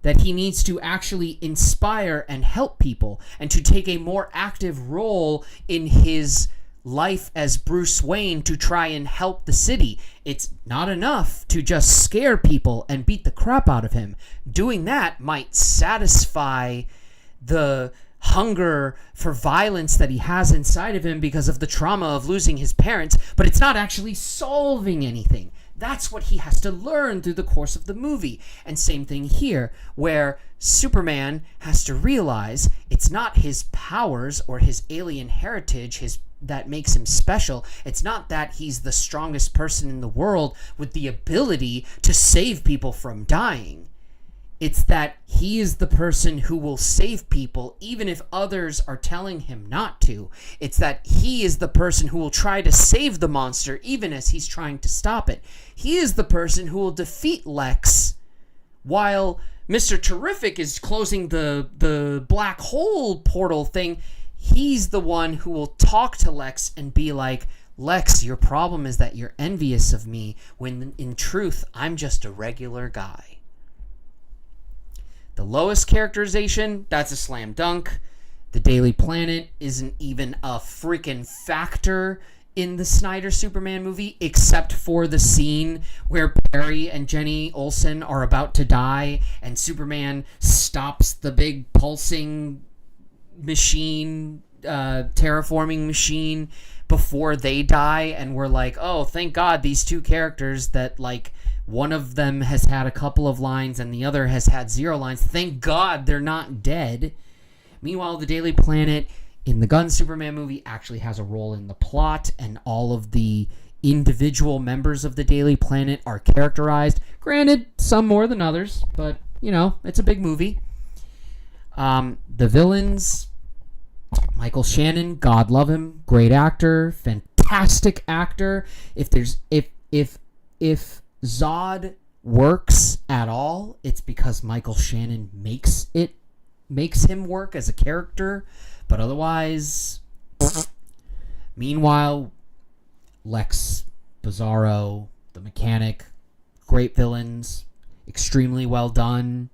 that he needs to actually inspire and help people and to take a more active role in his life as Bruce Wayne to try and help the city. It's not enough to just scare people and beat the crap out of him. Doing that might satisfy the hunger for violence that he has inside of him because of the trauma of losing his parents, but it's not actually solving anything. That's what he has to learn through the course of the movie. And same thing here, where Superman has to realize it's not his powers or his alien heritage that makes him special. It's not that he's the strongest person in the world with the ability to save people from dying. It's that he is the person who will save people even if others are telling him not to. It's that he is the person who will try to save the monster even as he's trying to stop it. He is the person who will defeat Lex while Mr. Terrific is closing the black hole portal thing. He's the one who will talk to Lex and be like, Lex, your problem is that you're envious of me when in truth I'm just a regular guy. The lowest characterization, that's a slam dunk. The Daily Planet isn't even a freaking factor in the Snyder Superman movie, except for the scene where Perry and Jenny Olsen are about to die, and Superman stops the big pulsing machine, terraforming machine, before they die, and we're like, oh, thank God these two characters that, like, one of them has had a couple of lines and the other has had 0 lines. Thank God they're not dead. Meanwhile, the Daily Planet in the Gunn Superman movie actually has a role in the plot, and all of the individual members of the Daily Planet are characterized. Granted, some more than others, but, you know, it's a big movie. The villains, Michael Shannon, God love him, great actor, fantastic actor. If Zod works at all, it's because Michael Shannon makes him work as a character, but otherwise, meanwhile, Lex, Bizarro, the Mechanic, great villains, extremely well done,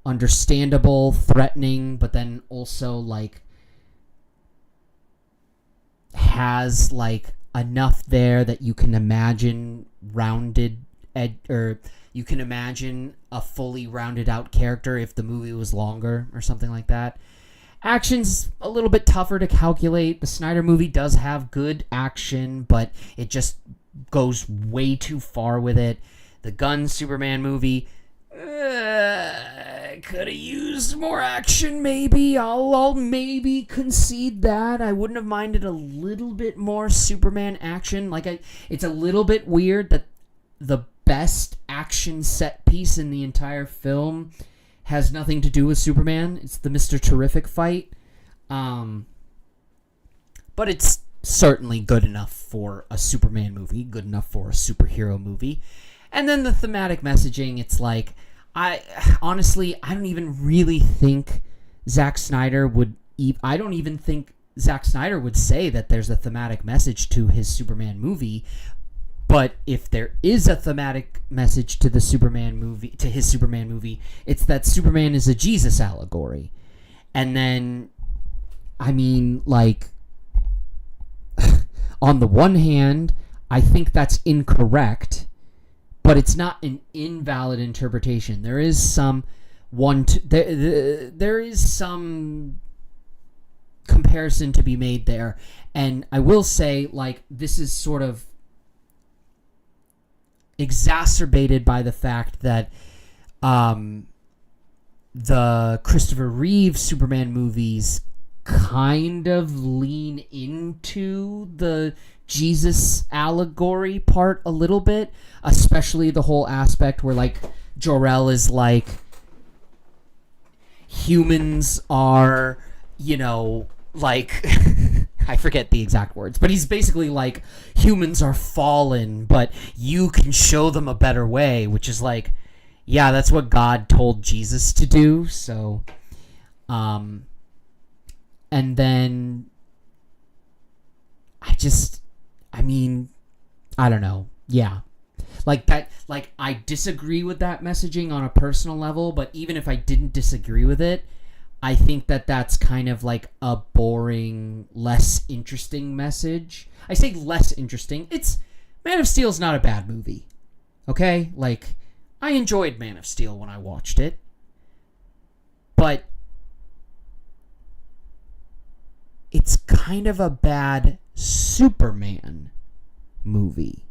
understandable, threatening, but then also, like, has, like, enough there that you can imagine you can imagine a fully rounded out character if the movie was longer or something like that. Action's a little bit tougher to calculate. The Snyder movie does have good action, but it just goes way too far with it. The Gunn Superman movie could have used more action, maybe. I'll maybe concede that. I wouldn't have minded a little bit more Superman action. It's a little bit weird that the best action set piece in the entire film has nothing to do with Superman. It's the Mr. Terrific fight. But it's certainly good enough for a Superman movie, good enough for a superhero movie. And then the thematic messaging, it's like, I don't even really think Zack Snyder would say that there's a thematic message to his Superman movie. But if there is a thematic message to his Superman movie, it's that Superman is a Jesus allegory. And then, I mean, like, on the one hand, I think that's incorrect, but it's not an invalid interpretation. There is some there is some comparison to be made there. And I will say, like, this is sort of exacerbated by the fact that the Christopher Reeve Superman movies kind of lean into the Jesus allegory part a little bit, especially the whole aspect where, like, Jor-El is like, humans are, you know, like, I forget the exact words, but he's basically like, humans are fallen, but you can show them a better way, which is like, yeah, that's what God told Jesus to do. So, and then I don't know. Yeah. Like that, like, I disagree with that messaging on a personal level, but even if I didn't disagree with it, I think that that's kind of like a boring, less interesting message. I say less interesting. Man of Steel's not a bad movie. Okay? Like, I enjoyed Man of Steel when I watched it. But it's kind of a bad Superman movie.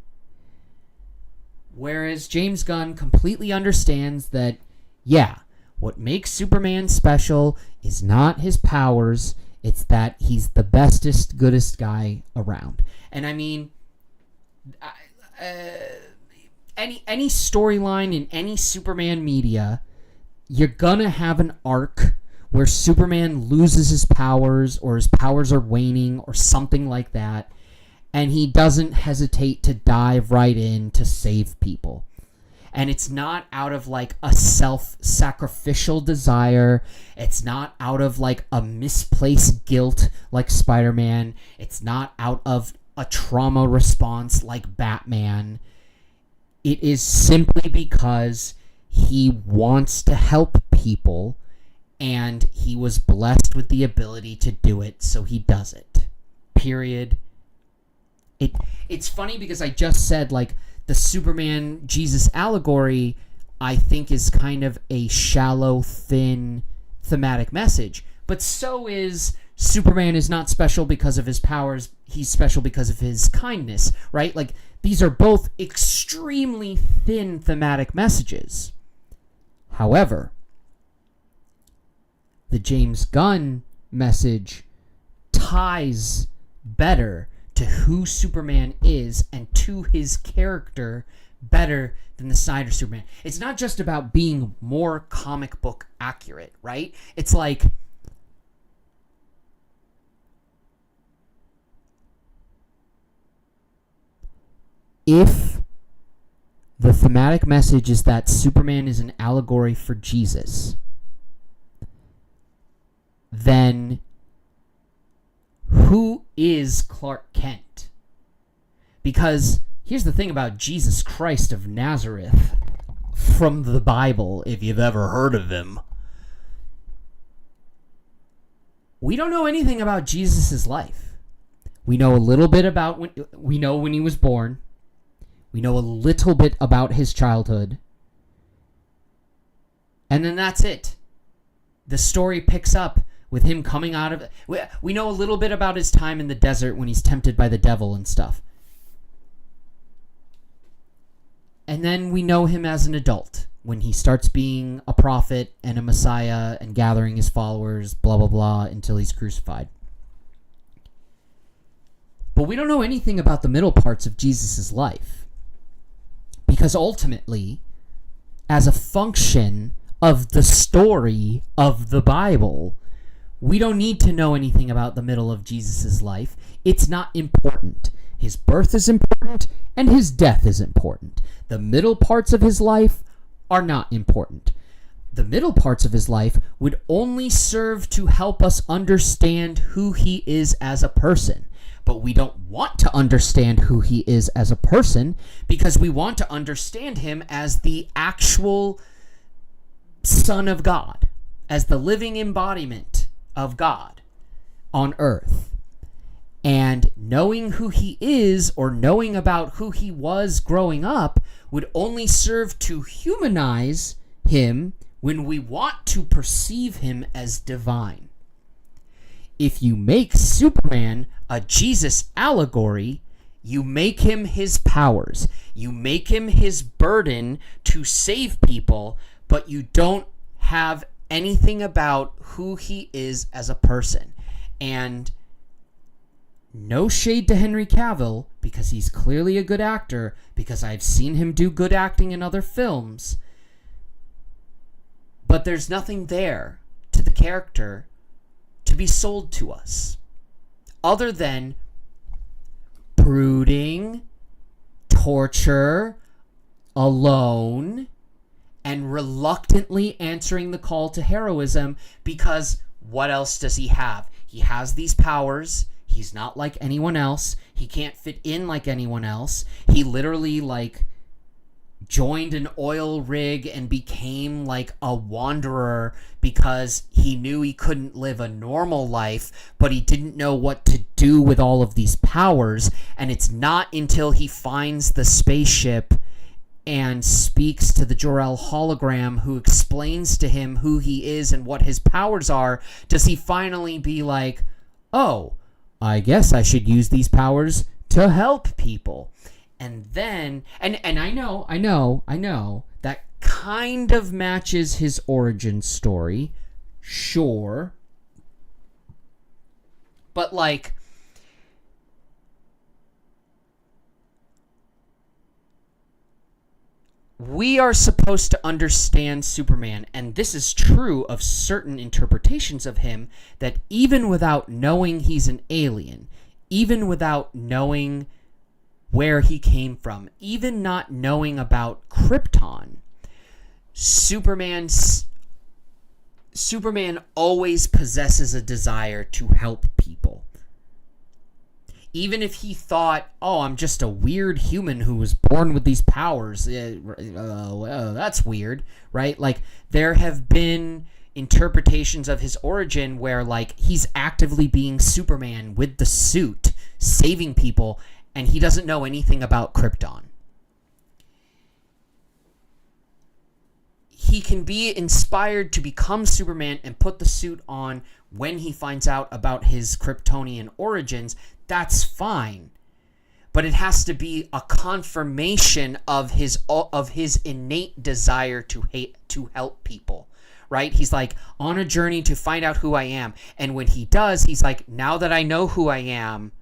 Whereas James Gunn completely understands that, yeah, what makes Superman special is not his powers, it's that he's the bestest, goodest guy around. And I mean, any storyline in any Superman media you're gonna have an arc where Superman loses his powers, or his powers are waning, or something like that, and he doesn't hesitate to dive right in to save people. And it's not out of like a self-sacrificial desire. It's not out of like a misplaced guilt like Spider-Man. It's not out of a trauma response like Batman. It is simply because he wants to help people, and he was blessed with the ability to do it, so he does it. Period. It's funny because I just said, like, the Superman Jesus allegory, I think, is kind of a shallow, thin thematic message. But so is Superman is not special because of his powers. He's special because of his kindness, right? Like, these are both extremely thin thematic messages. However, the James Gunn message ties better to who Superman is and to his character better than the Snyder Superman. It's not just about being more comic book accurate, right? It's like, if the thematic message is that Superman is an allegory for Jesus, then who is Clark Kent? Because here's the thing about Jesus Christ of Nazareth from the Bible, if you've ever heard of him. We don't know anything about Jesus' life. We know a little bit about when he was born. We know a little bit about his childhood. And then that's it. The story picks up with him coming out of it. We know a little bit about his time in the desert when he's tempted by the devil and stuff. And then we know him as an adult, when he starts being a prophet and a messiah and gathering his followers, blah, blah, blah, until he's crucified. But we don't know anything about the middle parts of Jesus' life. Because ultimately, as a function of the story of the Bible, we don't need to know anything about the middle of Jesus' life. It's not important. His birth is important, and his death is important. The middle parts of his life are not important. The middle parts of his life would only serve to help us understand who he is as a person. But we don't want to understand who he is as a person because we want to understand him as the actual Son of God, as the living embodiment of God on earth. And knowing who he is, or knowing about who he was growing up, would only serve to humanize him when we want to perceive him as divine. If you make Superman a Jesus allegory, you make him his powers. You make him his burden to save people, but you don't have anything about who he is as a person. And no shade to Henry Cavill, because he's clearly a good actor, because I've seen him do good acting in other films. But there's nothing there to the character to be sold to us, other than brooding, torture, alone, and reluctantly answering the call to heroism, because what else does he have? He has these powers. He's not like anyone else. He can't fit in like anyone else. He literally, like, joined an oil rig and became like a wanderer because he knew he couldn't live a normal life, but he didn't know what to do with all of these powers. And it's not until he finds the spaceship and speaks to the Jor-El hologram, who explains to him who he is and what his powers are, does he finally be like, oh, I guess I should use these powers to help people. And then, and I know, that kind of matches his origin story, sure. But, like, we are supposed to understand Superman, and this is true of certain interpretations of him, that even without knowing he's an alien, even without knowing where he came from, even not knowing about Krypton, Superman always possesses a desire to help people. Even if he thought, oh, I'm just a weird human who was born with these powers, that's weird, right? Like, there have been interpretations of his origin where, like, he's actively being Superman with the suit, saving people, and he doesn't know anything about Krypton. He can be inspired to become Superman and put the suit on when he finds out about his Kryptonian origins. That's fine. But it has to be a confirmation of his innate desire to help people, right? He's like on a journey to find out who I am. And when he does, he's like, now that I know who I am,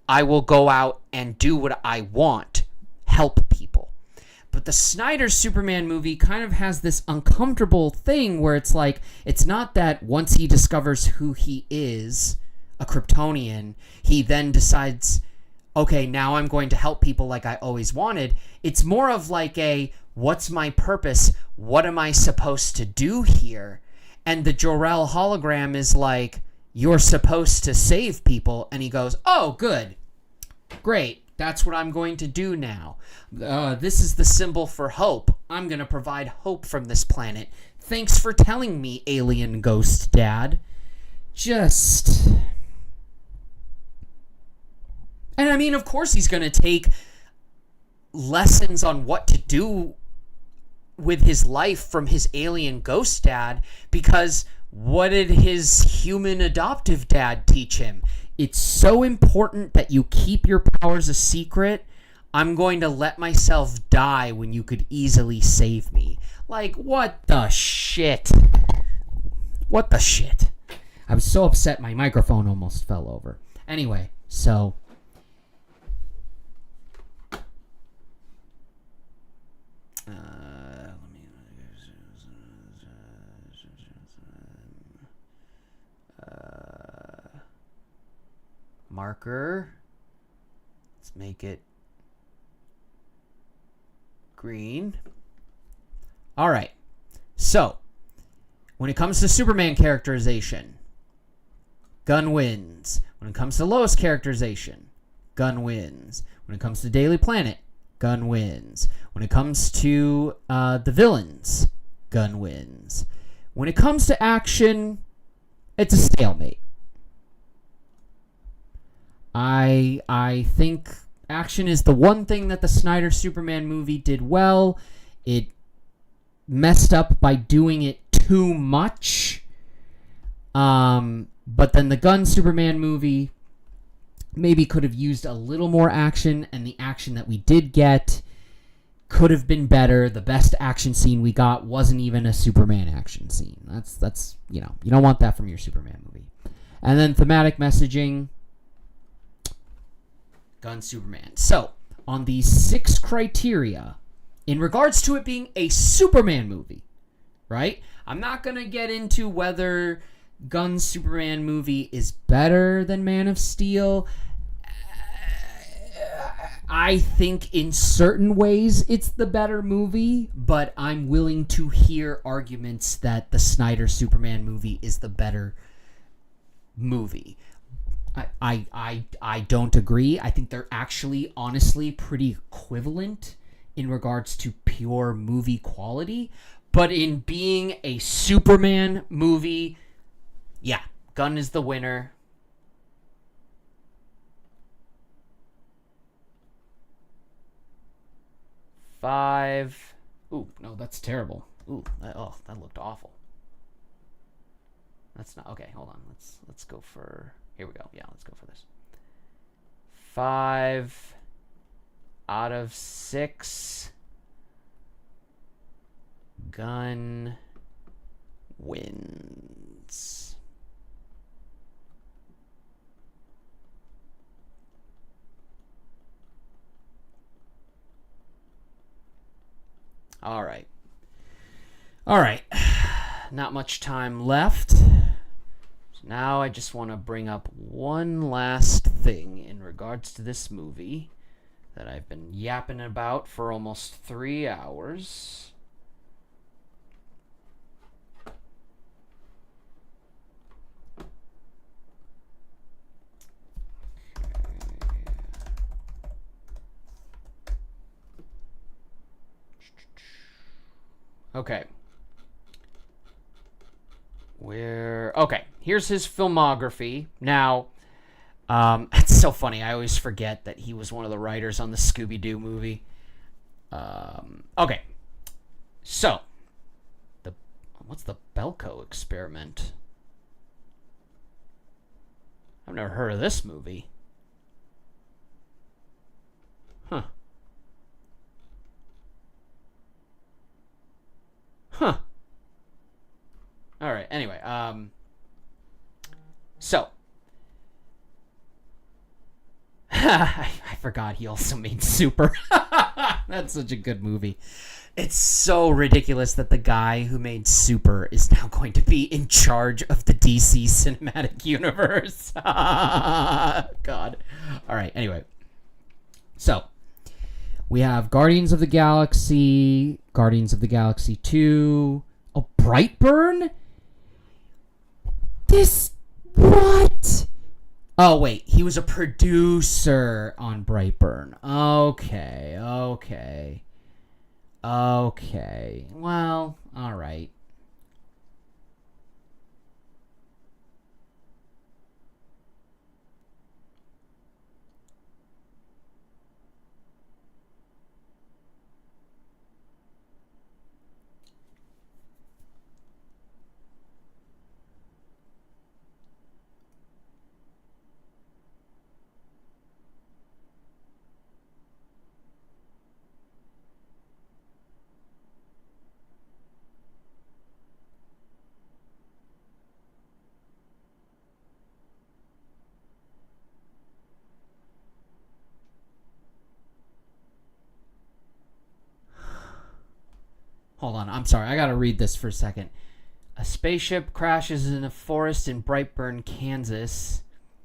I will go out and do what I want, help people. But the Snyder Superman movie kind of has this uncomfortable thing where it's like, it's not that once he discovers who he is, a Kryptonian, he then decides, okay, now I'm going to help people like I always wanted. It's more of like a, what's my purpose? What am I supposed to do here? And the Jor-El hologram is like, you're supposed to save people. And he goes, oh, good. Great. That's what I'm going to do now. This is the symbol for hope. I'm going to provide hope from this planet. Thanks for telling me, alien ghost dad. Just... And I mean, of course he's going to take lessons on what to do with his life from his alien ghost dad, because what did his human adoptive dad teach him? It's so important that you keep your powers a secret. I'm going to let myself die when you could easily save me. Like, what the shit? What the shit? I was so upset my microphone almost fell over. Anyway, so... marker. Let's make it green. All right. So, when it comes to Superman characterization, Gunn wins. When it comes to Lois characterization, Gunn wins. When it comes to Daily Planet, Gunn wins. When it comes to the villains, Gunn wins. When it comes to action, it's a stalemate. I think action is the one thing that the Snyder Superman movie did well. It messed up by doing it too much. But then the Gunn Superman movie maybe could have used a little more action, and the action that we did get could have been better. The best action scene we got wasn't even a Superman action scene. That's you don't want that from your Superman movie. And then thematic messaging, Gunn Superman. So, on these 6 criteria, in regards to it being a Superman movie, right? I'm not going to get into whether Gunn's Superman movie is better than Man of Steel. I think in certain ways it's the better movie, but I'm willing to hear arguments that the Snyder Superman movie is the better movie. I don't agree. I think they're actually, honestly, pretty equivalent in regards to pure movie quality. But in being a Superman movie, yeah, Gunn is the winner. Five. Ooh, no, that's terrible. Ooh, that looked awful. That's not okay. Hold on. Let's go for. Here we go. Yeah, let's go for this. 5 out of 6. Gunn wins. All right. Not much time left. So now I just want to bring up one last thing in regards to this movie that I've been yapping about for almost 3 hours. Okay. Here's his filmography. Now, it's so funny. I always forget that he was one of the writers on the Scooby-Doo movie. Okay. So, what's the Belko experiment? I've never heard of this movie. Huh. All right. Anyway, so I forgot he also made Super. That's such a good movie. It's so ridiculous that the guy who made Super is now going to be in charge of the DC cinematic universe. God. All right. Anyway, so we have Guardians of the Galaxy 2. Oh, Brightburn? What? Oh, wait. He was a producer on Brightburn. Okay. Well, alright. Hold on, I'm sorry. I gotta read this for a second. A spaceship crashes in a forest in Brightburn, Kansas.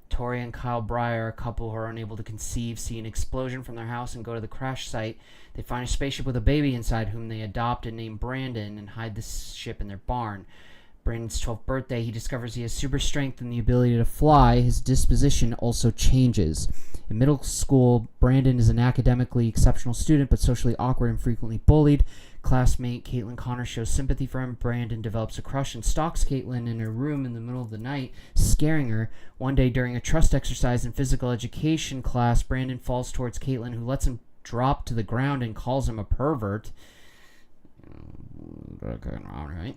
Tori and Kyle Breyer, a couple who are unable to conceive, see an explosion from their house and go to the crash site. They find a spaceship with a baby inside whom they adopt and name Brandon and hide the ship in their barn. Brandon's 12th birthday, he discovers he has super strength and the ability to fly. His disposition also changes. In middle school, Brandon is an academically exceptional student but socially awkward and frequently bullied. Classmate Caitlin Connor shows sympathy for him. Brandon develops a crush and stalks Caitlin in her room in the middle of the night, scaring her. One day during a trust exercise in physical education class, Brandon falls towards Caitlin, who lets him drop to the ground and calls him a pervert. Okay, all right.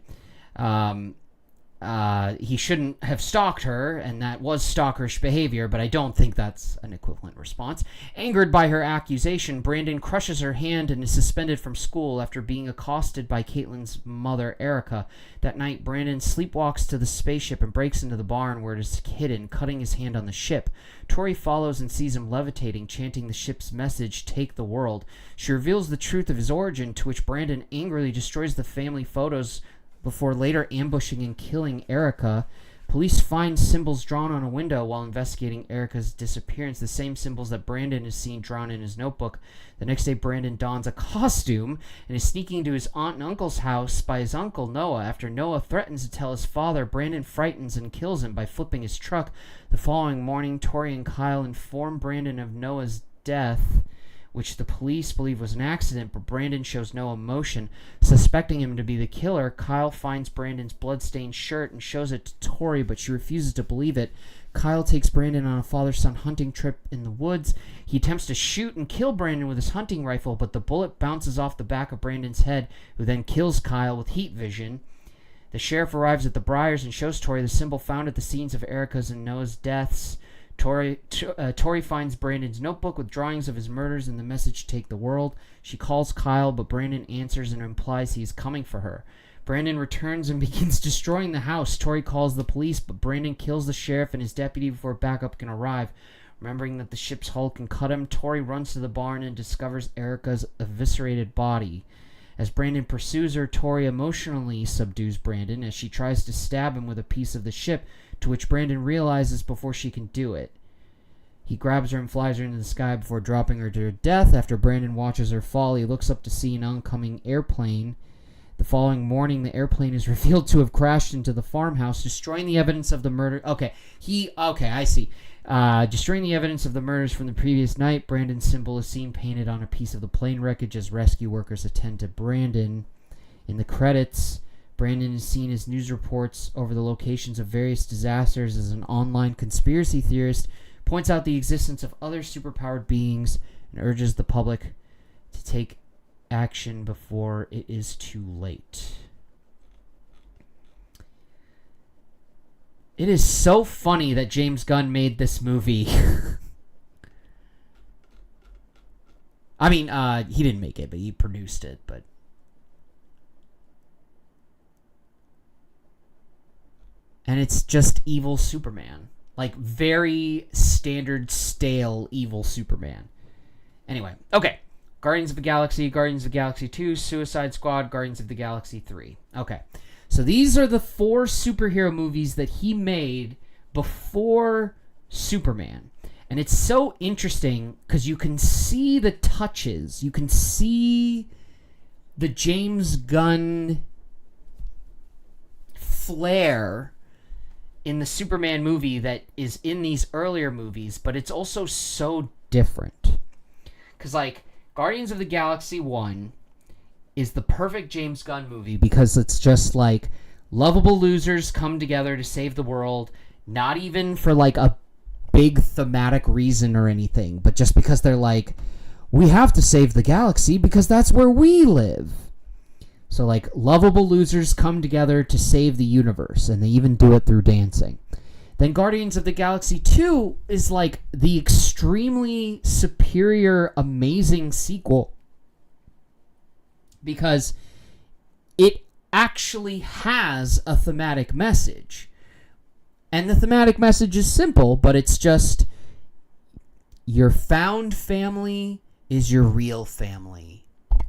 He shouldn't have stalked her, and that was stalkerish behavior, but I don't think that's an equivalent response. Angered by her accusation, Brandon crushes her hand and is suspended from school after being accosted by Caitlin's mother, Erica. That night, Brandon sleepwalks to the spaceship and breaks into the barn where it is hidden, cutting his hand on the ship. Tori follows and sees him levitating, chanting the ship's message, "Take the world." She reveals the truth of his origin, to which Brandon angrily destroys the family photos before later ambushing and killing Erica. Police find symbols drawn on a window while investigating Erica's disappearance, the same symbols that Brandon has seen drawn in his notebook. The next day, Brandon dons a costume and is sneaking into his aunt and uncle's house by his uncle Noah. After Noah threatens to tell his father, Brandon frightens and kills him by flipping his truck. The following morning, Tori and Kyle inform Brandon of Noah's death, which the police believe was an accident, but Brandon shows no emotion. Suspecting him to be the killer, Kyle finds Brandon's bloodstained shirt and shows it to Tori, but she refuses to believe it. Kyle takes Brandon on a father-son hunting trip in the woods. He attempts to shoot and kill Brandon with his hunting rifle, but the bullet bounces off the back of Brandon's head, who then kills Kyle with heat vision. The sheriff arrives at the Briars and shows Tori the symbol found at the scenes of Erica's and Noah's deaths. Tori finds Brandon's notebook with drawings of his murders and the message, "Take the world." She calls Kyle, but Brandon answers and implies he is coming for her. Brandon returns and begins destroying the house. Tori calls the police, but Brandon kills the sheriff and his deputy before backup can arrive. Remembering that the ship's hull can cut him, Tori runs to the barn and discovers Erica's eviscerated body. As Brandon pursues her, Tori emotionally subdues Brandon as she tries to stab him with a piece of the ship, to which Brandon realizes before she can do it. He grabs her and flies her into the sky before dropping her to her death. After Brandon watches her fall, he looks up to see an oncoming airplane. The following morning, the airplane is revealed to have crashed into the farmhouse, destroying the evidence of the murder. Okay, I see. Destroying the evidence of the murders from the previous night. Brandon's symbol is seen painted on a piece of the plane wreckage as rescue workers attend to Brandon. In the credits, Brandon is seen as news reports over the locations of various disasters as an online conspiracy theorist, points out the existence of other superpowered beings, and urges the public to take action before it is too late. It is so funny that James Gunn made this movie. I mean, he didn't make it, but he produced it, but... And it's just evil Superman. Like, very standard, stale, evil Superman. Anyway, okay. Guardians of the Galaxy, Guardians of the Galaxy 2, Suicide Squad, Guardians of the Galaxy 3. Okay. So these are the 4 superhero movies that he made before Superman. And it's so interesting because you can see the touches. You can see the James Gunn flair in the Superman movie that is in these earlier movies, but it's also so different. Because, like, Guardians of the Galaxy 1 is the perfect James Gunn movie because it's just, like, lovable losers come together to save the world, not even for, like, a big thematic reason or anything, but just because they're like, we have to save the galaxy because that's where we live. So, like, lovable losers come together to save the universe, and they even do it through dancing. Then Guardians of the Galaxy 2 is, like, the extremely superior, amazing sequel because it actually has a thematic message. And the thematic message is simple, but it's just, your found family is your real family.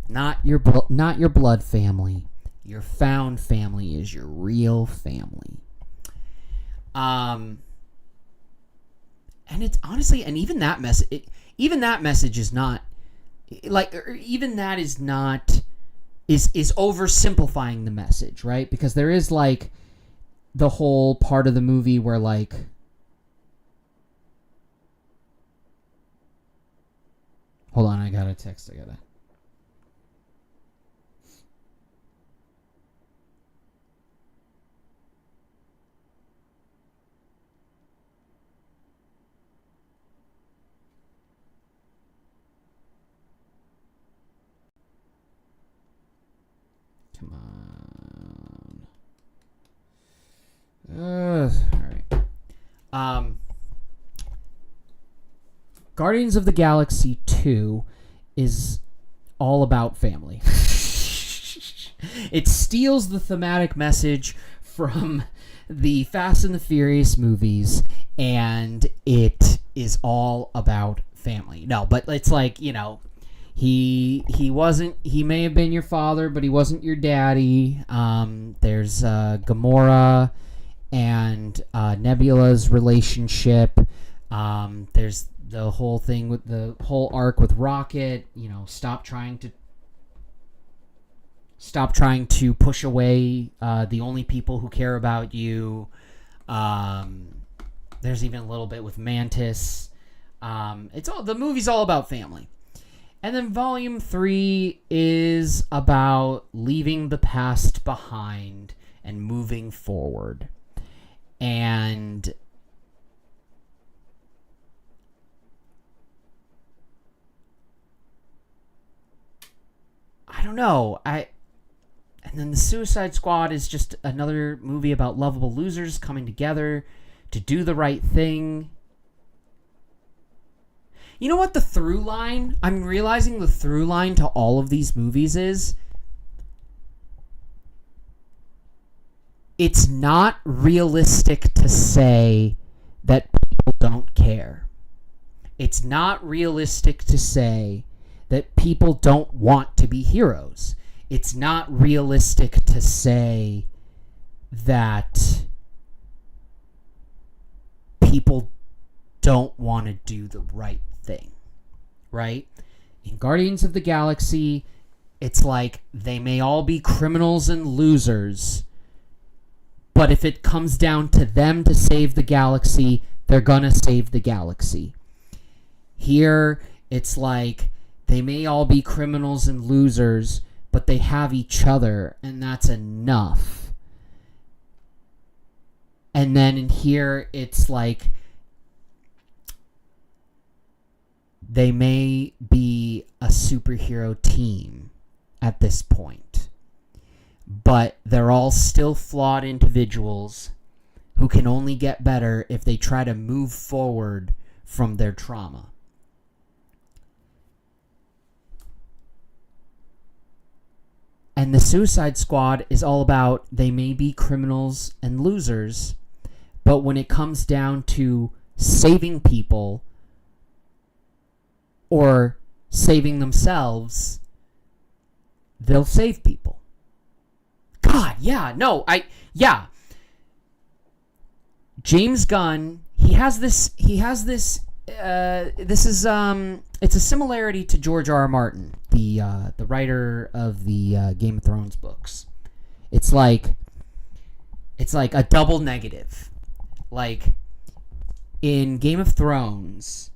Not your blood family. Your found family is your real family. And it's honestly, and even that message is not, like, even that is not, is oversimplifying the message, right? Because there is, like, the whole part of the movie where, like, hold on, I got a text. Come on. All right. Guardians of the Galaxy 2 is all about family. It steals the thematic message from the Fast and the Furious movies, and it is all about family. No, but it's like, you know, he may have been your father, but he wasn't your daddy. There's Gamora and Nebula's relationship. There's the whole thing with the whole arc with Rocket. You know, stop trying to push away the only people who care about you. There's even a little bit with Mantis. The movie's all about family. And then Volume 3 is about leaving the past behind and moving forward. And I don't know. And then the Suicide Squad is just another movie about lovable losers coming together to do the right thing. You know what the through line? I'm realizing the through line to all of these movies is, it's not realistic to say that people don't care. It's not realistic to say that people don't want to be heroes. it's not realistic to say that people don't want to do the right thing, right? In Guardians of the Galaxy, it's like they may all be criminals and losers, but if it comes down to them to save the galaxy, they're gonna save the galaxy. Here, it's like they may all be criminals and losers, but they have each other, and that's enough. And then in here, it's like they may be a superhero team at this point, but they're all still flawed individuals who can only get better if they try to move forward from their trauma. And the Suicide Squad is all about they may be criminals and losers, but when it comes down to saving people or saving themselves, they'll save people. God, yeah, no, James Gunn, it's a similarity to George R.R. Martin, the writer of the Game of Thrones books. It's like a double negative. Like, in Game of Thrones,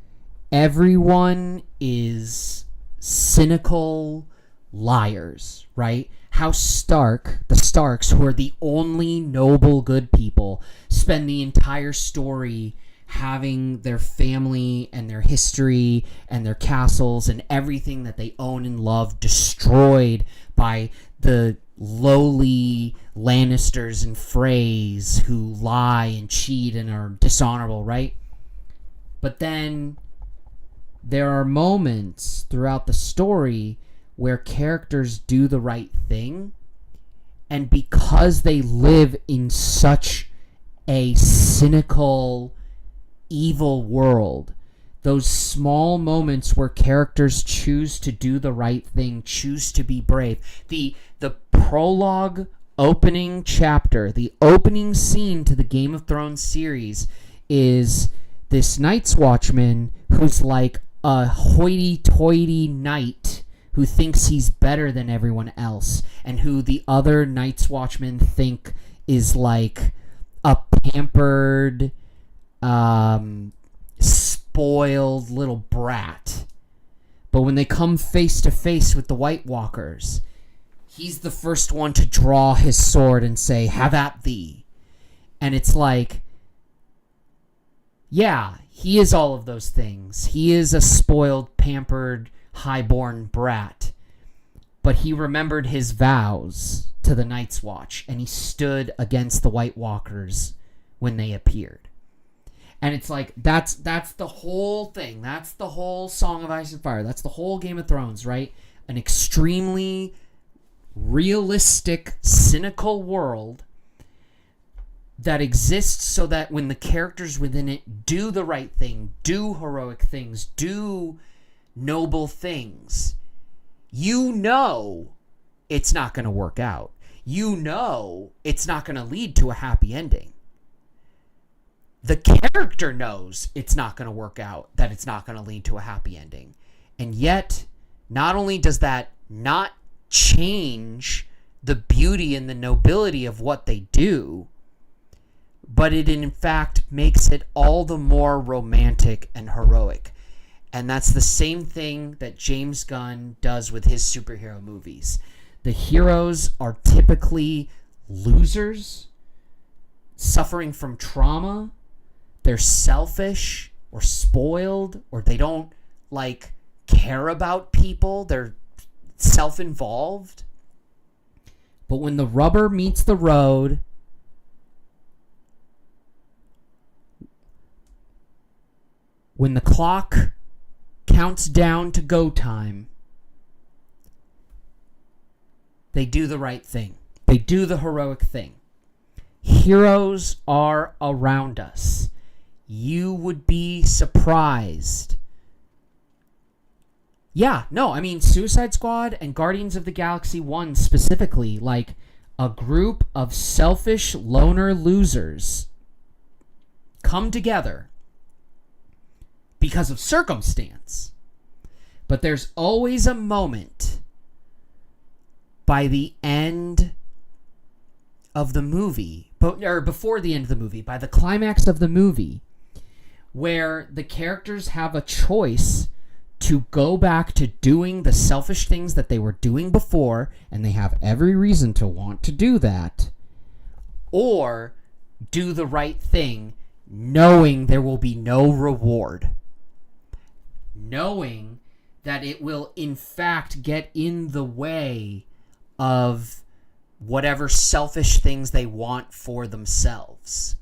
everyone is cynical liars, right? How the Starks, who are the only noble good people, spend the entire story having their family and their history and their castles and everything that they own and love destroyed by the lowly Lannisters and Freys who lie and cheat and are dishonorable, right? But then there are moments throughout the story where characters do the right thing, and because they live in such a cynical, evil world, those small moments where characters choose to do the right thing, choose to be brave. The prologue opening chapter, the opening scene to the Game of Thrones series is this Night's Watchman who's like a hoity-toity knight who thinks he's better than everyone else, and who the other Night's Watchmen think is like a pampered, spoiled little brat. But when they come face to face with the White Walkers, he's the first one to draw his sword and say, "Have at thee." And it's like, yeah, he is all of those things. He is a spoiled, pampered, highborn brat. But he remembered his vows to the Night's Watch, and he stood against the White Walkers when they appeared. And it's like, that's the whole thing. That's the whole Song of Ice and Fire. That's the whole Game of Thrones, right? An extremely realistic, cynical world that exists so that when the characters within it do the right thing, do heroic things, do noble things, you know it's not going to work out. You know it's not going to lead to a happy ending. The character knows it's not going to work out, that it's not going to lead to a happy ending. And yet, not only does that not change the beauty and the nobility of what they do, but it in fact makes it all the more romantic and heroic. And that's the same thing that James Gunn does with his superhero movies. The heroes are typically losers, suffering from trauma. They're selfish or spoiled, or they don't care about people. They're self-involved. But when the rubber meets the road, when the clock counts down to go time, they do the right thing. They do the heroic thing. Heroes are around us. You would be surprised. Yeah, no, I mean, Suicide Squad and Guardians of the Galaxy 1 specifically, like, a group of selfish loner losers come together because of circumstance. But there's always a moment by the end of the movie, or before the end of the movie, by the climax of the movie, where the characters have a choice to go back to doing the selfish things that they were doing before, and they have every reason to want to do that, or do the right thing knowing there will be no reward. Knowing that it will, in fact, get in the way of whatever selfish things they want for themselves.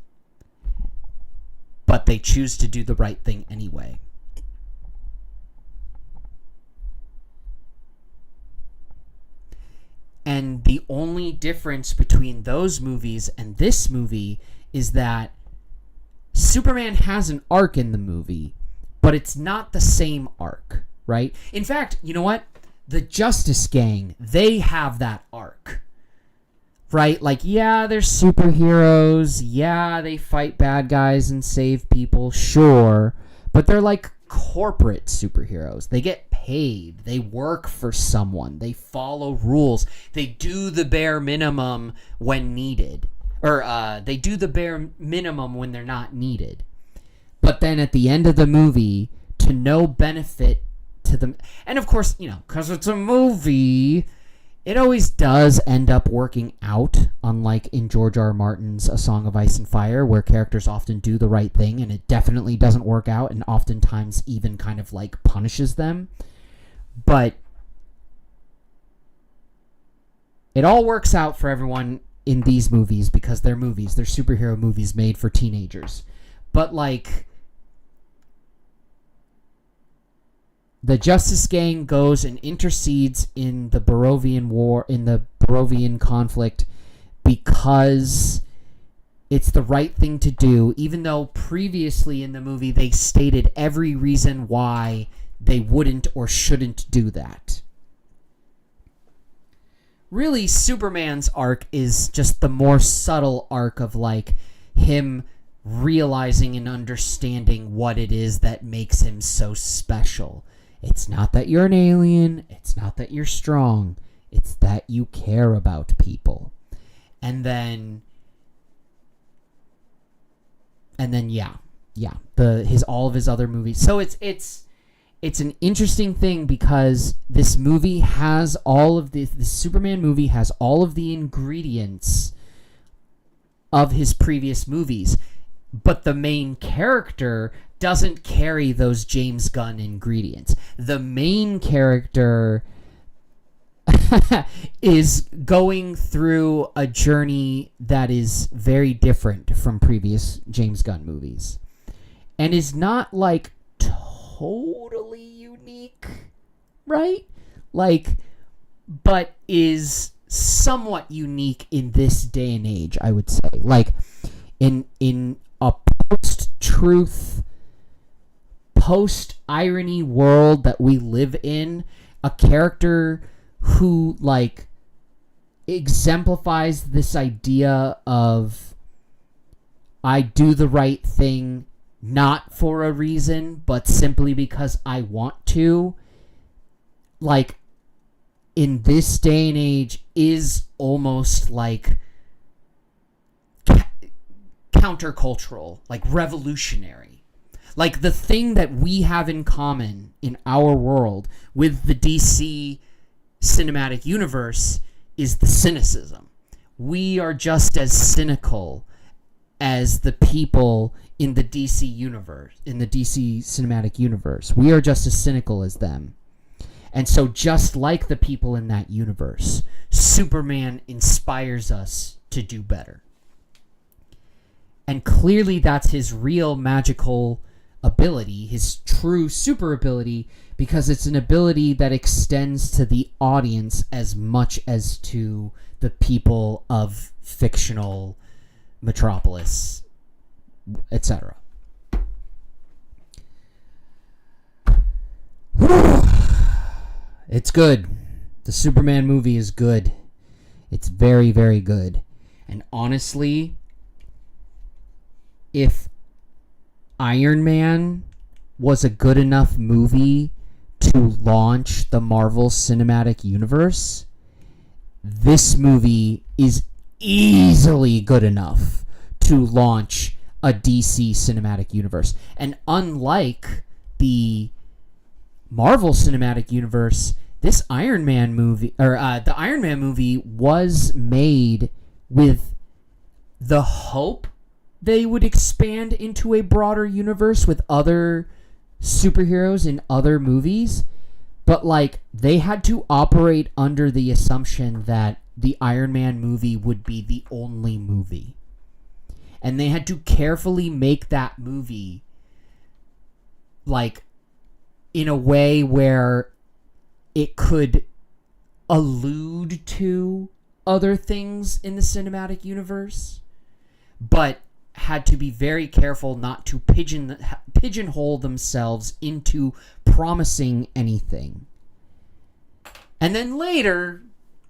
But they choose to do the right thing anyway. And the only difference between those movies and this movie is that Superman has an arc in the movie, but it's not the same arc, right? In fact, you know what? The Justice Gang, they have that arc, right? Like, yeah, they're superheroes. Yeah, they fight bad guys and save people, sure. But they're like corporate superheroes. They get paid. They work for someone. They follow rules. They do the bare minimum when needed. Or they do the bare minimum when they're not needed. But then at the end of the movie, to no benefit to them. And of course, you know, because it's a movie, it always does end up working out, unlike in George R. R. Martin's A Song of Ice and Fire, where characters often do the right thing, and it definitely doesn't work out, and oftentimes even kind of like punishes them. But it all works out for everyone in these movies because they're movies. They're superhero movies made for teenagers. But like, the Justice Gang goes and intercedes in the Barovian War, in the Barovian conflict, because it's the right thing to do, even though previously in the movie they stated every reason why they wouldn't or shouldn't do that. Really, Superman's arc is just the more subtle arc of like him realizing and understanding what it is that makes him so special. It's not that you're an alien. It's not that you're strong. It's that you care about people. And then all of his other movies. So it's an interesting thing because this movie has all of the Superman movie has all of the ingredients of his previous movies, but the main character doesn't carry those James Gunn ingredients. The main character is going through a journey that is very different from previous James Gunn movies and is not like totally unique, right? Like, but is somewhat unique in this day and age, I would say. Like, in a post-truth, post-irony world that we live in, a character who, like, exemplifies this idea of I do the right thing not for a reason, but simply because I want to, like, in this day and age, is almost like countercultural, like revolutionary. Like, the thing that we have in common in our world with the DC cinematic universe is the cynicism. We are just as cynical as the people in the DC universe, in the DC cinematic universe. We are just as cynical as them. And so just like the people in that universe, Superman inspires us to do better. And clearly that's his real magical ability, his true super ability, because it's an ability that extends to the audience as much as to the people of fictional Metropolis, etc. It's good. The Superman movie is good. It's very, very good. And honestly, if Iron Man was a good enough movie to launch the Marvel Cinematic Universe, this movie is easily good enough to launch a DC Cinematic Universe. And unlike the Marvel Cinematic Universe, this Iron Man movie, the Iron Man movie was made with the hope they would expand into a broader universe with other superheroes in other movies, but like they had to operate under the assumption that the Iron Man movie would be the only movie. And they had to carefully make that movie like in a way where it could allude to other things in the cinematic universe, but had to be very careful not to pigeonhole themselves into promising anything. And then later,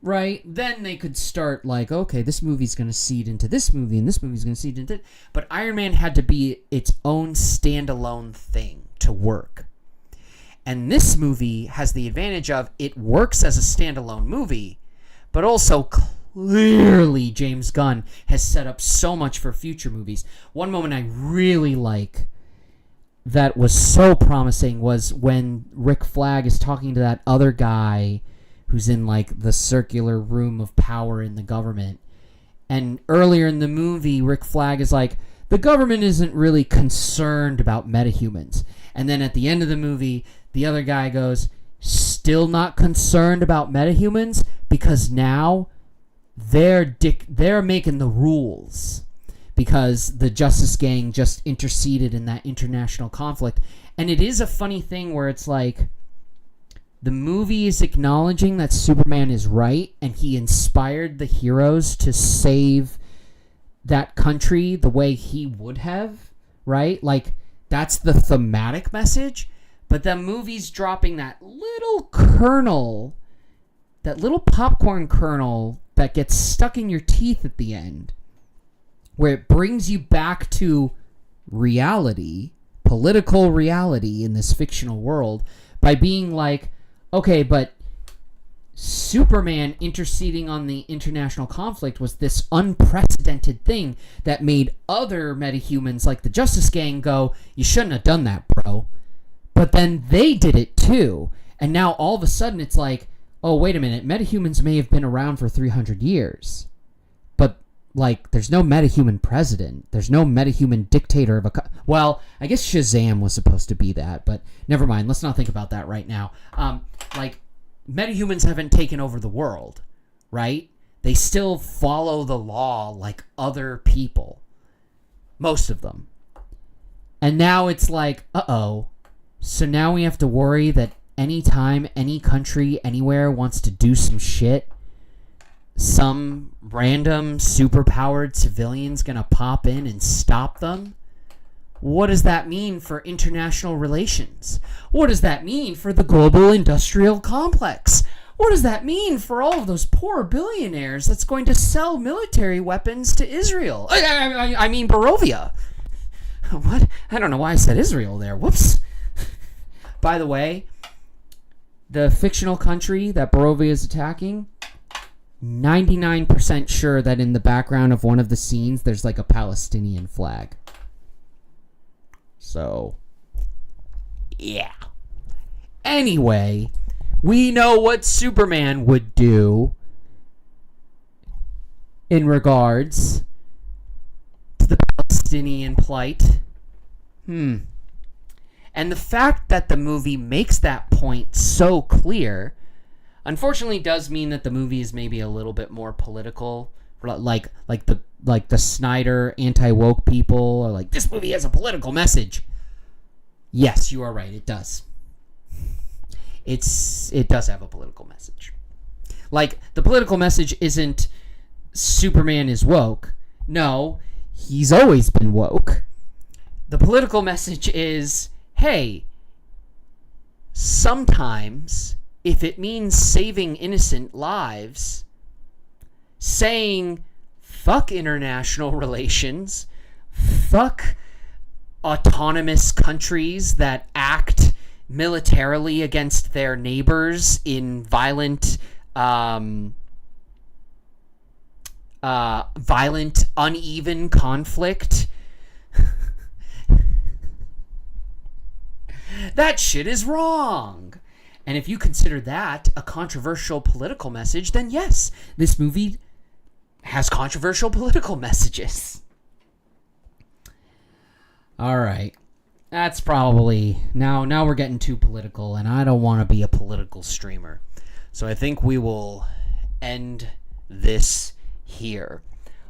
right, then they could start like, okay, this movie's going to seed into this movie, and this movie's going to seed into... But Iron Man had to be its own standalone thing to work. And this movie has the advantage of it works as a standalone movie, but also clearly James Gunn has set up so much for future movies. One moment I really like that was so promising was when Rick Flag is talking to that other guy who's in like the circular room of power in the government. And earlier in the movie, Rick Flag is like, the government isn't really concerned about metahumans. And then at the end of the movie, the other guy goes, still not concerned about metahumans because now they're making the rules because the Justice Gang just interceded in that international conflict. And it is a funny thing where it's like the movie is acknowledging that Superman is right and he inspired the heroes to save that country the way he would have, right? Like that's the thematic message. But the movie's dropping that little kernel, that little popcorn kernel that gets stuck in your teeth at the end, where it brings you back to reality, political reality in this fictional world, by being like, okay, but Superman interceding on the international conflict was this unprecedented thing that made other metahumans like the Justice Gang go, you shouldn't have done that, bro. But then they did it too. And now all of a sudden it's like, oh, wait a minute. Metahumans may have been around for 300 years. But, like, there's no metahuman president. There's no metahuman dictator of a... Well, I guess Shazam was supposed to be that. But never mind. Let's not think about that right now. Metahumans haven't taken over the world, right? They still follow the law like other people. Most of them. And now it's like, uh-oh. So now we have to worry that anytime any country anywhere wants to do some shit, some random superpowered civilian's gonna pop in and stop them? What does that mean for international relations? What does that mean for the global industrial complex? What does that mean for all of those poor billionaires that's going to sell military weapons to Israel? I mean Barovia. What? I don't know why I said Israel there. Whoops. By the way, the fictional country that Barovia is attacking, 99% sure that in the background of one of the scenes, there's like a Palestinian flag. So, yeah. Anyway, we know what Superman would do in regards to the Palestinian plight. And the fact that the movie makes that point so clear, unfortunately, does mean that the movie is maybe a little bit more political. Like the Snyder anti-woke people are like, this movie has a political message. Yes, you are right. It does. It does have a political message. Like, the political message isn't Superman is woke. No, he's always been woke. The political message is, hey, sometimes if it means saving innocent lives, saying fuck international relations, fuck autonomous countries that act militarily against their neighbors in violent, uneven conflict. That shit is wrong. And if you consider that a controversial political message, then yes, this movie has controversial political messages. All right. That's probably... Now we're getting too political, and I don't want to be a political streamer. So I think we will end this here.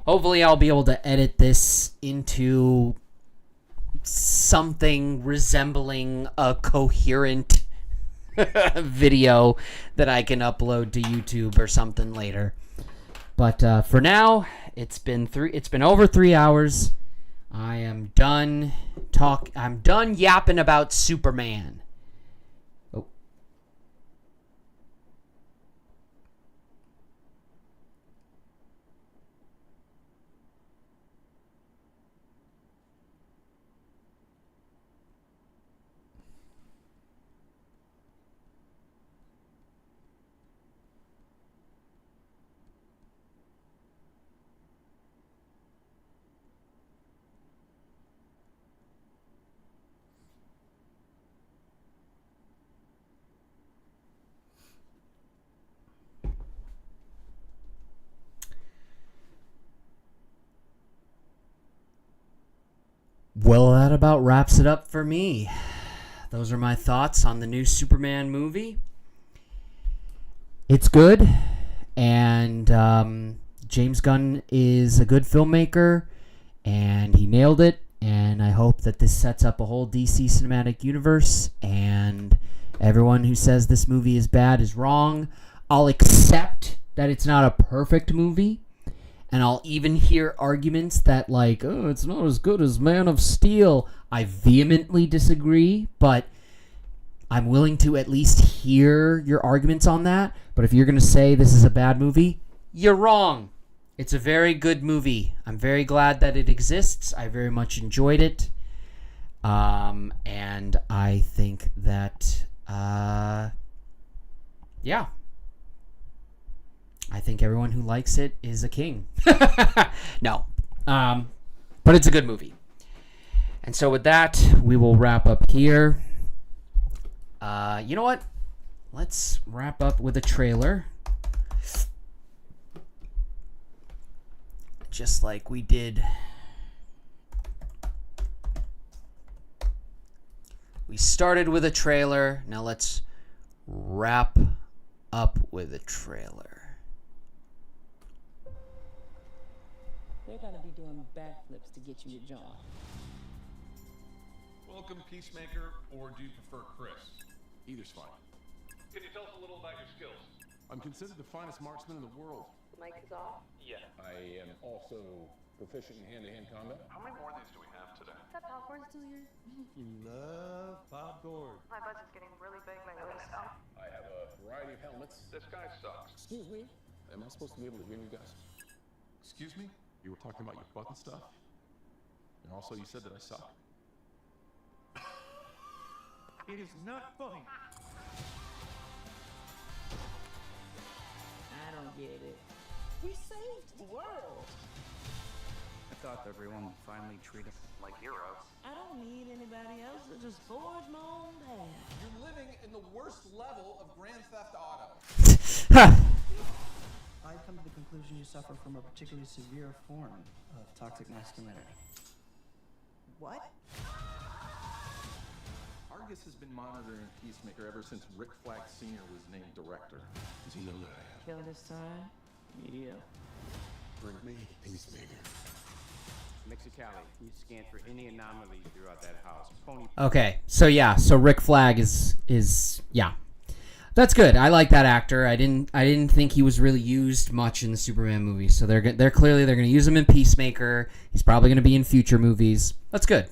Hopefully I'll be able to edit this into something resembling a coherent video that I can upload to YouTube or something later. But for now, it's been over 3 hours. I am done I'm done yapping about Superman. Oh. Well, that about wraps it up for me. Those are my thoughts on the new Superman movie. It's good, and James Gunn is a good filmmaker, and he nailed it, and I hope that this sets up a whole DC cinematic universe, and everyone who says this movie is bad is wrong. I'll accept that it's not a perfect movie, and I'll even hear arguments that, like, oh, it's not as good as Man of Steel. I vehemently disagree, but I'm willing to at least hear your arguments on that. But if you're going to say this is a bad movie, you're wrong. It's a very good movie. I'm very glad that it exists. I very much enjoyed it. And I think that, yeah. I think everyone who likes it is a king. No. But it's a good movie. And so with that, we will wrap up here. You know what? Let's wrap up with a trailer. Just like we did. We started with a trailer. Now let's wrap up with a trailer. They're gonna be doing backflips to get you your job. Welcome, Peacemaker, or do you prefer Chris? Either's fine. Can you tell us a little about your skills? I'm considered the finest marksman in the world. Mic is off. Yeah. I am also proficient in hand-to-hand combat. How many more of these do we have today? Is that popcorn still here? Love popcorn. My budget's getting really big lately, so. I have a variety of helmets. This guy sucks. Excuse me? Am I supposed to be able to hear you guys? Excuse me? You were talking about your button stuff? And also you said that I suck. It is not funny. I don't get it. We saved the world. I thought everyone would finally treat us like heroes. I don't need anybody else to just forge my own path. You're living in the worst level of Grand Theft Auto. I come to the conclusion you suffer from a particularly severe form of toxic masculinity. What? Argus has been monitoring Peacemaker ever since Rick Flag Sr. was named director. Does he know that I have? Kill this time? Yeah. Bring me Peacemaker. Mexicali, you scanned for any anomalies throughout that house. Pony. Okay, so yeah, so Rick Flag is yeah. That's good. I like that actor. I didn't think he was really used much in the Superman movie. So they're clearly going to use him in Peacemaker. He's probably going to be in future movies. That's good.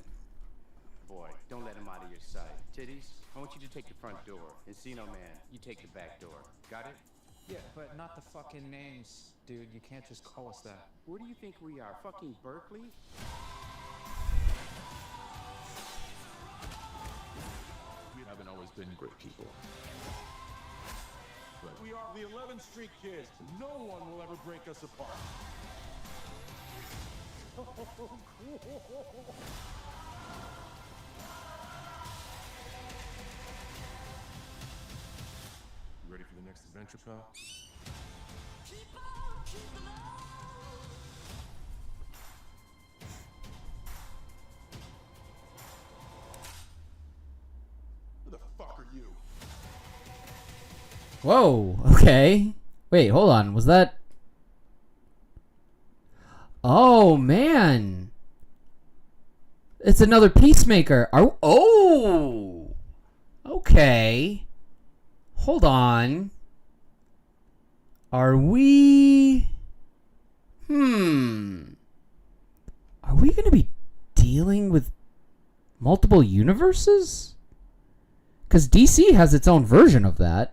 Boy, don't let him out of your sight. Titties, I want you to take the front door and Casino Man. You take the back door. Got it? Yeah, but not the fucking names, dude. You can't just call us that. Where do you think we are? Fucking Berkeley? We haven't always been great people. But We are the 11th Street Kids. No one will ever break us apart. you ready for the next adventure, pal? Who the fuck are you? Whoa, okay. Wait, hold on. Was that... Oh, man. It's another Peacemaker. Oh! Okay. Hold on. Are we... Are we going to be dealing with multiple universes? Because DC has its own version of that.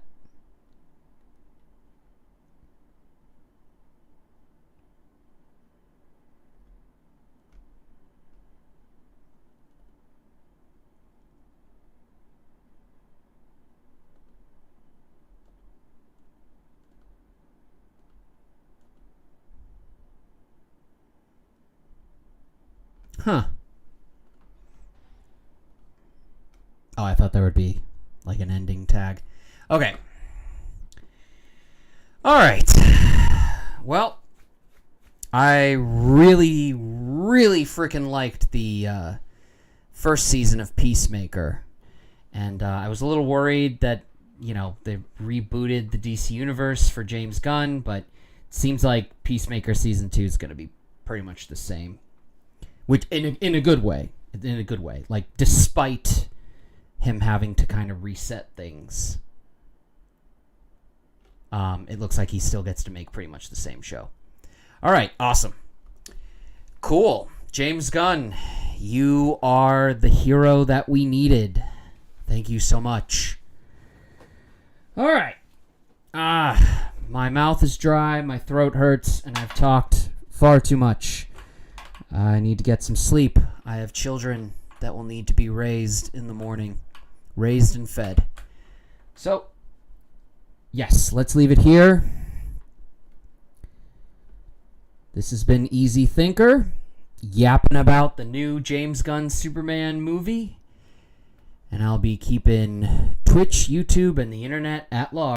Huh. Oh, I thought there would be like an ending tag. Okay. All right. Well, I really freaking liked the first season of Peacemaker. And I was a little worried that, you know, they rebooted the DC Universe for James Gunn, but it seems like Peacemaker Season 2 is going to be pretty much the same. Which, in a good way. In a good way. Like, despite him having to kind of reset things, it looks like he still gets to make pretty much the same show. All right, awesome. Cool. James Gunn, you are the hero that we needed. Thank you so much. All right. My mouth is dry, my throat hurts, and I've talked far too much. I need to get some sleep. I have children that will need to be raised in the morning. Raised and fed. So, yes, let's leave it here. This has been EZThinker, yapping about the new James Gunn Superman movie. And I'll be keeping Twitch, YouTube, and the internet at large.